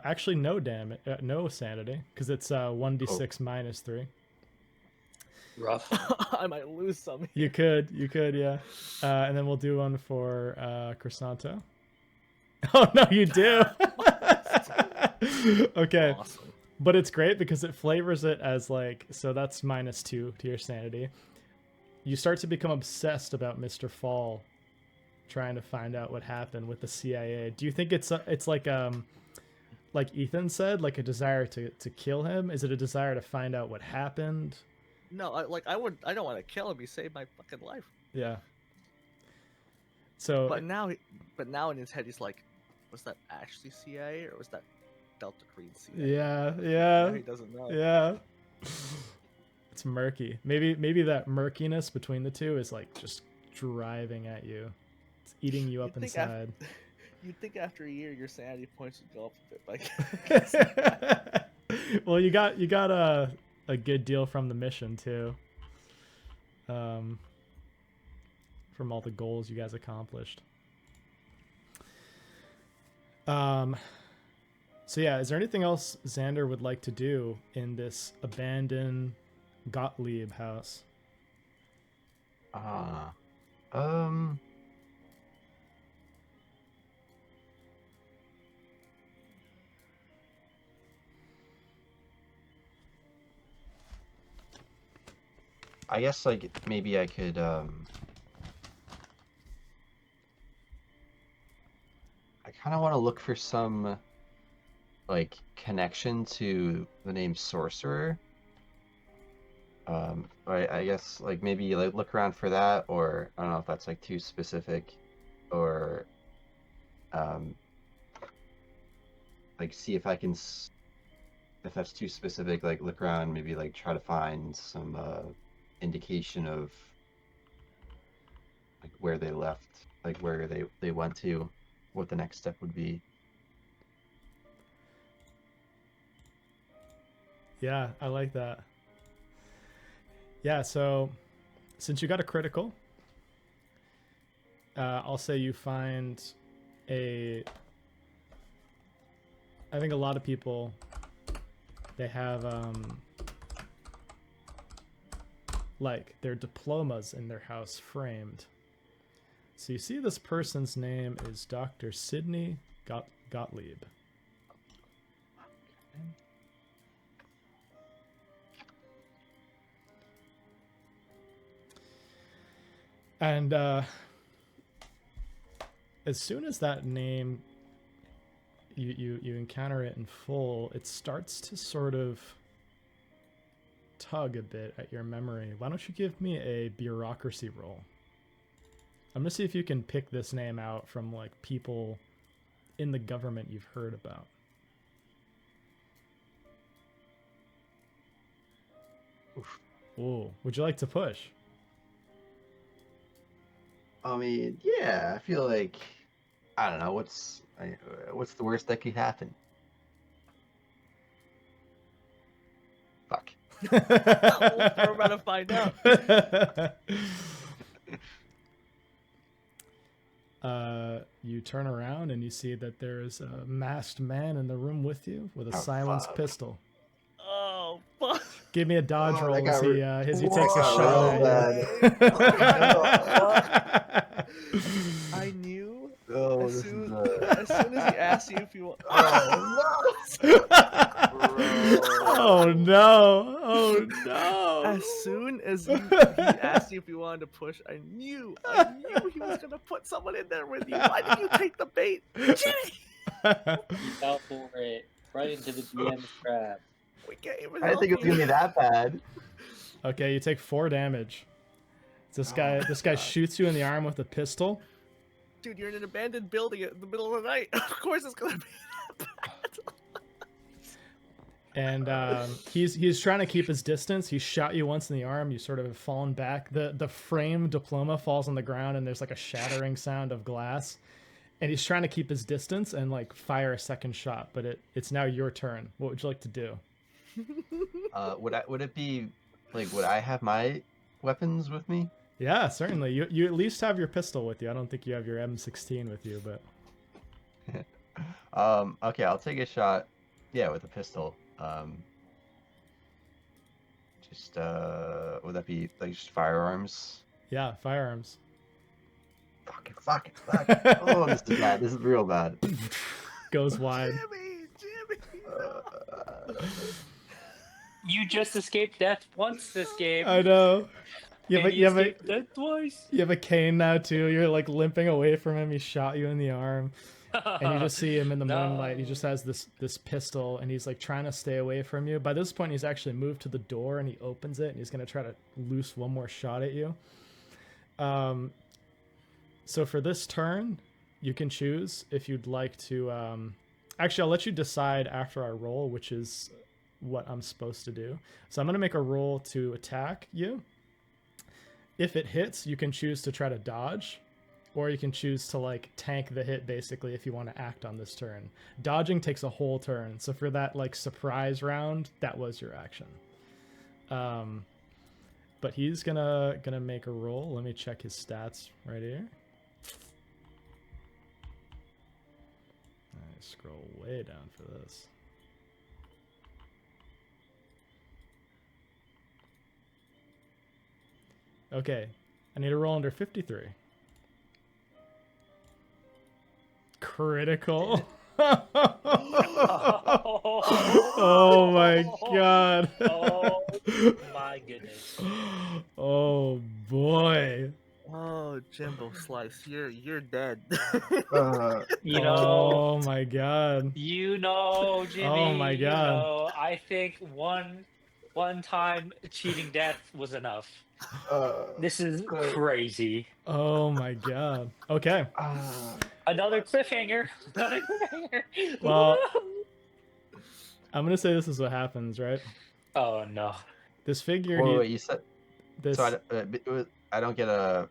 S3: Actually, no damage, no sanity, because it's 1d6 minus 3.
S2: Rough.
S1: I might lose some.
S3: You could, yeah. And then we'll do one for Crisanto. Oh no, you do. Okay.
S1: Awesome.
S3: But it's great because it flavors it as like, so that's -2 to your sanity. You start to become obsessed about Mr. Fall, trying to find out what happened with the CIA. Do you think it's like Ethan said, like a desire to kill him? Is it a desire to find out what happened?
S1: No, I don't want to kill him. He saved my fucking life.
S3: Yeah. So,
S1: But now in his head he's like, was that actually CIA or was that Delta Green CIA?
S3: yeah,
S1: Now
S3: yeah,
S1: he doesn't know.
S3: yeah. It's murky. Maybe that murkiness between the two is like just driving at you. It's eating you up
S1: You'd think
S3: inside.
S1: You'd think after a year your sanity points would go up a bit, but
S3: Well, you got a good deal from the mission too. From all the goals you guys accomplished. So yeah, is there anything else Xander would like to do in this abandoned Gottlieb house?
S4: I guess like maybe I could I kind of want to look for some like connection to the name Sorcerer. I guess like maybe like look around for that, or I don't know if that's like too specific, or like see if I can if that's too specific, like look around, maybe like try to find some indication of like where they left, like where they went to, what the next step would be.
S3: Yeah, I like that. Yeah, so since you got a critical, I'll say you find I think a lot of people, they have like their diplomas in their house framed. So you see this person's name is Dr. Sidney Gottlieb. And as soon as that name, you encounter it in full, it starts to sort of tug a bit at your memory. Why don't you give me a bureaucracy roll? I'm gonna see if you can pick this name out from like people in the government you've heard about.
S4: Oof.
S3: Ooh, would you like to push?
S4: I mean, yeah, I feel like I don't know what's the worst that could happen. Fuck.
S1: we're about to find out.
S3: You turn around and you see that there's a masked man in the room with you with a silenced
S4: fuck.
S3: pistol.
S1: Oh fuck!
S3: Give me a dodge roll
S4: that
S3: as he
S4: got
S3: takes a
S4: Whoa,
S3: shot at you.
S1: I knew
S4: Oh,
S1: as
S4: this
S1: soon
S4: is
S1: as he asked you if you want.
S3: Oh no! Oh no!
S1: As soon as he asked you if you wanted to push, I knew he was gonna put someone in there with you. Why did you take the bait? Jimmy!
S2: You fell for it. Right into the DM's trap.
S1: We can't even
S4: I didn't
S1: help
S4: think it was
S1: you.
S4: gonna be that bad.
S3: Okay, you take 4 damage. This guy
S1: God.
S3: shoots you in the arm with a pistol.
S1: Dude, you're in an abandoned building in the middle of the night. Of course it's gonna be that bad.
S3: And he's trying to keep his distance. He shot you once in the arm. You sort of have fallen back. The frame diploma falls on the ground, and there's like a shattering sound of glass. And he's trying to keep his distance and like fire a second shot. But it's now your turn. What would you like to do?
S4: Would it be like would I have my weapons with me?
S3: Yeah, certainly. You at least have your pistol with you. I don't think you have your M16 with you, but
S4: Okay, I'll take a shot. Yeah, with a pistol. Just would that be like just firearms?
S3: yeah, firearms.
S4: Fuck it. Oh, this is bad. This is real bad.
S3: Goes wide.
S1: Jimmy!
S2: You just escaped death once this game.
S3: I know. Yeah,
S2: and
S3: but
S2: you escaped death twice.
S3: you have a cane now too. You're like limping away from him. He shot you in the arm, and you just see him in the moonlight. He just has this pistol, and he's like trying to stay away from you. By this point, he's actually moved to the door, and he opens it, and he's gonna try to loose one more shot at you. So for this turn, you can choose if you'd like to. Actually, I'll let you decide after I roll, which is what I'm supposed to do. So I'm gonna make a roll to attack you. If it hits, you can choose to try to dodge, or you can choose to like tank the hit basically if you want to act on this turn. Dodging takes a whole turn, so for that like surprise round, that was your action. But he's gonna make a roll. Let me check his stats right here. I scroll way down for this. Okay, I need to roll under 53. Critical. Oh my god.
S2: Oh my goodness.
S3: Oh boy.
S1: Oh, Jimbo Slice, you're dead.
S2: You know,
S3: Oh my god.
S2: Jimmy.
S3: Oh my God.
S2: I think one time cheating death was enough. This is crazy.
S3: Oh my god. Okay.
S2: Another cliffhanger. Another cliffhanger.
S3: Well, I'm gonna say this is what happens, right?
S2: Oh no.
S3: This figure.
S4: Wait, you said
S3: This.
S4: so. I don't get a.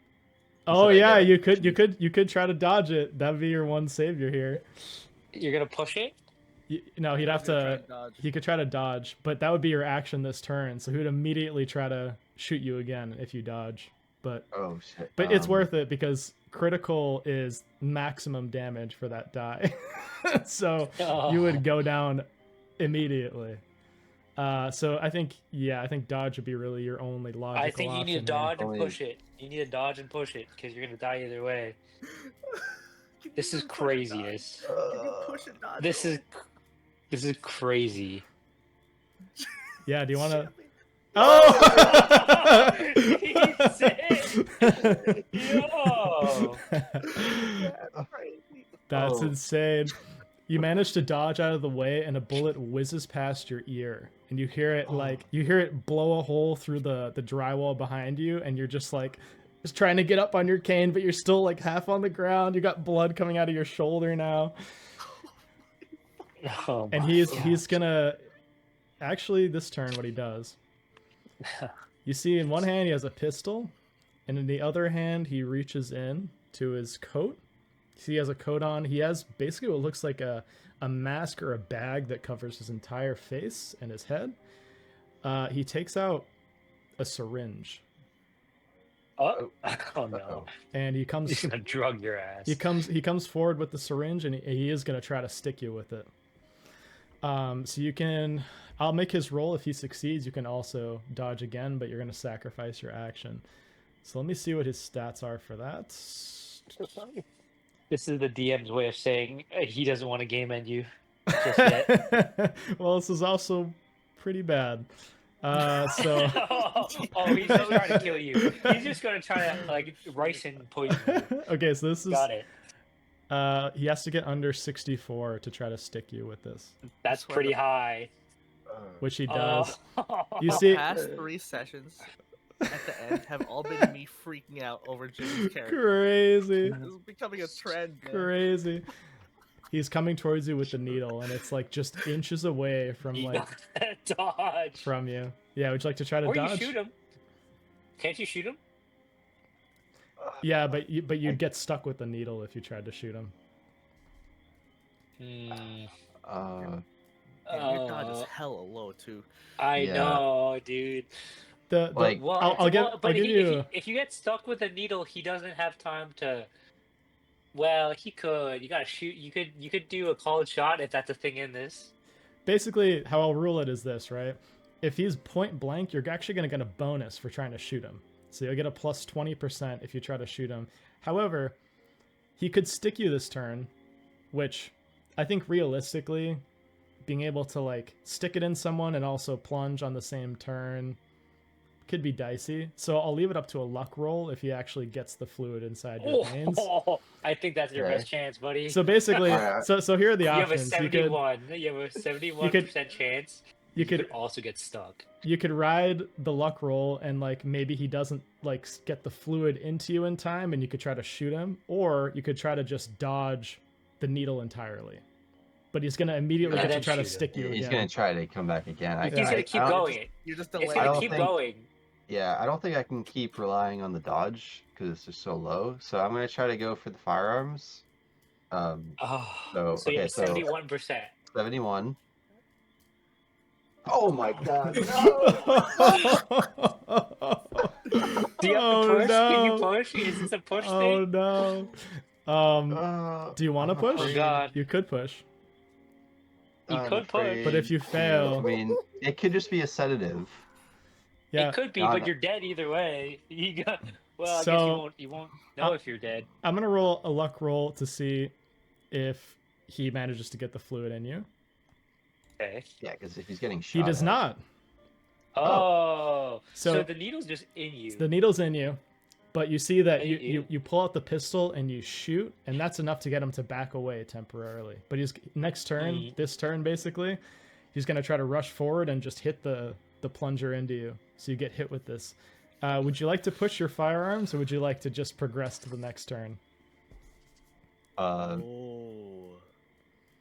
S3: Oh
S4: said I
S3: yeah,
S4: get a-
S3: you could try to dodge it. That'd be your one savior here.
S2: You're gonna push it?
S3: No, he'd have
S1: Try
S3: to.
S1: and dodge.
S3: He could try to dodge, but that would be your action this turn. So he would immediately try to shoot you again if you dodge. But
S4: Oh shit.
S3: it's worth it because critical is maximum damage for that die. So you would go down immediately. So I think dodge would be really your only logical
S2: I think you need to
S3: option
S2: dodge
S4: here.
S2: and push it. You need to dodge and push it because you're gonna die either way. This is craziness.
S1: Can you push and dodge?
S2: This is crazy.
S3: here. Yeah, do you want to?
S1: Shit,
S3: Oh!
S2: He said, yo.
S1: that's crazy.
S3: That's
S4: Oh.
S3: insane. You manage to dodge out of the way, and a bullet whizzes past your ear, and you hear it blow a hole through the drywall behind you, and you're just trying to get up on your cane, but you're still like half on the ground. You got blood coming out of your shoulder now,
S2: Oh
S3: and
S2: my
S3: he's gonna actually this turn what he does. You see, in one hand he has a pistol, and in the other hand he reaches in to his coat. See, he has a coat on. He has basically what looks like a mask or a bag that covers his entire face and his head. He takes out a syringe,
S2: Oh no.
S3: and he
S2: He's
S3: comes
S2: gonna drug your ass.
S3: he comes forward with the syringe, and he is going to try to stick you with it. So you can. I'll make his roll. If he succeeds, you can also dodge again, but you're going to sacrifice your action. So let me see what his stats are for that.
S2: This is the DM's way of saying he doesn't want to game end you just yet.
S3: Well, this is also pretty bad. So
S2: oh, he's just trying to kill you. He's just gonna try to like rice and poison you.
S3: okay, so this is
S2: Got it.
S3: he has to get under 64 to try to stick you with this,
S2: That's pretty high.
S3: which he does.
S2: Oh.
S3: You
S1: The
S3: see,
S1: past 3 sessions at the end have all been me freaking out over Jimmy's character.
S3: crazy.
S1: This is becoming a trend, man.
S3: Crazy. He's coming towards you with the needle, and it's like just inches away from
S2: You
S3: like
S2: gotta dodge.
S3: from you. Yeah, would you like to try to
S2: Or
S3: dodge?
S2: you shoot him. Can't you shoot him?
S3: Yeah, but you'd get stuck with the needle if you tried to shoot him.
S2: Hmm.
S1: And your dodge is hella low too.
S2: I
S4: Yeah.
S2: know, dude.
S3: The
S4: Like-
S2: Well,
S3: I'll give you.
S2: if you get stuck with a needle, he doesn't have time to. Well, he could. You gotta shoot. You could do a called shot if that's a thing in this.
S3: Basically, how I'll rule it is this, right? If he's point blank, you're actually going to get a bonus for trying to shoot him. So you'll get a plus 20% if you try to shoot him. However, he could stick you this turn, which I think realistically, being able to like stick it in someone and also plunge on the same turn could be dicey. So I'll leave it up to a luck roll if he actually gets the fluid inside your veins.
S2: Oh, I think that's your
S4: Okay.
S2: best chance, buddy.
S3: So basically,
S4: Alright.
S3: so here are the
S2: you have a
S3: options.
S2: 71. You have a 71% chance.
S3: you
S2: You could
S3: could
S2: also get stuck.
S3: you could ride the luck roll and like maybe he doesn't like get the fluid into you in time and you could try to shoot him, or you could try to just dodge the needle entirely. But he's gonna immediately
S2: And
S3: get to
S2: then
S3: try to
S2: shoot him.
S3: stick you
S4: He's
S3: again.
S4: gonna try to come back again.
S2: He's gonna keep
S4: I don't-
S2: going.
S1: You're just
S2: It's
S1: delaying.
S4: I
S2: gonna
S4: don't
S2: keep
S4: think-
S2: going.
S4: Yeah, I don't think I can keep relying on the dodge because it's just so low. So I'm gonna try to go for the firearms.
S2: Oh,
S4: So,
S2: so you
S4: okay,
S2: have
S4: so-
S2: 71%.
S4: 71. Oh my god!
S2: Do you have
S3: Oh,
S2: to push? Can you
S3: no.
S2: push? Is this a push
S3: Oh
S2: thing?
S3: no. Do you want to
S4: I'm
S3: push?
S2: Oh
S4: afraid.
S2: god.
S3: You could push.
S2: You
S4: I'm
S2: could push.
S4: afraid.
S3: But if you fail-
S4: I mean, it could just be a sedative.
S3: Yeah.
S2: It could be,
S4: No,
S2: but
S4: no.
S2: you're dead either way. You got. Well, I guess
S3: So-
S2: you won't know if you're dead.
S3: I'm gonna roll a luck roll to see if he manages to get the fluid in you.
S2: Okay.
S4: Yeah, because if he's getting shot,
S3: He does
S4: at-
S3: not.
S2: Oh, so
S3: So-
S2: the needle's just in you.
S3: The needle's in you, but you see that
S2: Hey,
S3: you pull out the pistol and you shoot, and that's enough to get him to back away temporarily. But he's next turn, this turn basically, he's gonna try to rush forward and just hit the plunger into you, so you get hit with this. Would you like to push your firearms, or would you like to just progress to the next turn?
S1: Oh.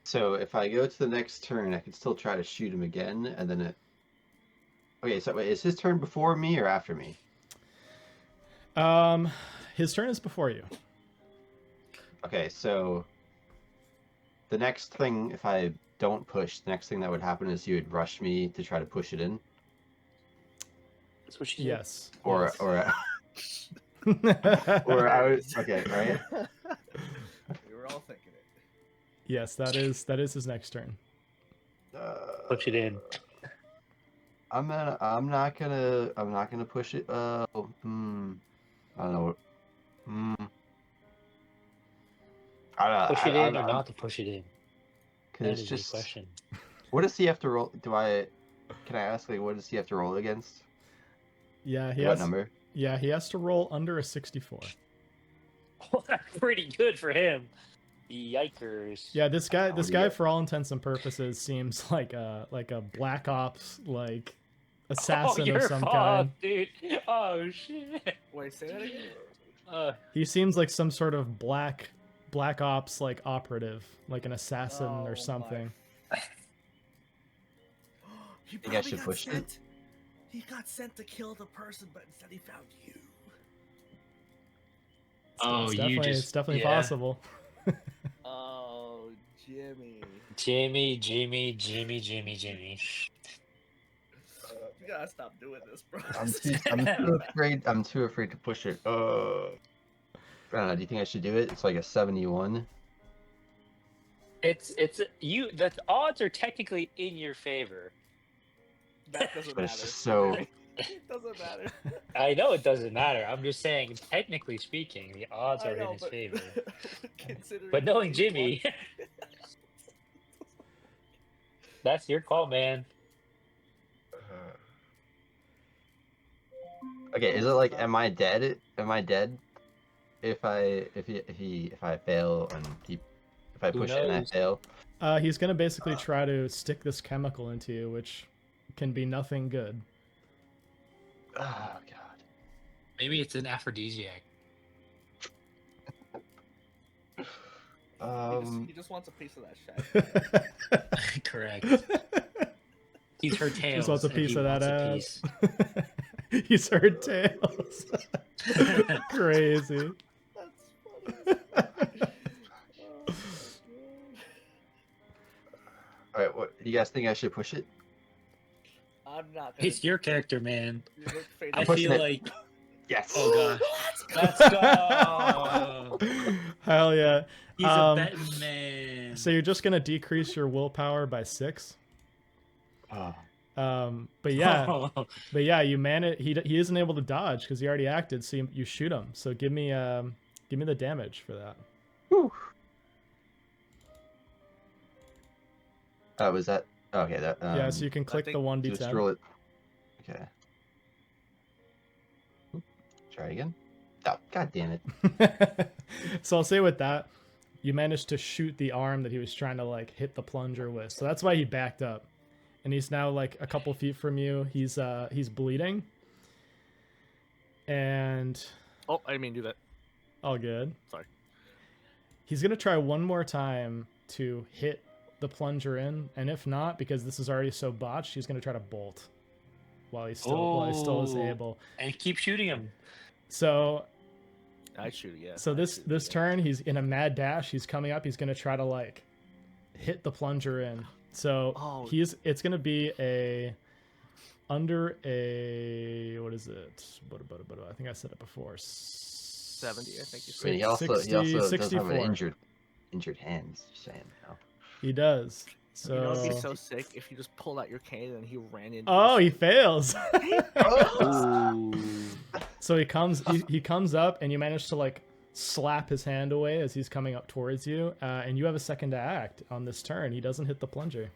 S4: So if I go to the next turn, I can still try to shoot him again, and then it. Okay, so wait, is his turn before me or after me?
S3: His turn is before you.
S4: Okay, so the next thing, if I don't push, the next thing that would happen is you would rush me to try to push it in,
S2: That's what she did.
S3: Yes.
S4: or
S3: yes.
S4: or I would. Okay, right.
S1: We were all thinking it.
S3: Yes, that is his next turn.
S2: Push it in.
S4: I'm not gonna push it. I don't know.
S2: Push it in or not to push it in?
S4: Because
S2: That
S4: it's
S2: is the
S4: just.
S2: question.
S4: What does he have to roll? Can I ask, like, what does he have to roll against?
S3: Yeah,
S4: What number?
S3: Yeah, he has to roll under a 64.
S2: Oh, that's pretty good for him. Yikers.
S3: Yeah, this guy,
S4: What do you got?
S3: for all intents and purposes, seems like a black ops assassin
S2: oh,
S3: of some kind.
S2: dude. Oh shit.
S1: Wait, say that again.
S3: He seems like some sort of black ops operative, like an assassin
S1: Oh,
S3: or
S1: my
S3: something.
S1: He
S4: Think I
S1: probably
S4: should
S1: got
S4: push it?
S1: sent. He got sent to kill the person, but instead he found you.
S2: Oh,
S3: It's definitely
S2: yeah.
S3: possible.
S1: Oh, Jimmy.
S2: Jimmy.
S1: You gotta stop doing this, bro.
S4: I'm too afraid to push it. I don't know. Do you think I should do it? It's like a 71.
S2: It's you. The odds are technically in your favor.
S1: That doesn't
S4: But
S1: matter.
S4: it's just so.
S1: It doesn't matter.
S2: I know it doesn't matter. I'm just saying, technically speaking, the odds
S1: I
S2: are
S1: know,
S2: in his
S1: but-
S2: favor.
S1: considering
S2: But knowing
S1: he's
S2: Jimmy, that's your call, man.
S4: Okay, is it like, am I dead? Am I dead? If I fail and if I
S2: Who
S4: push it and I
S2: knows?
S4: fail.
S3: He's gonna basically try to stick this chemical into you, which can be nothing good.
S4: Oh god.
S2: Maybe it's an aphrodisiac.
S1: he just wants a piece of that shit.
S2: Correct. He's her tails.
S3: Just wants a
S2: and
S3: piece
S2: he
S3: of that
S2: wants a
S3: ass.
S2: piece.
S3: He's heard tales. Crazy.
S1: That's funny.
S4: All right, what do you guys think I should push it?
S1: I'm not. Gonna
S2: It's your character, man.
S1: You look faded.
S2: I
S4: pushing
S2: feel
S4: it.
S2: like.
S4: Yes.
S2: Oh god. Let's go.
S3: Hell yeah.
S2: He's a betting man.
S3: So you're just gonna decrease your willpower by 6.
S4: Oh.
S3: But yeah, you manage. He isn't able to dodge because he already acted. So you shoot him. So give me the damage for that.
S4: Whew. Was that Okay, that.
S3: Yeah, so you can click the
S1: think-
S4: Just
S3: 1d10.
S4: roll it. Okay. Try again. Oh, god damn it.
S3: So I'll say with that, you managed to shoot the arm that he was trying to like hit the plunger with. So that's why he backed up. And he's now like a couple feet from you. He's bleeding. And
S1: Oh, I didn't mean to do that.
S3: all good.
S1: Sorry.
S3: He's gonna try one more time to hit the plunger in, and if not, because this is already so botched, he's gonna try to bolt while he still is
S5: Oh.
S3: able.
S5: And keep shooting him.
S3: So
S1: I shoot it, yeah.
S3: So
S1: I
S3: this
S1: shoot it,
S3: this
S1: yeah.
S3: turn, he's in a mad dash. He's coming up. He's gonna try to like hit the plunger in. So
S1: Oh.
S3: it's gonna be a under a what is it? I think I said it before.
S1: 70, I think you
S4: I mean,
S1: said.
S4: he also
S3: 60,
S4: does have
S3: 64.
S4: an injured hand. Just saying. No.
S3: He does.
S1: You know, it'd be
S3: So
S1: so sick if you just pulled out your cane and he ran into.
S3: oh, he
S1: you.
S3: fails.
S4: Oh!
S3: So he comes up, and you manage to like slap his hand away as he's coming up towards you, and you have a second to act on this turn. He doesn't hit the plunger.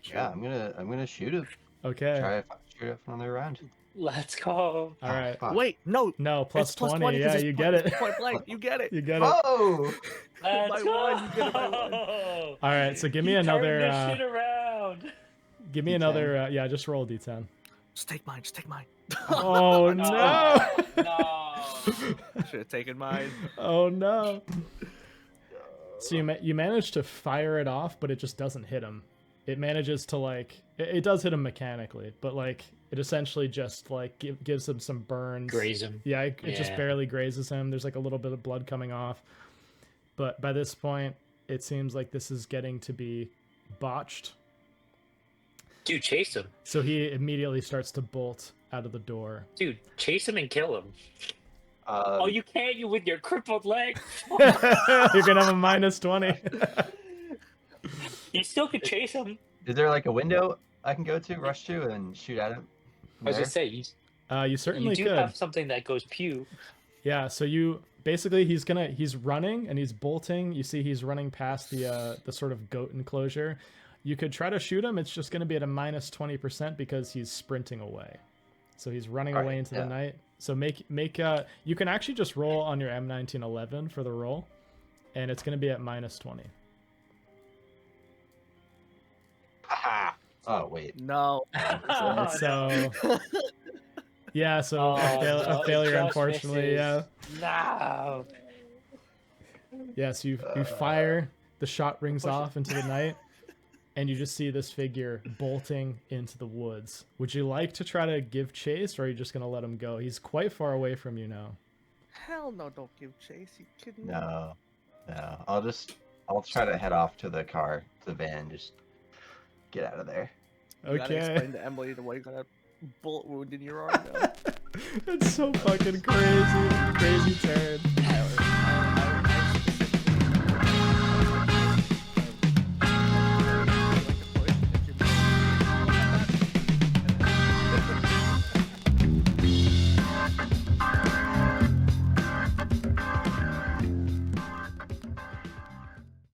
S4: Yeah, I'm gonna shoot it.
S3: Okay.
S4: Try to shoot it from another round.
S5: Let's go.
S3: All
S4: Oh,
S3: right.
S4: fuck.
S1: Wait, no.
S3: No, plus
S1: It's plus
S3: 20.
S1: 'cause
S3: Yeah,
S1: it's
S3: you
S1: point-
S3: get it.
S1: it's Point blank. You get it.
S3: You get it.
S4: Oh!
S5: Let's
S1: By
S5: go.
S1: one, you get it by one.
S3: All right, so give me
S5: You turned
S3: another.
S5: this shit around.
S3: Give me
S4: D10.
S3: another. Yeah, just roll a d10.
S1: Just take mine. Just take mine.
S3: Oh no!
S5: No.
S1: Should have taken mine.
S3: Oh no! So you manage to fire it off, but it just doesn't hit him. It manages to like it does hit him mechanically, but like it essentially just like gives him some burns.
S5: Graze him.
S3: Yeah, it just
S5: Yeah.
S3: barely grazes him. There's like a little bit of blood coming off. But by this point, it seems like this is getting to be botched.
S5: Dude, chase him.
S3: So he immediately starts to bolt out of the door.
S5: Dude, chase him and kill him.
S4: Uh,
S5: Oh, you can't, you with your crippled leg.
S3: You're gonna have a minus 20.
S5: You still could chase him.
S4: is there like a window I can go to, rush to, and shoot at him?
S5: I was
S4: there?
S5: gonna say, you
S3: You certainly
S5: do
S3: could.
S5: have something that goes pew.
S3: Yeah, so you basically he's running and he's bolting. You see he's running past the sort of goat enclosure. You could try to shoot him. It's just going to be at a minus 20% because he's sprinting away. So he's running
S4: All
S3: away
S4: right,
S3: into
S4: yeah.
S3: the night. So make you can actually just roll on your M1911 for the roll, and it's going to be at minus 20.
S4: Aha! Oh wait.
S1: No.
S5: Oh,
S3: So yeah, so
S5: Oh,
S3: a
S5: no,
S3: failure,
S5: it just
S3: unfortunately. Yeah.
S5: misses. No.
S3: Yeah, so you fire, the shot rings off into the night, and you just see this figure bolting into the woods. Would you like to try to give chase, or are you just going to let him go? He's quite far away from you now.
S1: Hell no! Don't give chase. You kidding me?
S4: No. I'll try to head off to the car, to the van, just get out of there.
S1: You gotta
S3: Okay.
S1: explain to Emily why you got a bullet wound in your arm. Now.
S3: That's so fucking crazy. Crazy